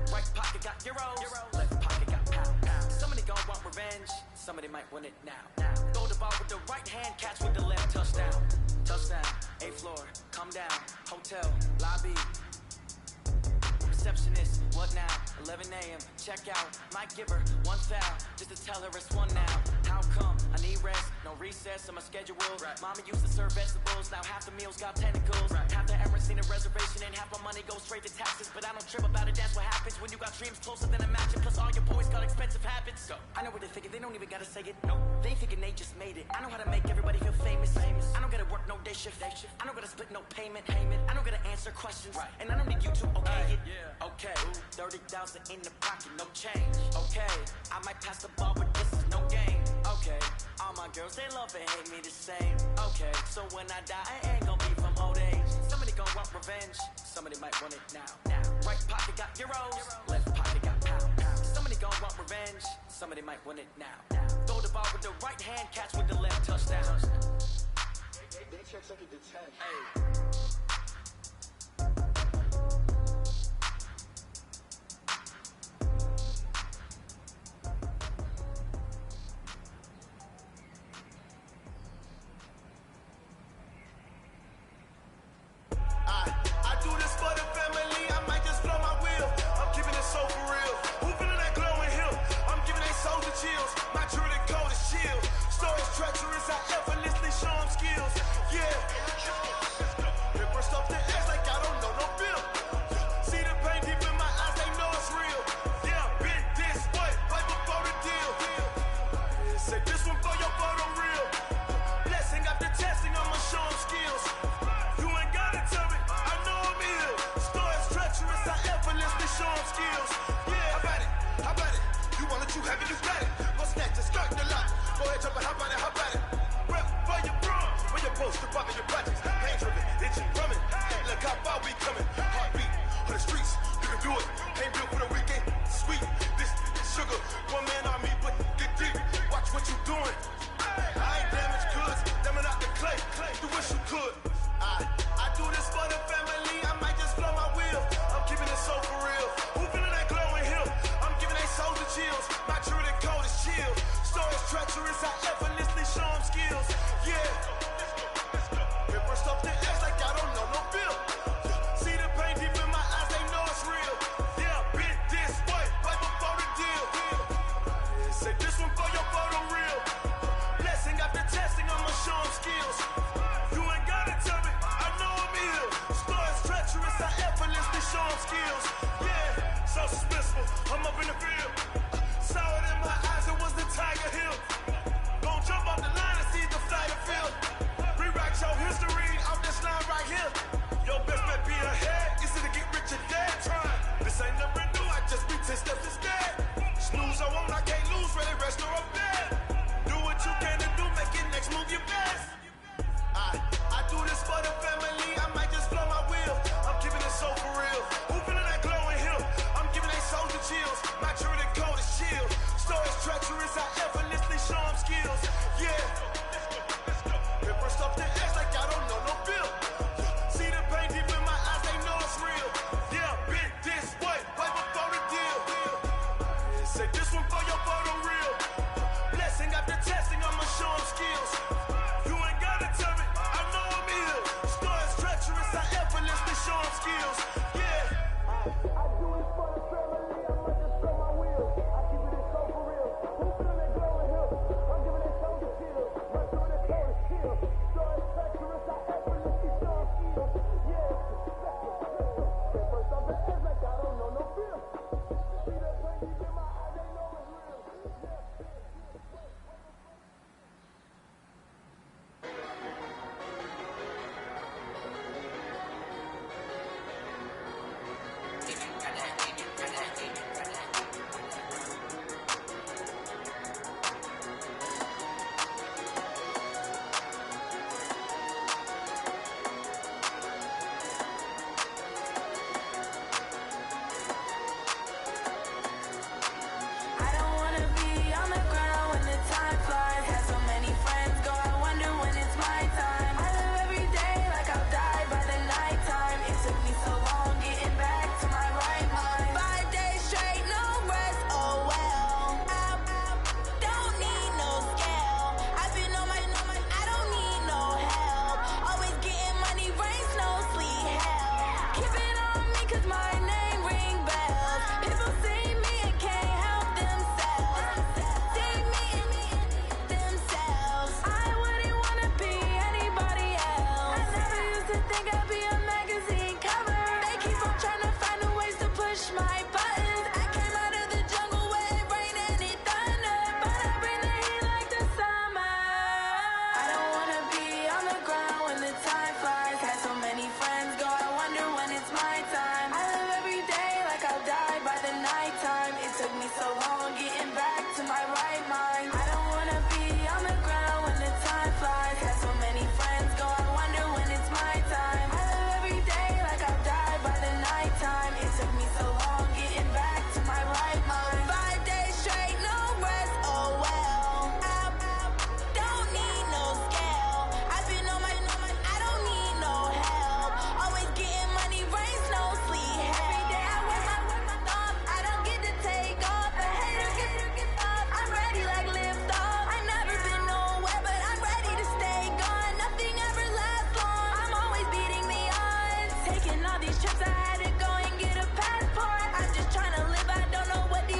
Right pocket got euros. Left pocket got pound. Somebody gon' want revenge. Somebody might want it now. Throw the ball with the right hand, catch with the left, touchdown. Touchdown, 8th floor, come down. Hotel, lobby. Receptionist, what now? 11 a.m., check out. Might give her one foul, just to tell her it's one now. How come? I need rest, no recess in my schedule. Mama used to serve vegetables, now half the meals got tentacles. Half the errands seen a reservation and half my money goes straight to taxes. But I don't trip about it, that's what happens when you got dreams closer than a mansion. Plus all your boys got expensive habits. I know what they're thinking, they don't even gotta say it. No, they thinking they just made it. I know how to make everybody feel famous. I don't gotta work no day shift. I don't gotta split no payment. I don't gotta answer questions. And I don't need you to okay it. Okay, 30,000 in the pocket, no change. Okay, I might pass the ball, but this is no game. Okay, all my girls, they love and hate me the same. Okay, so when I die, I ain't gon' be from old age. Somebody gon' want revenge, somebody might want it now. Right pocket got euros, left pocket got pound. Somebody gon' want revenge, somebody might want it now. Throw the ball with the right hand, catch with the left, touchdown. They check second to 10. Hey. Say this one for your photo reel. Blessing after testing, I'ma show them skills. You ain't gotta tell me, I know I'm ill. Stories treacherous, I effortlessly show them skills. Yeah. I do it for the family, I'ma just throw my wheels. I keep it so for real. Who feeling glowing hill? I'm giving it so to kill. Run through the code is kill. Stories treacherous, I effortlessly show them skills. Yeah. First off the edge like I don't know no fear. See the pain deep in my eyes, they know it's real. I don't wanna be on the ground when the time flies. Had so many friends go, I wonder when it's my time. I live every day like I'll die by the nighttime. It took me so long getting back to my right mind. 5 days straight, no rest, oh well. Don't need no scale. I've been on my, I don't need no help. Always getting money, rain, snow, sleet, hell. Keep it on me 'cause my name ring bells. People see me and can't help themselves. See me themselves. I wouldn't wanna be anybody else. I never used to think I'd be a magazine cover. They keep on trying to find new ways to push my buttons. I came out of the jungle where it rained and it thundered, but I bring the heat like the summer. I don't wanna be on the ground when the time flies. Had so many friends go, I wonder when it's my time. I live every day like I'll die by the nighttime. It took me so long getting back to my right mind. I don't wanna be on the ground when the time flies. Had so many friends go, I wonder when it's my time. I live every day like I'll die by the nighttime. It took me so long getting back to my right mind. 5 days straight, no rest, oh well. Don't need no scale. I've been on my, I don't need no help. Always getting money, rain, snow, sleet, hell. Every day I work my thumb, I don't get to take off. The haters get up, I'm ready like lift off. I never been nowhere, but I'm ready to stay gone. Nothing ever lasts long, I'm always beating the odds. Taking all these trips, I had to go and get a passport. I'm just trying to live, I don't know what the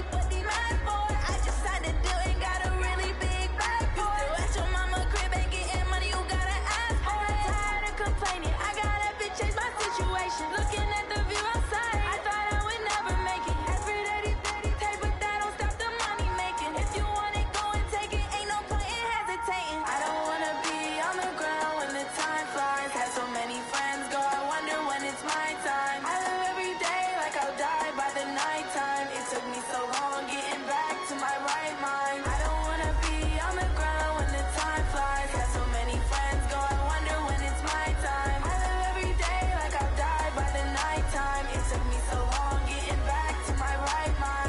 mad for. I just had to do it, got a really big bag for it. At your mama crib ain't getting money, you gotta ask for it. Tired of complaining, I gotta bitch change my situation. Looking at the view outside, I thought I would never make it. Every day take, but that don't stop the money making. If you want it, go and take it, ain't no point in hesitating. I don't wanna be on the ground when the time flies. Had so many friends go, I wonder when it's my time. I live every day like I'll die by the nighttime. It took me so long getting back to my right mind. I don't wanna be on the ground when the time flies. Had so many friends go, I wonder when it's my time. I live every day like I'll die by the nighttime. It took me so long getting back to my right mind.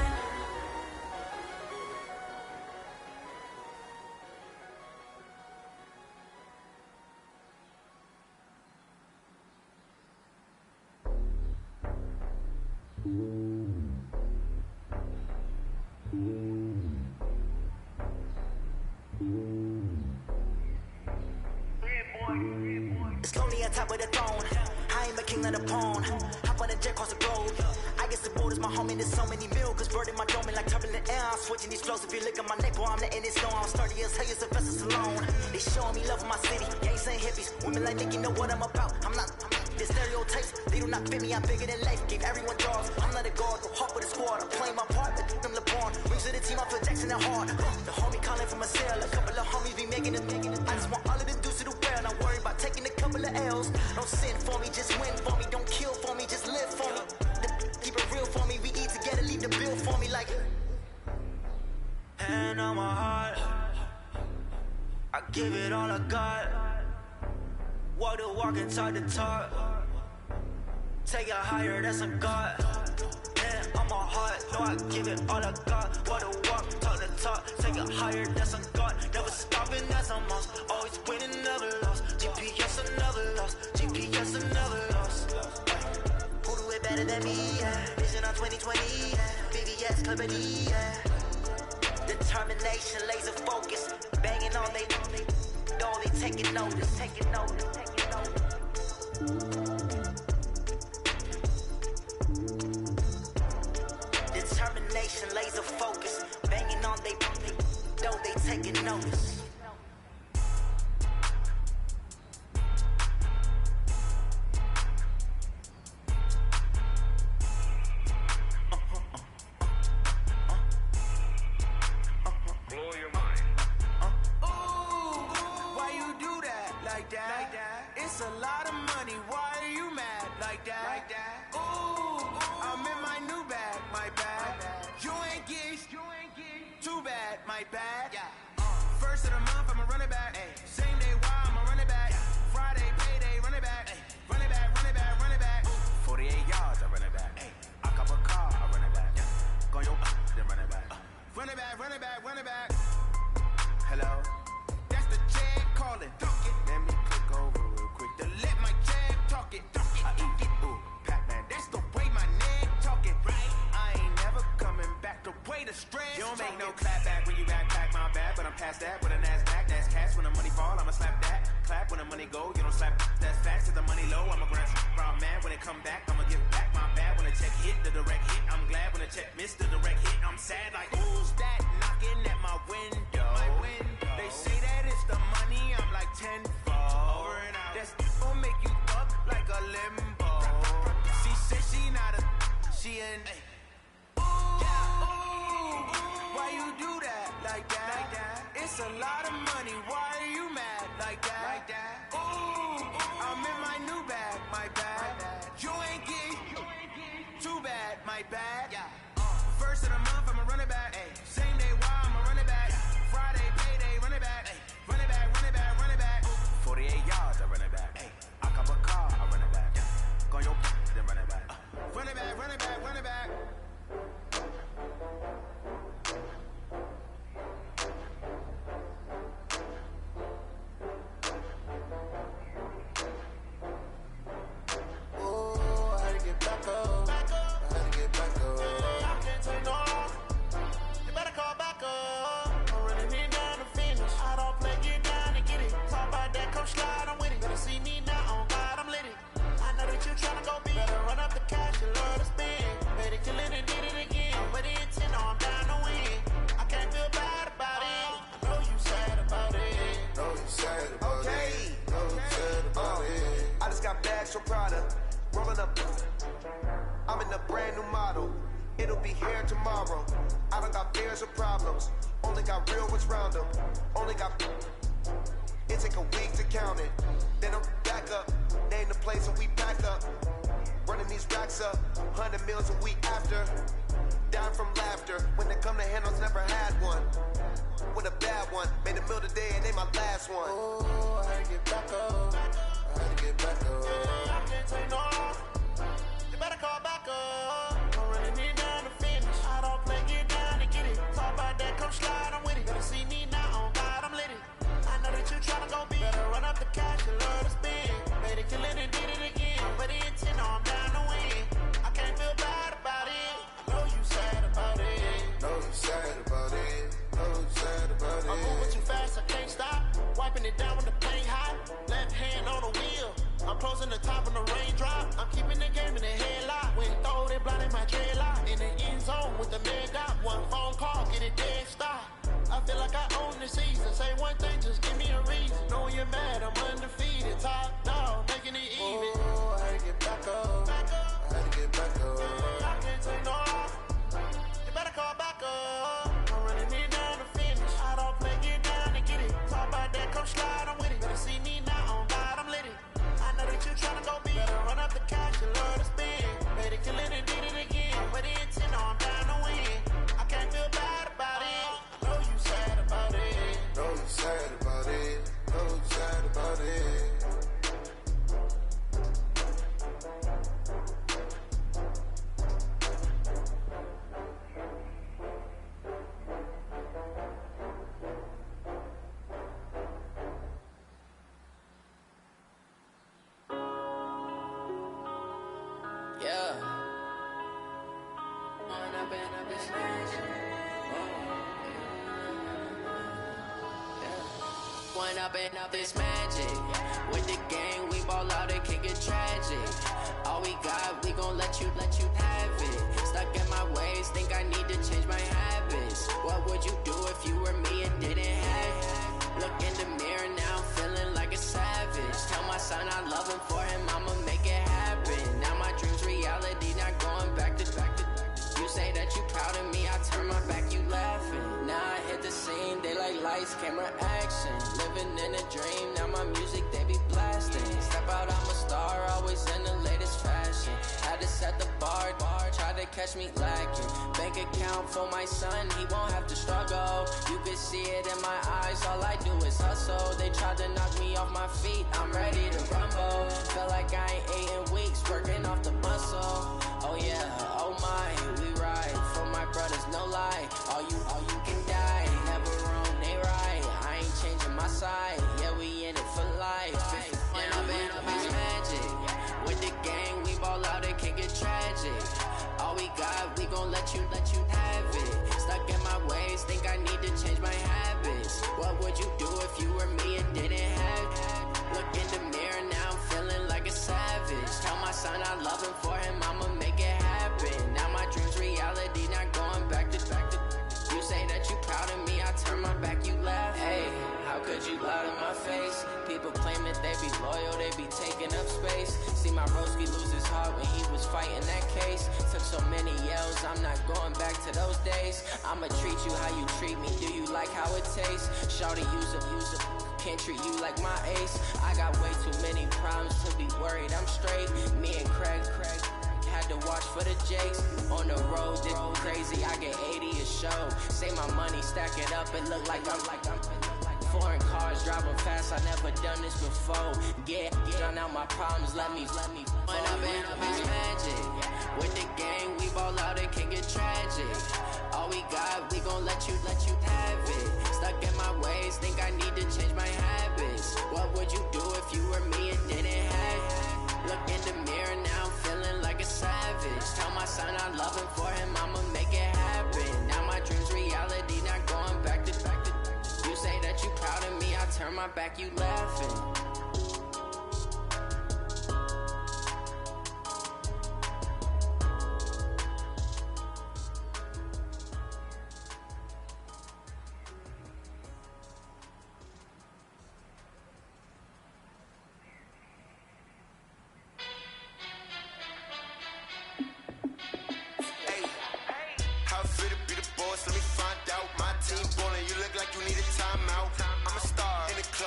It's lonely on top of the throne. I ain't the king of the pawn. Hop on a jet across the globe. I guess the boat is my home and there's so many milkers burning my dome like turbulent air. I'm switching these flows. If you look at my neck, boy, I'm letting it snow. I'm sturdy as hell, as Sylvester Stallone. They showing me love in my city. Gangs and hippies. Women like Nick, you know what I'm about. I'm not the stereotypes. They do not fit me. I'm bigger than life. Gave everyone jaws. I'm not a guard. Go hard with the squad. I'm playing my part. But I'm LeBron. Wings of the team. I feel Jackson and hard. The homie calling from a cell. A couple of homies be making it. I just want all of the dudes to do well. Not worry about taking a couple of L's. Don't sin for me, just win for me. Don't kill for me, just live for me. Keep it real for me. We eat together, leave the bill for me like. Hand on my heart, I give it all I got. Walk the walk and talk the talk. Take it higher, that's a God. Hand on my heart, know I give it all I got. Walk the walk, talk the talk. Take it higher, that's a God. Never stopping, that's a must. Always winning, never lost. GPS, another loss. GPS, another loss. Who do it better than me? Yeah. Vision on 2020. Yeah. BBS, Clarity. Yeah. Determination, laser focus. Banging on they door, they taking notice, taking notice, taking notice. Determination, laser focus. Banging on they door, they taking notice. It's a lot of money, why are you mad like that? Ooh, I'm in my new bag, my bad. You ain't getting too bad, my bad. First of the month, I'ma run it back. Same day, why I'ma run it back. Friday, payday, run it back. Run it back, run it back, run it back. 48 yards, I run it back. I cop a car, I run it back. Go your then run it back. Run it back, run it back, run it back. Hello? That's the jag calling. Let me click over real quick to let my jag talk it. I eat it, ooh, Pac-Man. That's the way my neck talking, right? I ain't never coming back the way the stress. You don't make no clap back when you backpack my bag, but I'm past that with a NASDAQ. That's cash when the money fall, I'ma slap that. Clap when the money go, you don't slap. That's fast to the money low. I'm a grand round man. When it come back, I'ma give back my bad. When the check hit, the direct hit. I'm glad when the check missed the direct hit. I'm sad like who's that knocking at my window? They say that it's the money. I'm like 10 over and out. That's gon' make you up like a limbo. She said she not a, she in. Why you do that like that? It's a lot of money. Why are you mad like that? Ooh, I'm in my new bag, my bad. You ain't getting too bad, my bad. First of the month, I'ma run it back. Same day, why I'ma run it back. Friday, payday, run it back. Run it back, run it back, run it back. 48 yards, I run it back. I cop a car, I run it back. Go your then run it back. Run it back, run it back, run it back. Oh, I had to get back up. I had to get back up. I can't take no longer. You better call back up. I'm running it down to finish. I don't play, get down and get it. Talk about that, come slide, I'm with it. Better see me now, on God, I'm lit it. I know that you tryna go big. Better run up the cash, you love to spend. Better kill it and did it again. But the intent, no, I'm down to win. I can't feel bad about it. I know you sad about it. Know you sad about it. Know you sad about it. I just got bags from Prada. Rolling up. I'm in a brand new model. It'll be here tomorrow. I don't got fears or problems. Only got real ones round them. Only got. It take a week to count it. Then I'm back up. Name the place and we back up. Running these racks up. 100 meals a week after. Down from laughter. When they come to handles, never had one. With a bad one. Made a meal today and they my last one. Oh, I had to get back up. I had to get back up. I can't take no longer. You better call back up. I'm running it down to finish. I don't play, get down and get it. Talk about that, come slide, I'm with it. Better see me now, on God, I'm lit it. I know that you tryna go big. Better run up the cash, you love to spend. Better kill it and did it again. But the intent, no, I'm down to win. I can't feel bad about it. I know you sad about it. Know you sad about it. Know you sad about it. I'm moving too fast, I can't stop. Wiping it down with the paint hot. Left hand on the wheel. I'm closing the top of the raindrop. I'm keeping the game in the headlock. When throw it, blinding my dreadlock. In the end zone with the man got one phone call, get it dead stop. I feel like I own the season. Say one thing, just give me a reason. Knowing you're mad, I'm undefeated. Top dog, making it even. Oh, I had to get back up. I had to get back up. I can't take no longer. You better call back up. I'm running it down to finish. I don't play, get down and get it. Talk about that, come slide, I'm with it. Better see me now, on God, I'm lit it. I know that you tryna go big. Better run up the cash, you love to spend. Better kill it and did it again. But the intent, no, I'm down to win. I can't feel bad about it. I know you sad about it. Know you sad about it. Know you sad about it. one up and up this magic. With the gang, we ball out, it can get tragic. All we got, we gon' let you have it. Stuck in my ways, think I need to change my habits. What would you do if you were me and didn't have it? Look in the mirror now, I'm feeling like a savage. Tell my son I love him, for him I'ma make it happen. Now my dream's reality, not going back to. You say that you proud of me, I turn my back, you laughing. Now I hit the scene, they like lights, camera, action. Living in a dream, now my music, they be blasting. Step out, I'm a star, always in the latest fashion. Had to set the bar, try to catch me lacking. Bank account for my son, he won't have to struggle. You can see it in my eyes, all I do is hustle. They tried to knock me off my feet, I'm ready to rumble. Feel like I ain't ate in weeks, working off the muscle. Oh yeah, oh my, we ride for my brothers, no lie. All you can die, never wrong, they right. I ain't changing my side, yeah, we in it for life. When up and up is magic. With the gang, we ball out, it can get tragic. All we got, we gon' let you have it. Stuck in my ways, think I need to change my habits. What would you do if you were me and didn't have it? Look in the mirror, now I'm feeling like a savage. Tell my son I love him, for him I'ma make it happen. Now my dream's reality, not going back to. You say that you proud of me, I turn my back, you laugh. Hey, how could you lie to my face? People claim that they be loyal, they be taking up space. See my broski lose his heart when he was fighting that case. Took so many yells, I'm not going back to those days. I'ma treat you how you treat me, do you like how it tastes? Shawty, use a can't treat you like my ace. I got way too many problems to be worried, I'm straight. Me and Craig had to watch for the Jakes. On the road, they go crazy, I get 80 a show. Say my money, stack it up, it look like I'm foreign cars, driving fast, I never done this before. Get done out my problems, let me When up and up is magic. With the gang, we ball out, it can get tragic. All we got, we gon' let you have it. Stuck in my ways, think I need to change my habits. What would you do if you were me and didn't have it? Look in the mirror, now I'm feeling like a savage. Tell my son I love him, for him I'ma make it happen. Now my dream's reality, not going back to. You say that you proud of me, I turn my back, you laughing.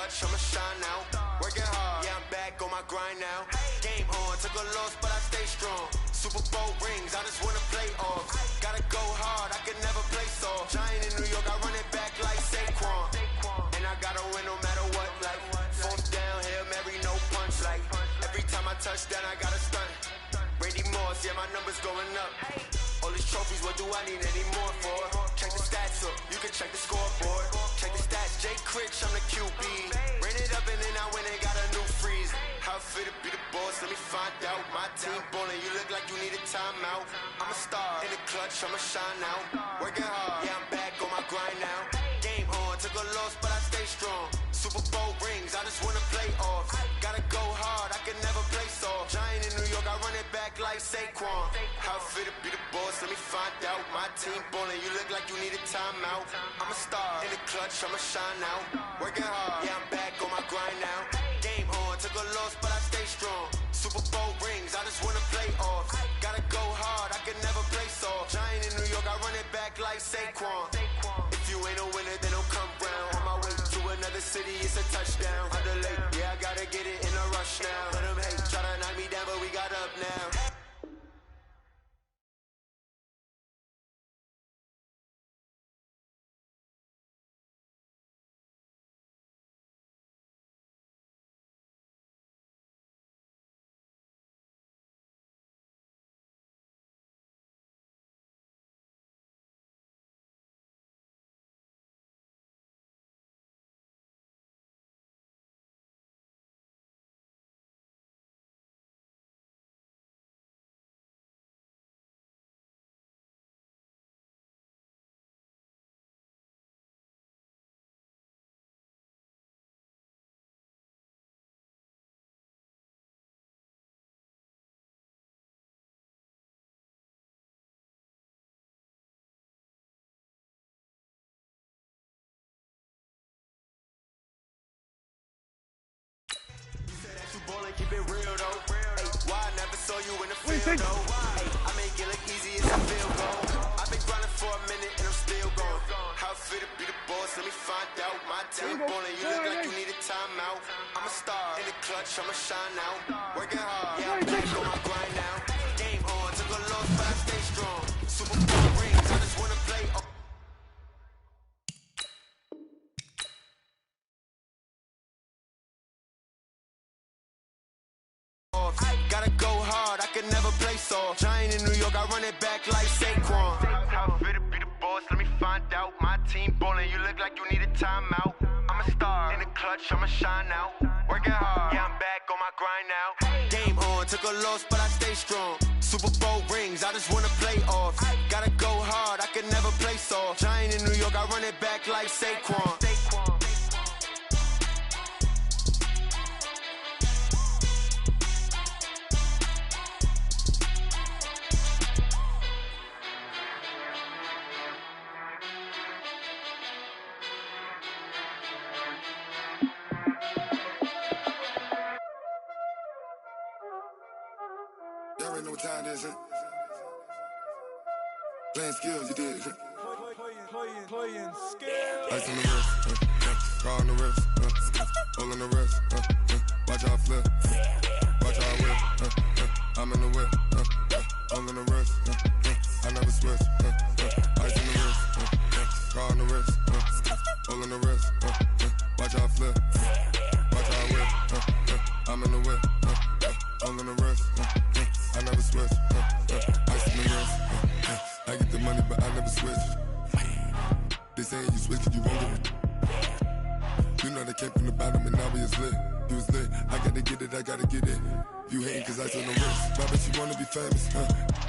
I'ma shine out, working hard, yeah I'm back on my grind now. Game on, took a loss but I stay strong. Super Bowl rings, I just wanna play off. Gotta go hard, I can never play soft. Giant in New York, I run it back like Saquon. And I gotta win no matter what, like fourth down, Hail Mary, no punch. Like every time I touch down, I gotta stunt. Randy Moss, yeah my numbers going up. All these trophies, what do I need any more for? Check the stats up, you can check the scoreboard. Check the stats, Jay Critch, I'm the QB. Ran it up and then I went and got a new freeze. How fit to be the boss, let me find out. My team ballin', you look like you need a timeout. I'm a star, in the clutch, I'ma shine out. Working hard, yeah I'm back on my grind now. Game on, took a loss but I stay strong. Super Bowl rings, I just wanna play off. Gotta go hard, I can never play soft. Giant in New York, I run it back like Saquon. How fit to be the boss, let me find out. My team ballin', you look like you need a timeout. I'm a star, in the clutch, I'ma shine out. Working hard, yeah I'm back on my grind now. Game on, took a loss but I stay strong. Super Bowl rings, I just wanna play off. Gotta go hard, I can never play soft. Giant in New York, I run it back like Saquon. If you ain't a winner, then don't come round. On my way to another city, it's a touchdown. Underlay, yeah I gotta get it in a rush now. Let them hate, try to knock me down but we got up now. keep it real though. Ay, why I never saw you in the field though? Ay, I make it look easy as a field goal. I've been grinding for a minute and I'm still going. How it feel to be the boss? Let me find out. My team ballin', you look like you need a timeout. I'm a star in the clutch, I'ma shine out. Working hard, yeah, I'm back on my grind now. Game on, took a loss, but I stay strong. Super Bowl rings, I just wanna play. Gotta go hard, I can never play soft. Giant in New York, I run it back like Saquon. How fit to be the boss, let me find out. My team ballin', you look like you need a timeout. I'm a star in the clutch, I'ma shine out. Working hard, yeah, I'm back on my grind now. Game on, took a loss, but I stay strong. Super Bowl rings, I just wanna play off. Gotta go hard, I can never play soft. Giant in New York, I run it back like Saquon. Y'all already know what time it is, huh? Playing skills, you did. Playing skills. Ice on the wrist, car on the wrist, hole in the wrist, watch out flip, watch out whip, I'm in the whip, hole in the wrist, I never switch, ice on the wrist, car on the wrist, hole in the wrist, watch out flip, watch out whip, I'm in the whip, hole in the wrist, I never switch, ice on the wrist, I get the money but I never switch. They saying you switch, you won't get it. You know they came from the bottom and now we is lit. You was lit, I gotta get it, I gotta get it. You hating cause I on the wrist. But I bet you wanna be famous,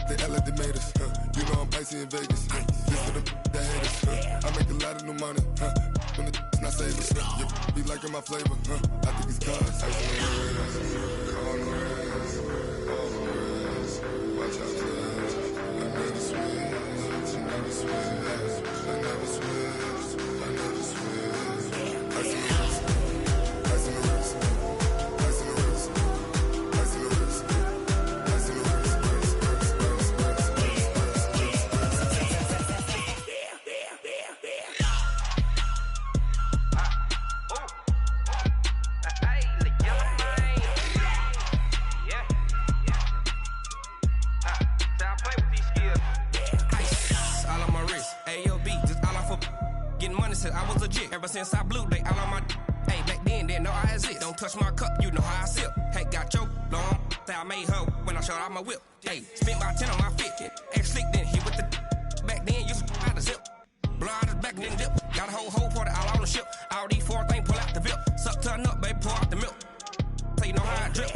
They act like they made us, You know I'm icy in Vegas, This for the that hate us, I make a lot of new money, When the not save us, You be liking my flavor, I think it's cause ice on the wrist, on the wrist, on the wrist. Watch out, please. I never switch, I never switch. I never switch, I never switch. Ice in the wrist, ice in the wrist, ice in the wrist, ice in the wrist, ice in the wrist, I was legit ever since I blew they all on my hey back then didn't know I exist. Don't touch my cup, you know how I sip. Hey, got your long that I made her when I showed out my whip. Hey, spent about 10 on my fit. Ex slick then hit with the back then used to out the zip. Blow out his back then dip. Got a whole party all on the ship. All these four things pull out the VIP. Suck turn up, baby, pour out the milk. So you know how I drip.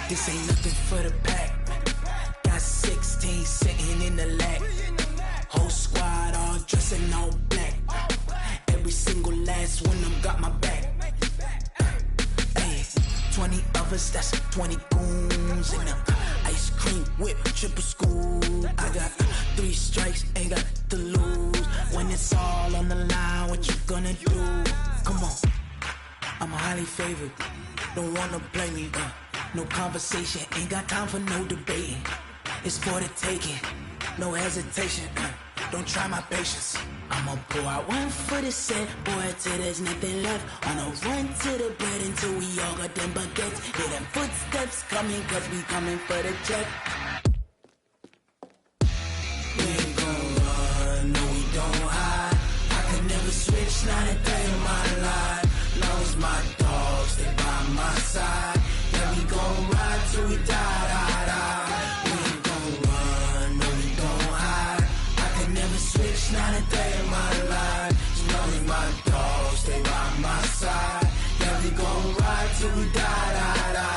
This ain't nothing for the pack. Got 16 team sitting in the lag. Whole squad all dressing all black. Every single last one of them got my back. Hey, 20 of us, that's 20 goons in the ice cream whip, triple scoop. I got 3 strikes, ain't got to lose. When it's all on the line, what you gonna do? Come on, I'm highly favored. Don't wanna play me, no conversation, ain't got time for no debating. It's for the taking, no hesitation. Don't try my patience. I'ma pour out one for the set, boy, till there's nothing left. On a run to the bread until we all got them baguettes. Hear them footsteps coming, cause we coming for the check. We ain't gon' run, no we don't hide. I could never switch, not a day in my life. Long as my dogs stay by my side. Yeah, we gon' ride till we die, die, die. We ain't gon' run, no we don't hide. I could never switch, not a day in my life. As long as my dogs stay by my side. Yeah, we gon' ride till we die, die, die.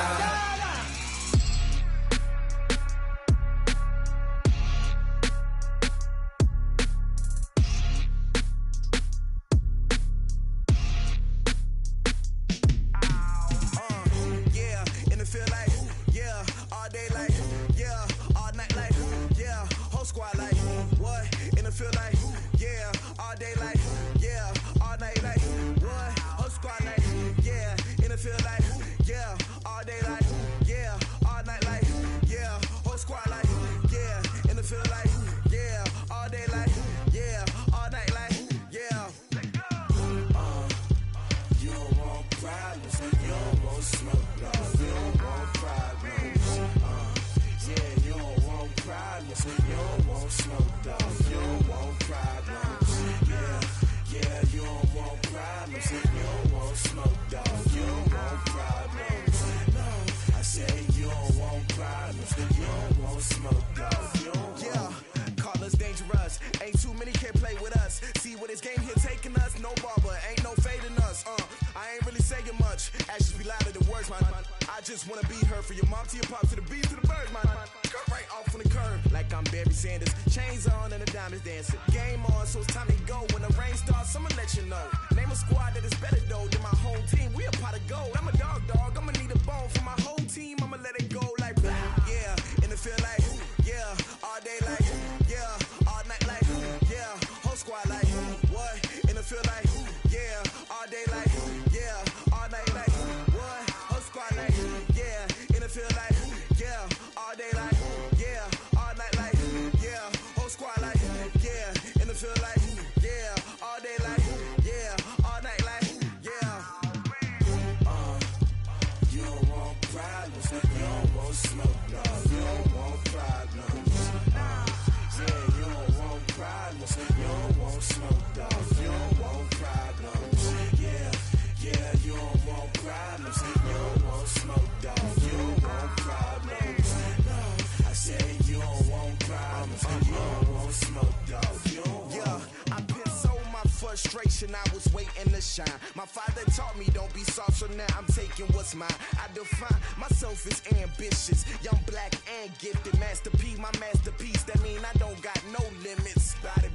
I was waiting to shine. My father taught me don't be soft, so now I'm taking what's mine. I define myself as ambitious, young, black, and gifted. Master P, my masterpiece. That mean I don't got no limits. Bout it,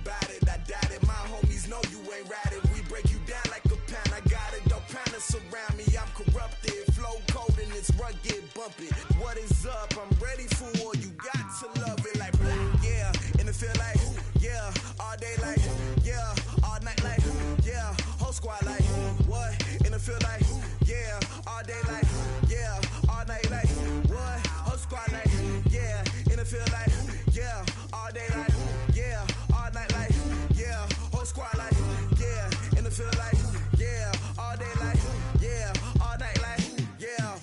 I doubt it. My homies know you ain't ratted. We break you down like a pound. I got it, don't pound us around me. I'm corrupted, flow cold and it's rugged, bumpy. What is up? I'm ready for war. You got to love it like yeah, and it feel like yeah, all day like yeah, all night like yeah, whole squad like what? And it feel like yeah, all day like yeah, all night like what? Whole squad like yeah, and it feel like yeah, all day like yeah, all night like yeah, whole squad like yeah, and it feel like yeah, all day like yeah, all night like yeah.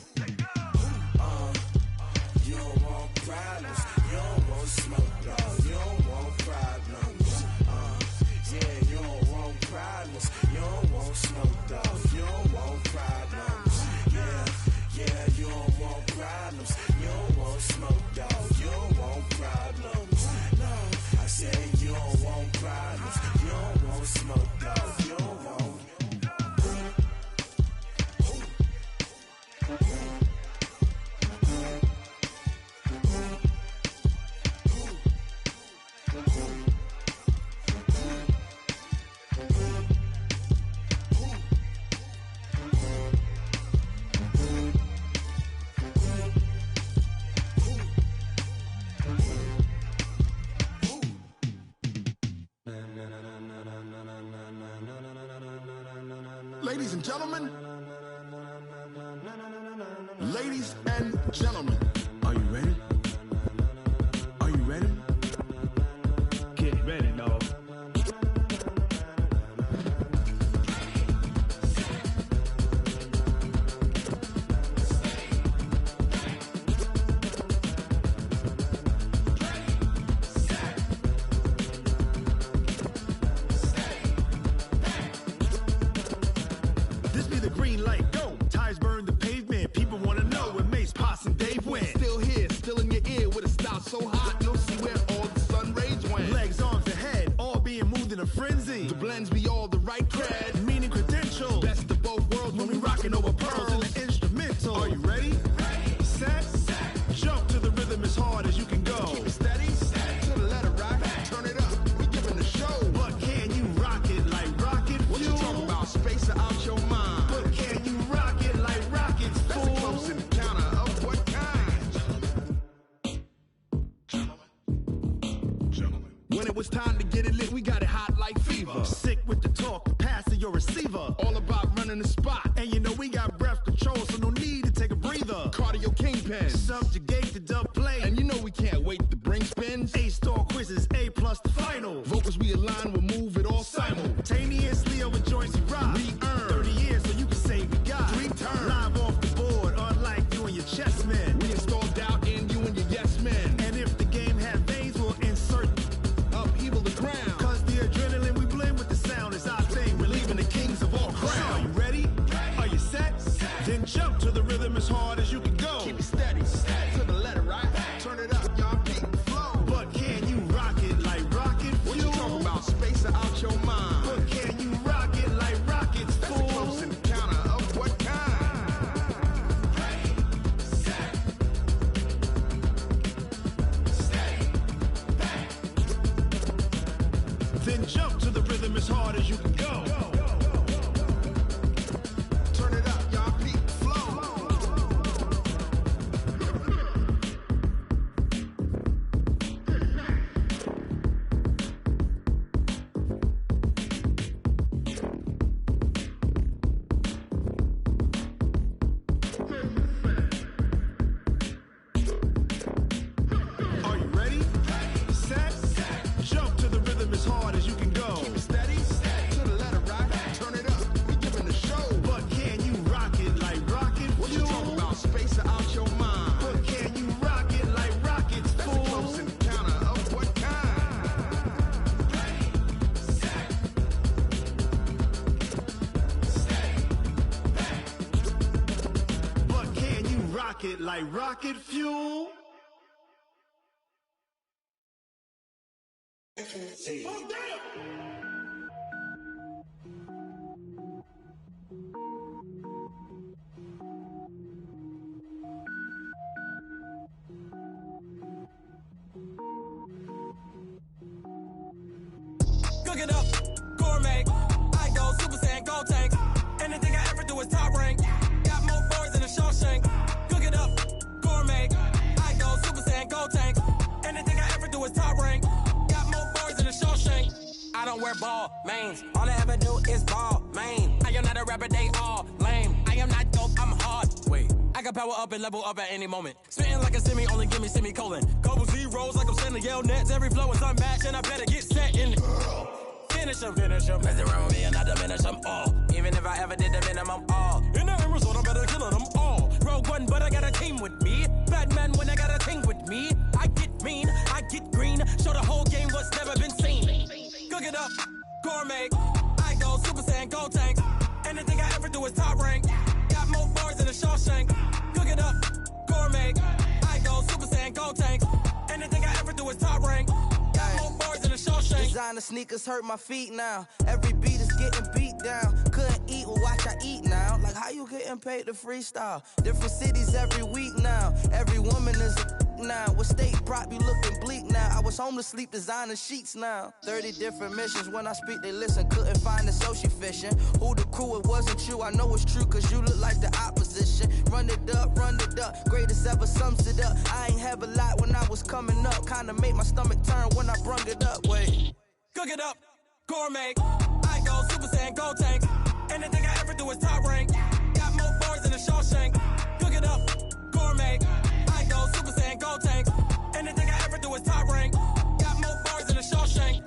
You don't want problems, you don't want smoke, dog. You don't want problems. Yeah, you don't want problems, you don't want smoke, dog. You don't want problems. Yeah, Ladies and gentlemen. Ladies and gentlemen. Are you ready? Are you ready? Get ready, dog. This be the green light, go. Tires burn the pavement. People wanna know where Mace, Potts, and Dave went. Still here, still in your ear with a style so hot, you'll see where all the sun rays went. Legs, arms, and head, all being moved in a frenzy. The blends be all the right cred, meaning credentials. Best of both worlds when we rockin' over pearls in the instrumental. Are you ready? Set, jump to the rhythm as hard as you can go. Keep it steady, to the letter right. Turn it up, we giving the show. But can you rock it like rocket fuel? What you talking about? Space out your mind. But can you rock it like rockets, fool? That's a close encounter of what kind? Gentlemen. When it was time to get it lit, we got it hot like fever. Sick with the talk, the pass to your receiver. All about running the spot. And you know we got breath control, so no need to take a breather. Cardio kingpin, subjugate the dub play. And you know we can't wait to bring spins. A-star quizzes, A+ the final. Vocals we align, we'll move it all simultaneously over joints we rock. We earn 30 years so you can say we got 3 turns. Live off the board, unlike you and your chess men. We install doubt in you and your yes men. And if the game had veins, we'll insert upheaval the ground. Cause the adrenaline we blend with the sound is our thing. We're leaving the kings of all crowns. Are you ready? Are you set? Then jump to the rhythm as hard as you can go. Keep it steady, to the letter right. Turn it up, y'all keep the flow. But can you rock it like rocket fuel? What you talking about? Space out your mind. But can you rock it like rockets, fool? That's a close encounter of what kind? Then jump to the rhythm as hard as you can go. Turn it up, y'all keep the flow. Are you ready? Set, jump to the rhythm as hard as you can go. Keep it steady, to the letter right. Turn it up, we giving the show. But can you rock it like rocket fuel? What you talking about? Space out your mind. But can you rock it like rockets, fool? That's a close encounter of what kind? But can you rock it like rocket fuel? Cook it up, gourmet. I go Super Saiyan, Gold Tank. Anything I ever do is top rank. Got more boys than a Shawshank. Cook it up, gourmet. I go Super Saiyan, Gold Tank. Anything I ever do is top rank. Got more boys than a Shawshank. I don't wear ball mains. All I ever do is ball main. I am not a rapper, they all lame. I am not dope, I'm hard. Wait, I can power up and level up at any moment. Spitting like a semi, only give me semicolon. Couple zeros like I'm sending yell nets. Every flow is unmatched and I better get set in. Finish them. Mess around with me and I diminish them all. Even if I ever did the minimum all. In the end result, I'm better killing them all. Rogue One, but I got a team with me. Batman when I got a team with me. I get mean, I get green. Show the whole game what's never been seen. Cook it up, gourmet. I go Super Saiyan, Gold Tank. Anything I ever do is top rank. Got more bars than a Shawshank. Cook it up, gourmet. I go Super Saiyan, Gold Tank. Anything I ever do is top rank. Got more bars than a Shawshank. Designer sneakers hurt my feet now. Every beat is getting beat down. Couldn't eat, well watch I eat now. Like how you getting paid to freestyle? Different cities every week now. Every woman is a now. What state prop you looking bleak now? I was home to sleep designing sheets now. 30 different missions. When I speak they listen. Couldn't find the social fishing. Who the crew? It wasn't you. I know it's true cause you look like the opposition. Run it up. Greatest ever sums it up. I ain't have a lot when I was coming up. Kinda made my stomach turn when I brung it up. Wait. Cook it up, gourmet. I go Super Saiyan, Gold Tank. Anything I ever do is top rank. Got more bars than a Shawshank. Cook it up, gourmet. I go Super Saiyan, Gold Tank. Anything I ever do is top rank. Got more bars than a Shawshank.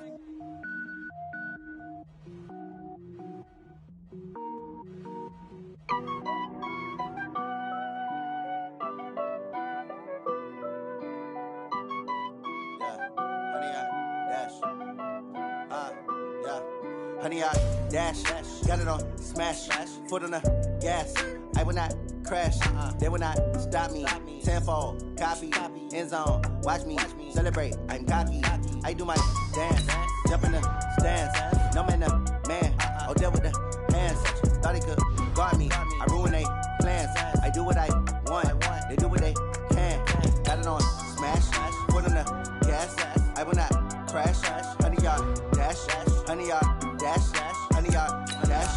Honey, I dash, got it on smash, foot on the gas. I will not crash, they will not stop me. Tenfold, copy, end zone, watch me celebrate. I'm cocky, I do my dance, jump in the stands. No man, the man, oh, there with the hands. Thought he could guard me, I ruin they plans. I do what I want, they do what they can. Got it on smash, foot on the gas. I will not crash, honey, y'all dash, honey, y'all dash, honey, y'all dash,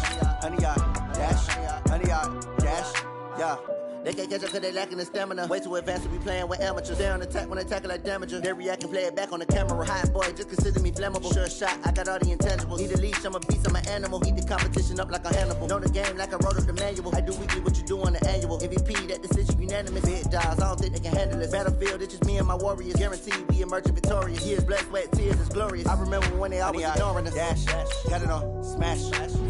honey, y'all dash, honey, y'all dash, yeah. They can't catch up cause they lacking the stamina. Way too advanced to be playing with amateurs. They on attack when they tackle like damager. They react and play it back on the camera. Hot boy, just consider me flammable. Sure shot, I got all the intangibles. Need a leash, I'm a beast, I'm an animal. Eat the competition up like a Hannibal. Know the game like I wrote up the manual. I do weekly what you do on the annual. MVP, that decision unanimous. Big dogs, I don't think they can handle this. Battlefield, it's just me and my warriors. Guaranteed we emerging victorious. Years, blood, sweat, tears, it's glorious. I remember when they always ignoring us. Dash, got it on smash,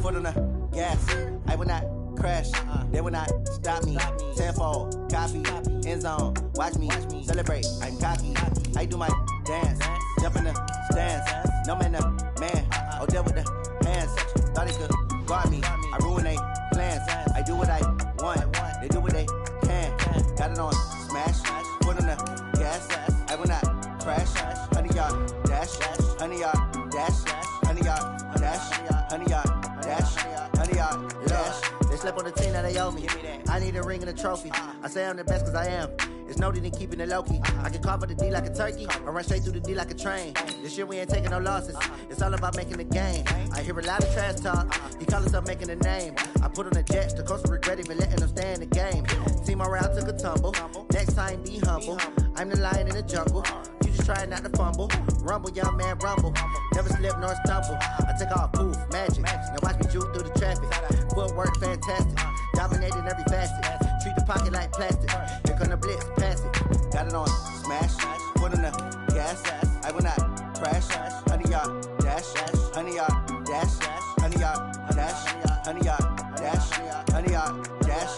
foot on the gas. I will not crash, they will not stop me. Tenfold, copy, end zone, watch me celebrate. I'm cocky, I do my dance, jump in the stands. No man, the man, oh, there with the hands. Thought he could guard me, I ruin they plans. I do what I want, they do what they can. Got it on smash, foot on the gas. I will not crash, honey, y'all dash, honey, y'all dash, honey, y'all dash, honey, y'all dash, honey, y'all dash. They slept on the team that they owe me. I need a ring and a trophy. I say I'm the best cause I am. It's no need in keeping it low-key. I can carve up the D like a turkey or run straight through the D like a train. This year we ain't taking no losses. It's all about making the game. I hear a lot of trash talk. He call himself making a name. I put on the jets. The coach will regret even letting them stay in the game. Team morale took a tumble. Next time be humble. I'm the lion in the jungle. You just try not to fumble. Rumble, young man, rumble. Never slip nor stumble. I take off, poof, magic. Now watch me juke through the traffic. Footwork fantastic. Dominating every facet. Treat the pocket like plastic. Here come the blitz, pass it. Got it on smash. Foot on the gas. I will not crash. Honey, y'all dash. Honey, y'all dash. Honey, y'all dash. Honey, y'all dash. Honey, y'all dash.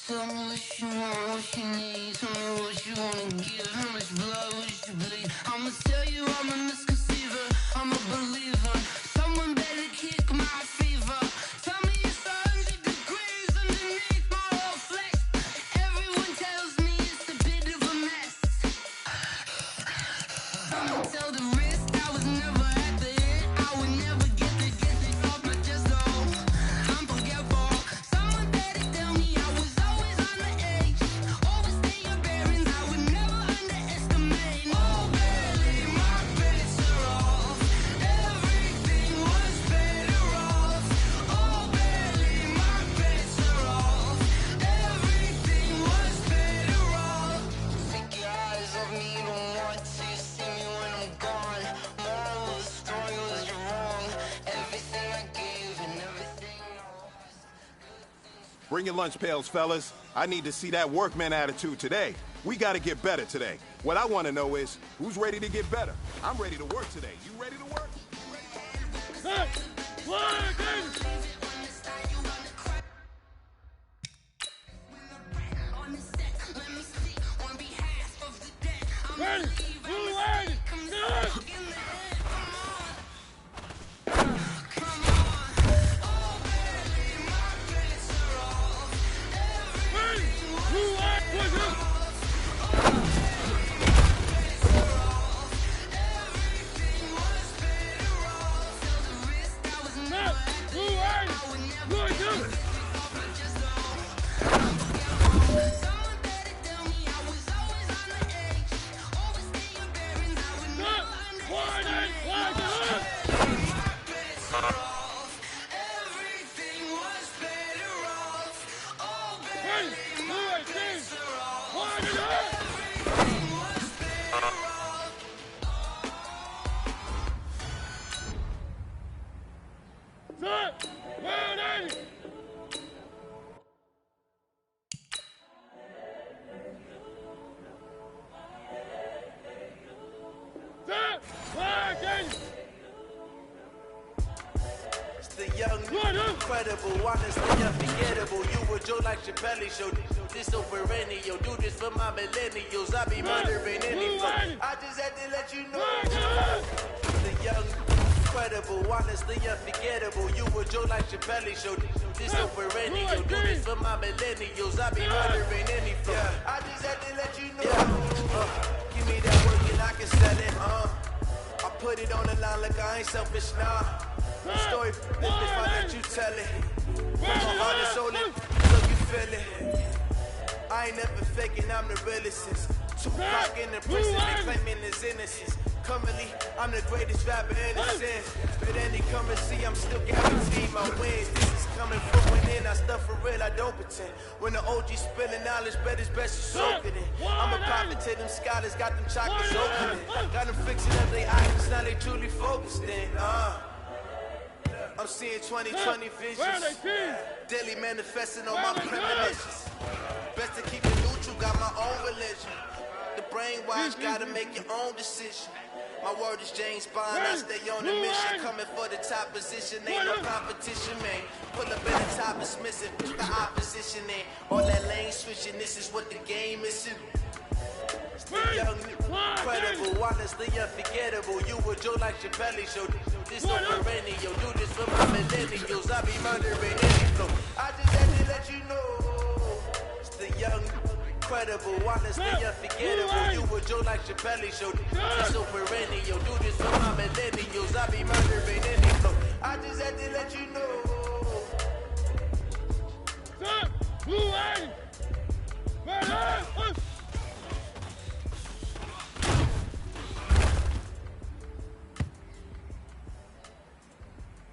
Tell me what you want, what you need. Tell me what you wanna give. How much blood would you bleed? I'ma tell you I'm a misconceiver. I'm a believer. Someone better kick my fever. Tell me it's 100 degrees underneath my whole flesh. Everyone tells me it's a bit of a mess. I'ma tell the risk I was never at the end. I would never get it off my chest though. I'm forgetful. Someone better tell me I was always on the edge. Overstay your bearings, I would never underestimate. Oh, barely, my bets are off. Everything was better off. Oh, barely, my bets are off. Everything was better off. Take your eyes off me, don't want to see me when I'm gone. Moral of the story was you're wrong. Everything I gave and everything Bring your lunch pails, fellas. I need to see that workman attitude today. We gotta get better today. What I wanna know is, who's ready to get better? I'm ready to work today. You ready to work? The young, incredible, honestly unforgettable. You were Joe like Chappelle show. This so perennial. Do this for my millennials. I be murdering any flow. I just had to let you know. The young, incredible, honestly unforgettable. You were Joe like Chappelle show. This so perennial. Do this for my millennials. I be murdering any flow. I just had to let you know. Give me that work and I can sell it. I put it on the line like I ain't selfish, nah. The story if I let you tell it. My heart is on it, so you feel it. I ain't never faking, I'm the realest since Tupac in the prison, they claiming his innocence. Currently, I'm the greatest rapper in the sense. But any currency, I'm still guaranteed my wins. This is coming from within, I stuff for real, I don't pretend. When the OG spilling knowledge, bet it's best you soak it in. I'm a prophet to them scholars, got them chakras opening. Got them fixing up their items, now they truly focused in. I'm seeing 2020 visions, daily manifesting on my premonitions. Best to keep it neutral, got my own religion. The brainwash, gotta make your own decision. My word is James Bond, I stay on the mission. Coming for the top position, ain't no competition, man. Pull up in the top, it's missing, push the opposition in. All that lane switching, this is what the game is. The young, incredible, honestly unforgettable. You were Joe like Chappelle show. This so perennial. Do this for my millennials. I be murdering any flow. I just had to let you know. It's the young, incredible, honestly unforgettable. You were Joe like Chappelle show. This so perennial. Do this for my millennials. I be murdering any flow. I just had to let you know. Blue Eye!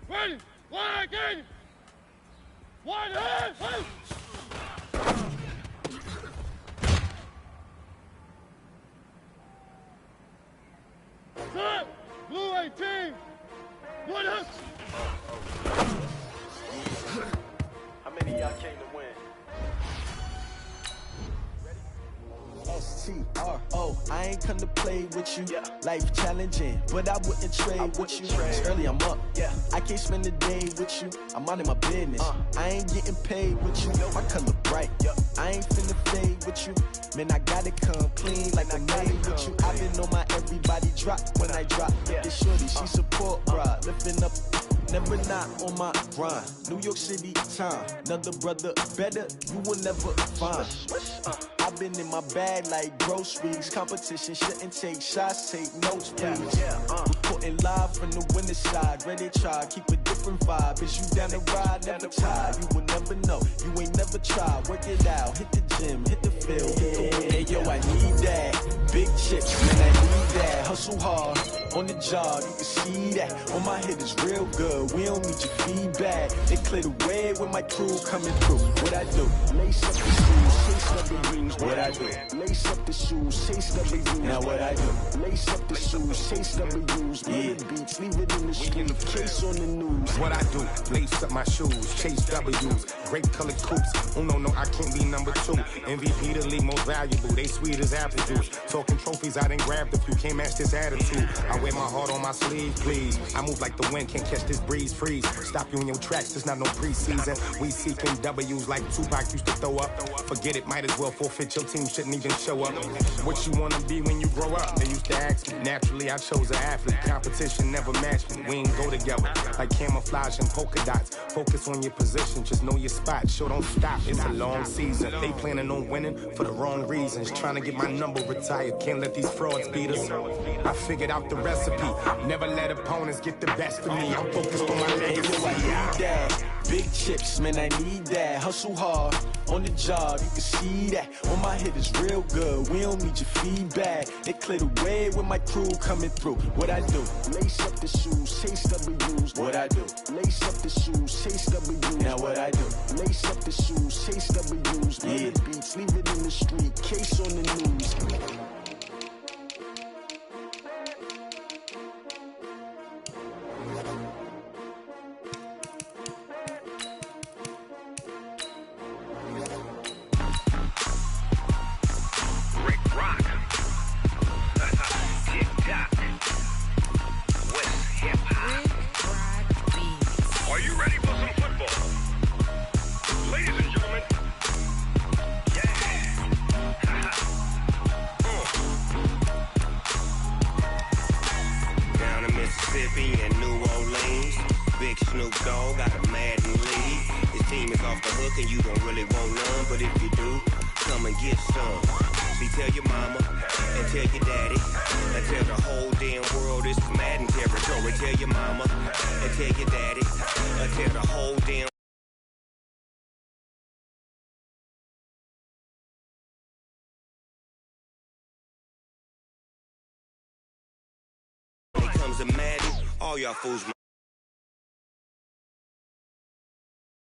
Ready, one again! One hand! Set! Blue 18! One up! How many of y'all came to win? S-T-R-O, I ain't come to play with you. Life challenging, but I wouldn't trade with you. It's early, I'm up. I can't spend the day with you. I'm out of my business. I ain't getting paid with you. My color bright. I ain't finna fade with you. Man, I gotta come clean like I'm made with you. I've been on my everybody drop when I drop. This shorty, she support ride, lifting up. Never not on my grind. New York City time. Another brother better, you will never find. I've been in my bag like groceries. Competition shouldn't take shots, take notes, please. Reporting live from the winter side. Ready to try, keep a different vibe. Is you down the ride, never tired. You will never know, you ain't never tried. Work it out, hit the gym, hit the field, hit the wind. Hey yo, I need that. Big chips, man, I need that. Hustle hard, on the job, you can see that. On my head is real good, we don't need your feedback. They clear the way when my crew coming through. What I do? Lace up the shoes, chase W's. What I do? Lace up the shoes, chase W's. Now what I do? Lace up the shoes, chase W's. Yeah. Beats, leave it in the street, case on the news. What I do? Lace up my shoes, chase W's. Great colored coops. Oh no, I can't be number 2. MVP the league most valuable. They sweet as apple juice. Talking trophies, I didn't grab the few. Can't match this attitude. I wear my heart on my sleeve, please. I move like the wind, can't catch this breeze, freeze. Stop you in your tracks, there's not no preseason. We seeking W's like Tupac used to throw up. Forget it, might as well forfeit. Your team shouldn't even show up. What you wanna be when you grow up? They used to ask me. Naturally, I chose an athlete. Competition never matched me. We ain't go together like camouflage and polka dots. Focus on your position, just know your spot. Show don't stop, it's a long season. They planning on winning for the wrong reasons. Trying to get my number retired, can't let these frauds beat us. I figured out the recipe. Never let opponents get the best of me. I'm focused on my legacy. I need that. Big chips, man, I need that. Hustle hard, on the job, you can see that. On my head is real good, we don't need your feedback. They clear the way when my crew coming through. What I do? Lace up the shoes, chase W's. What I do? Lace up the shoes, chase W's. Now what I do? Lace up the shoes, chase W's. Yeah. Beats, leave it in the street, case on the news. Mississippi and New Orleans. Big Snoop Dogg got a Madden lead. His team is off the hook and you don't really want none, but if you do, come and get some. See, tell your mama and tell your daddy and tell the whole damn world this is Madden territory. Tell your mama and tell your daddy and tell the whole damn. When it comes to Madden, all y'all fools.